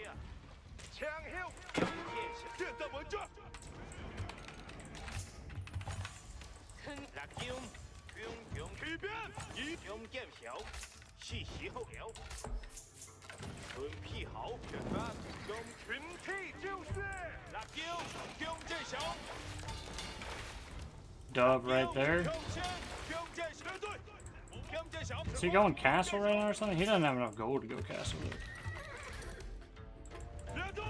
枪后，用剑手，剑在稳着。辣椒，用起边，用剑手，是时候了。准备好，出发，用群体就是辣椒，用这手， Dub right there. 用先，用这绝对，用这手。 Is he going castle right now or something? He doesn't have enough gold to go castle with. 用这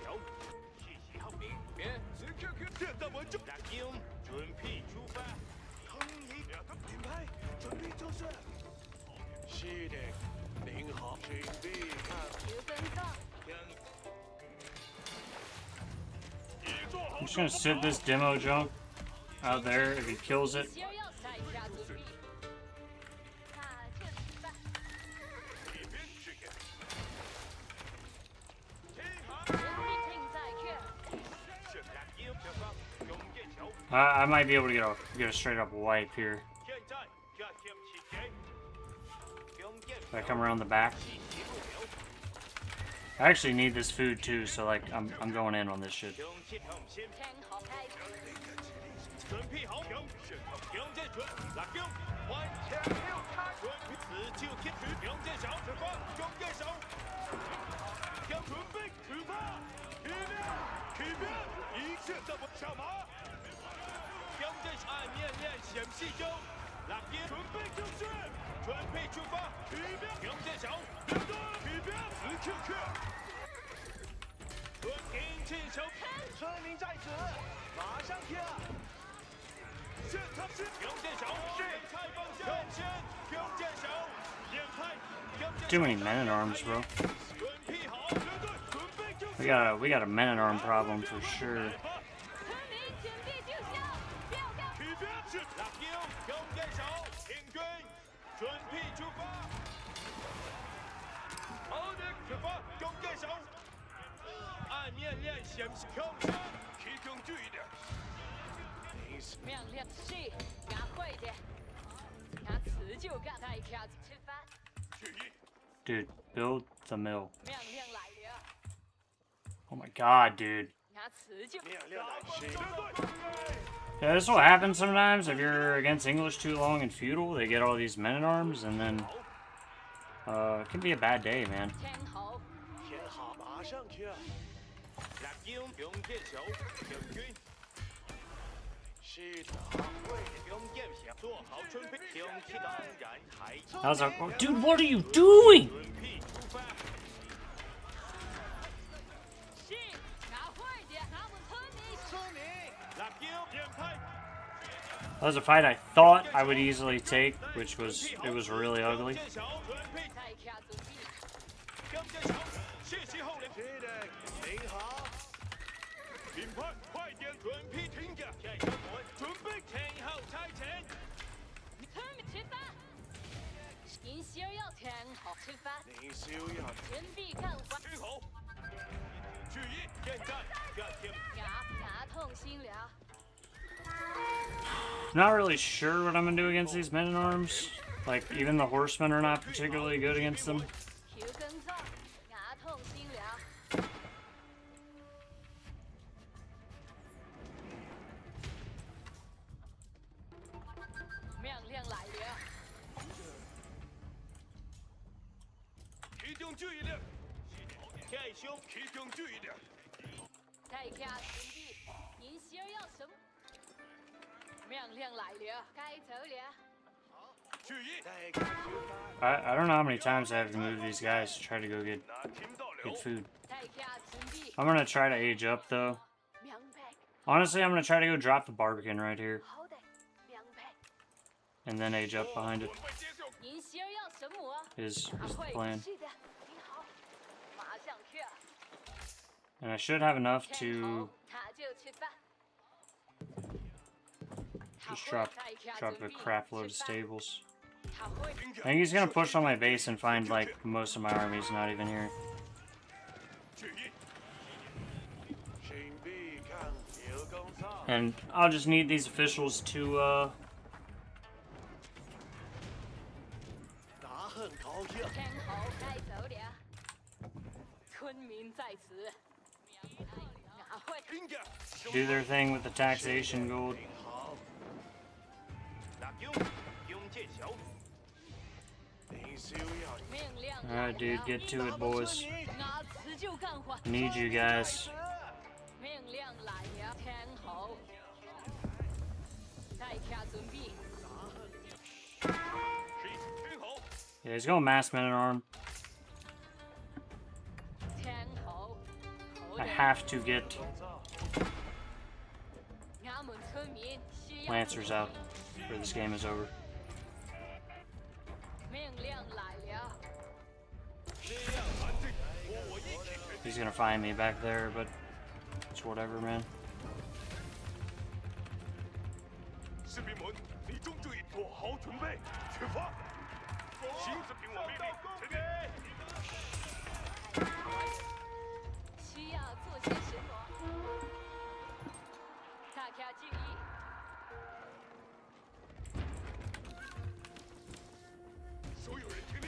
手，谢谢后面，别此刻刻，现在我就辣椒，准备出发，同意，明白，准备就是。是的，您好，准备看。 I'm just gonna sit this demo junk out there. If he kills it, 是辣椒，出发，用这手。 I might be able to get a straight up wipe here. 现在，这天起给，用这 If I come around the back. I actually need this food too, so like I'm going in on this shit. 用这用先。 准备好，用这准，辣椒，完全没有差，准备此就天去，用这手，出发，用这手，要准备出发，起边，一切都不上马，用这按面练显示中，辣椒，准备就是，准备出发，起边，用这手，别动，起边，此刻，准兵器手，村民在此，马上跳。 Too many men at arms, bro. We got a men at arm problem for sure. Dude, build the mill. Oh my god, dude. Yeah, this will happen sometimes if you're against English too long and feudal. They get all these men-at-arms, and then it can be a bad day, man. I was like, oh, dude, what are you doing? That was a fight I thought I would easily take, which was, it was really ugly. Not really sure what I'm gonna do against these men-at-arms. Like, even the horsemen are not particularly good against them. I don't know how many times I have to move these guys to try to go get food. I'm gonna try to age up though. Honestly, I'm gonna try to go drop the Barbican right here. And then age up behind it. Is the plan. And I should have enough to just drop a crap load of stables. I think he's gonna push on my base and find like most of my army's not even here. And I'll just need these officials to do their thing with the taxation gold. Alright, dude, get to it, boys. 拿辞就干活。 Need you guys. 命令来了，天后。大家准备。 Yeah, he's going mass man at arm. 天后。 I have to get 俺们村民需要 Lancers out, or this game is over. 命令来了。 He's gonna find me back there, but it's whatever, man. 士兵们，你中注意，做好准备，出发！行使凭我命令，前进！需要做些什么？大家注意，所有人听令！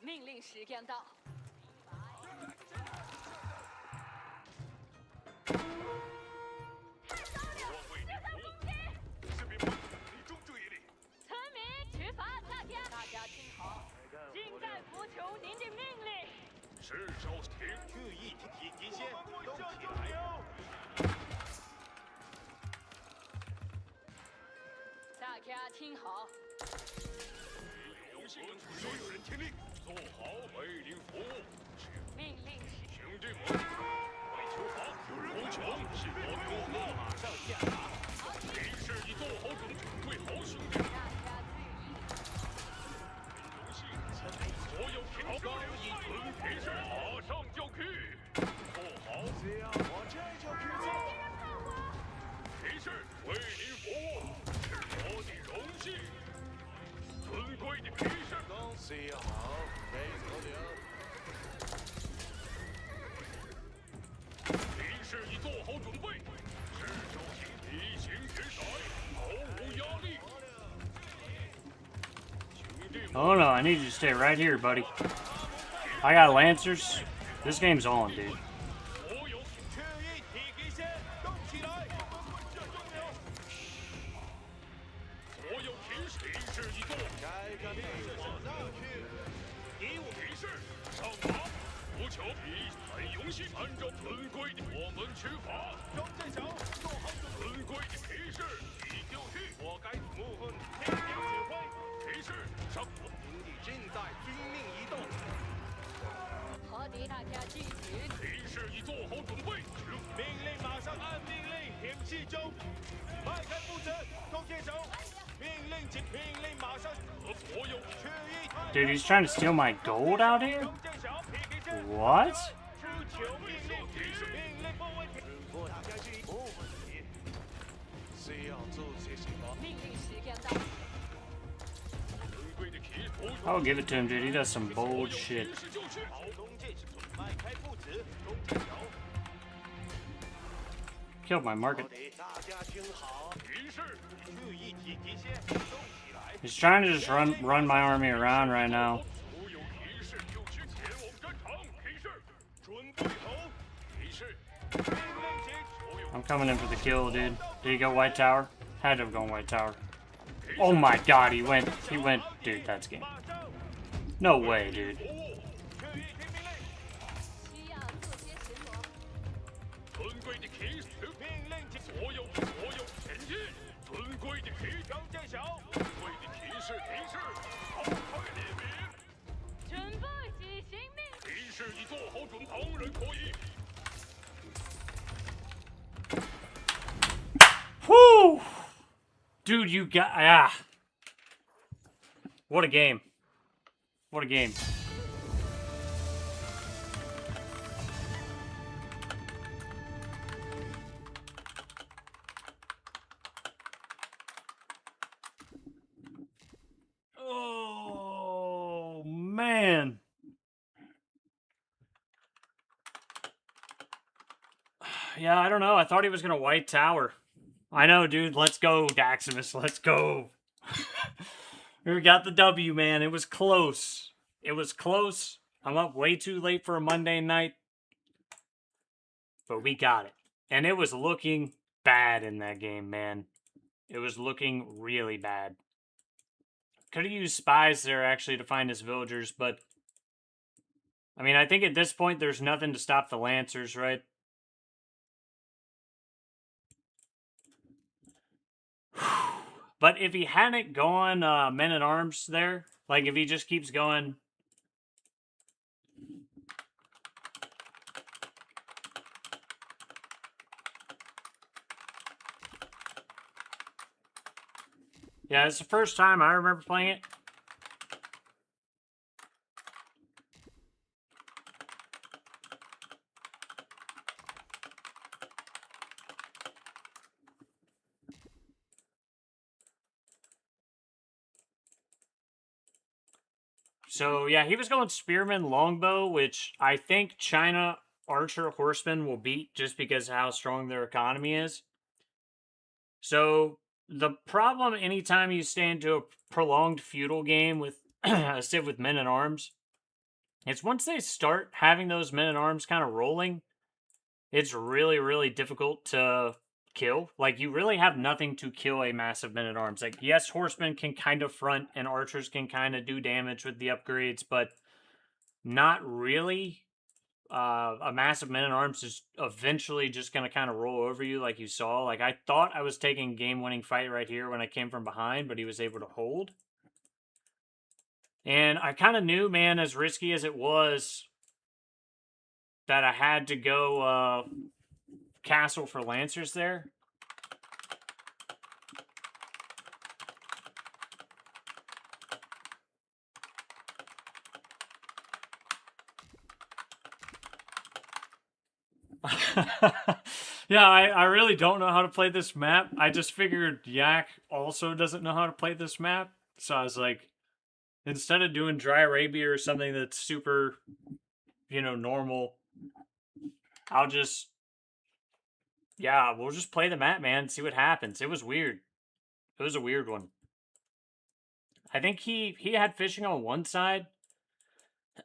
命令时间到。 士兵们，集中注意力！村民出发，大家听好，尽在服从您的命令。 是手停，注意提前动起来！大家听好，所有人听令，做好为您服务。命令时兄弟们，为求好，无求是我有路，马上下马。敌士已做好准备，为好兄弟。大家注意，荣幸，所有平刚一屯敌士马上就去，做好。只要我这就去做。敌士为您服务，是我的荣幸。尊贵的敌士，恭喜好，给头领。 敌士已做好准备，是手行地形决赛，毫无压力。兄弟们， Oh no, I need you to stay right here, buddy. I got Lancers. This game's on, dude. 所有确认体线，动起来！这重要。所有敌士已做，该干的马上去。敌我敌士上马，无求比很荣幸，按照尊贵的我们出发。张镇小，做好尊贵的骑士，你就去。我该部分听您指挥，骑士上马。营地正在军令移动。好的，大家记住，骑士已做好准备，命令马上按命令停气中，迈开步子，弓箭手，命令请命令马上和所有确认。 Dude, he's trying to steal my gold out here? 弓箭小皮皮针， What? 出球命令提示命令不问题，大家注意不问题，需要做些什么？命令时间到。尊贵的骑士， I'll give it to him, dude. He does some bold shit. 骑士就去，好弓箭手，迈开步子，弓箭手。 Killed my market. 大家听好，骑士注意体线，动起来。 He's trying to just run my army around right now. 所有骑士就去前往战场，骑士准备好，骑士命令请所有 I'm coming in for the kill, dude. Did he go White Tower? Had to have gone White Tower. Oh my god, he went, dude, that's game. 马上 No way, dude. 服务，确认听命令。需要做些什么？尊贵的骑士命令请所有前进，尊贵的骑张剑小，尊贵的骑士好快列兵，准备执行命令。骑士已做好准备，旁人可以。 Whew! Dude, you got... What a game. What a game. Oh, man. Yeah, I don't know. I thought he was going to White Tower. I know, dude. Let's go, Daximus. Let's go. We got the W, man. It was close. It was close. I'm up way too late for a Monday night. But we got it. And it was looking bad in that game, man. It was looking really bad. Could have used spies there actually to find his villagers, but I mean, I think at this point there's nothing to stop the Lancers, right? But if he hadn't gone men-at-arms there, like if he just keeps going... Yeah, it's the first time I remember playing it. So, yeah, he was going spearman longbow, which I think China archer horsemen will beat just because of how strong their economy is. So, the problem anytime you stay into a prolonged feudal game with a civ with men-at-arms, it's once they start having those men-at-arms kind of rolling, it's really, really difficult to kill. Like, you really have nothing to kill a massive men-at-arms. Like, yes, horsemen can kind of front, and archers can kind of do damage with the upgrades, but not really. A massive men-at-arms is eventually just going to kind of roll over you like you saw. Like, I thought I was taking game-winning fight right here when I came from behind, but he was able to hold. And I kind of knew, man, as risky as it was, that I had to go castle for Lancers there. Yeah, I really don't know how to play this map. I just figured Yak also doesn't know how to play this map. So I was like, instead of doing Dry Arabia or something that's super, normal, I'll just, yeah, we'll just play the map, man, see what happens. It was weird. It was a weird one. I think he had fishing on one side.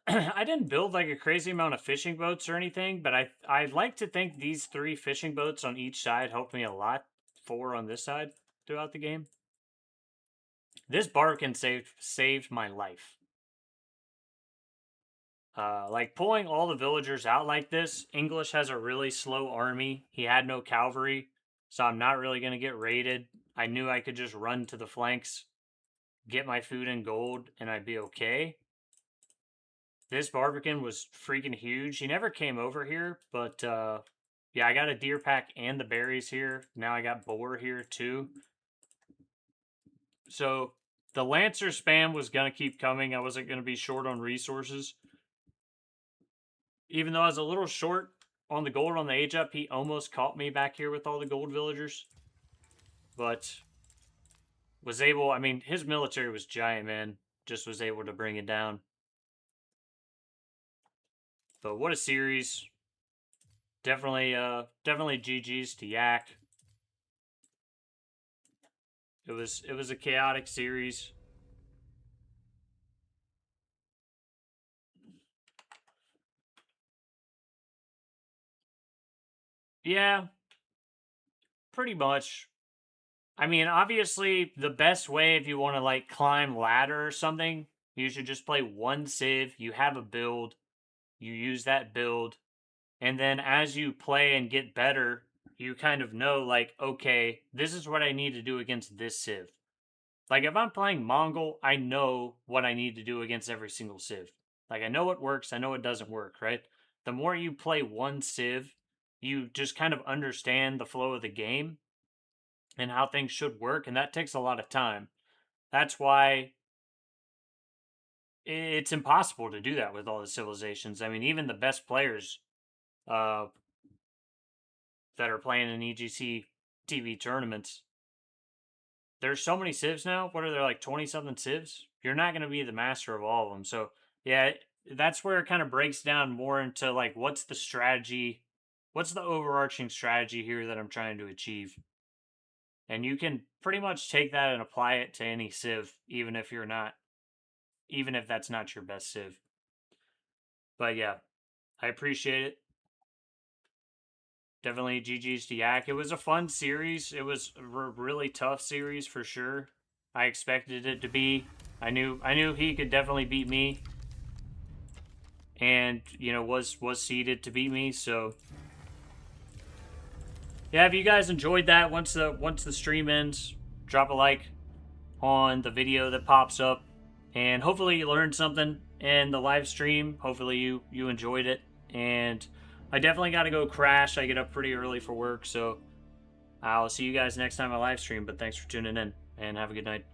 I didn't build like a crazy amount of fishing boats or anything, but I'd like to think these 3 fishing boats on each side helped me a lot. 4 on this side throughout the game. This barbican saved my life. Like pulling all the villagers out like this. English has a really slow army. He had no cavalry, so I'm not really gonna get raided. I knew I could just run to the flanks, get my food and gold, and I'd be okay. This barbican was freaking huge. He never came over here, but yeah, I got a deer pack and the berries here. Now I got boar here too. So the Lancer spam was going to keep coming. I wasn't going to be short on resources. Even though I was a little short on the gold on the age up, he almost caught me back here with all the gold villagers. But was able, I mean, his military was giant, man. Just was able to bring it down. But what a series. Definitely GG's to Yak. It was a chaotic series. Yeah, pretty much. I mean, obviously, the best way if you want to like climb ladder or something, you should just play one civ. You have a build, you use that build, and then as you play and get better, you kind of know like, okay, this is what I need to do against this civ. Like if I'm playing Mongol, I know what I need to do against every single civ. Like I know what works, I know what doesn't work, right? The more you play one civ, you just kind of understand the flow of the game and how things should work, and that takes a lot of time. That's why it's impossible to do that with all the civilizations. I mean, even the best players uh, that are playing in EGC TV tournaments, there's so many civs now. What are there, like 20 something civs? You're not going to be the master of all of them. So, yeah, that's where it kind of breaks down more into like what's the strategy, what's the overarching strategy here that I'm trying to achieve. And you can pretty much take that and apply it to any civ, even if that's not your best civ. But yeah, I appreciate it. definitely GG's to Yak. It was a fun series. It was a really tough series for sure. I expected it to be. I knew he could definitely beat me, and you know was seeded to beat me. So yeah, if you guys enjoyed that, once the stream ends, drop a like on the video that pops up, and hopefully you learned something in the live stream. Hopefully you enjoyed it, and I definitely got to go crash. I get up pretty early for work, so I'll see you guys next time I live stream. But thanks for tuning in, and have a good night.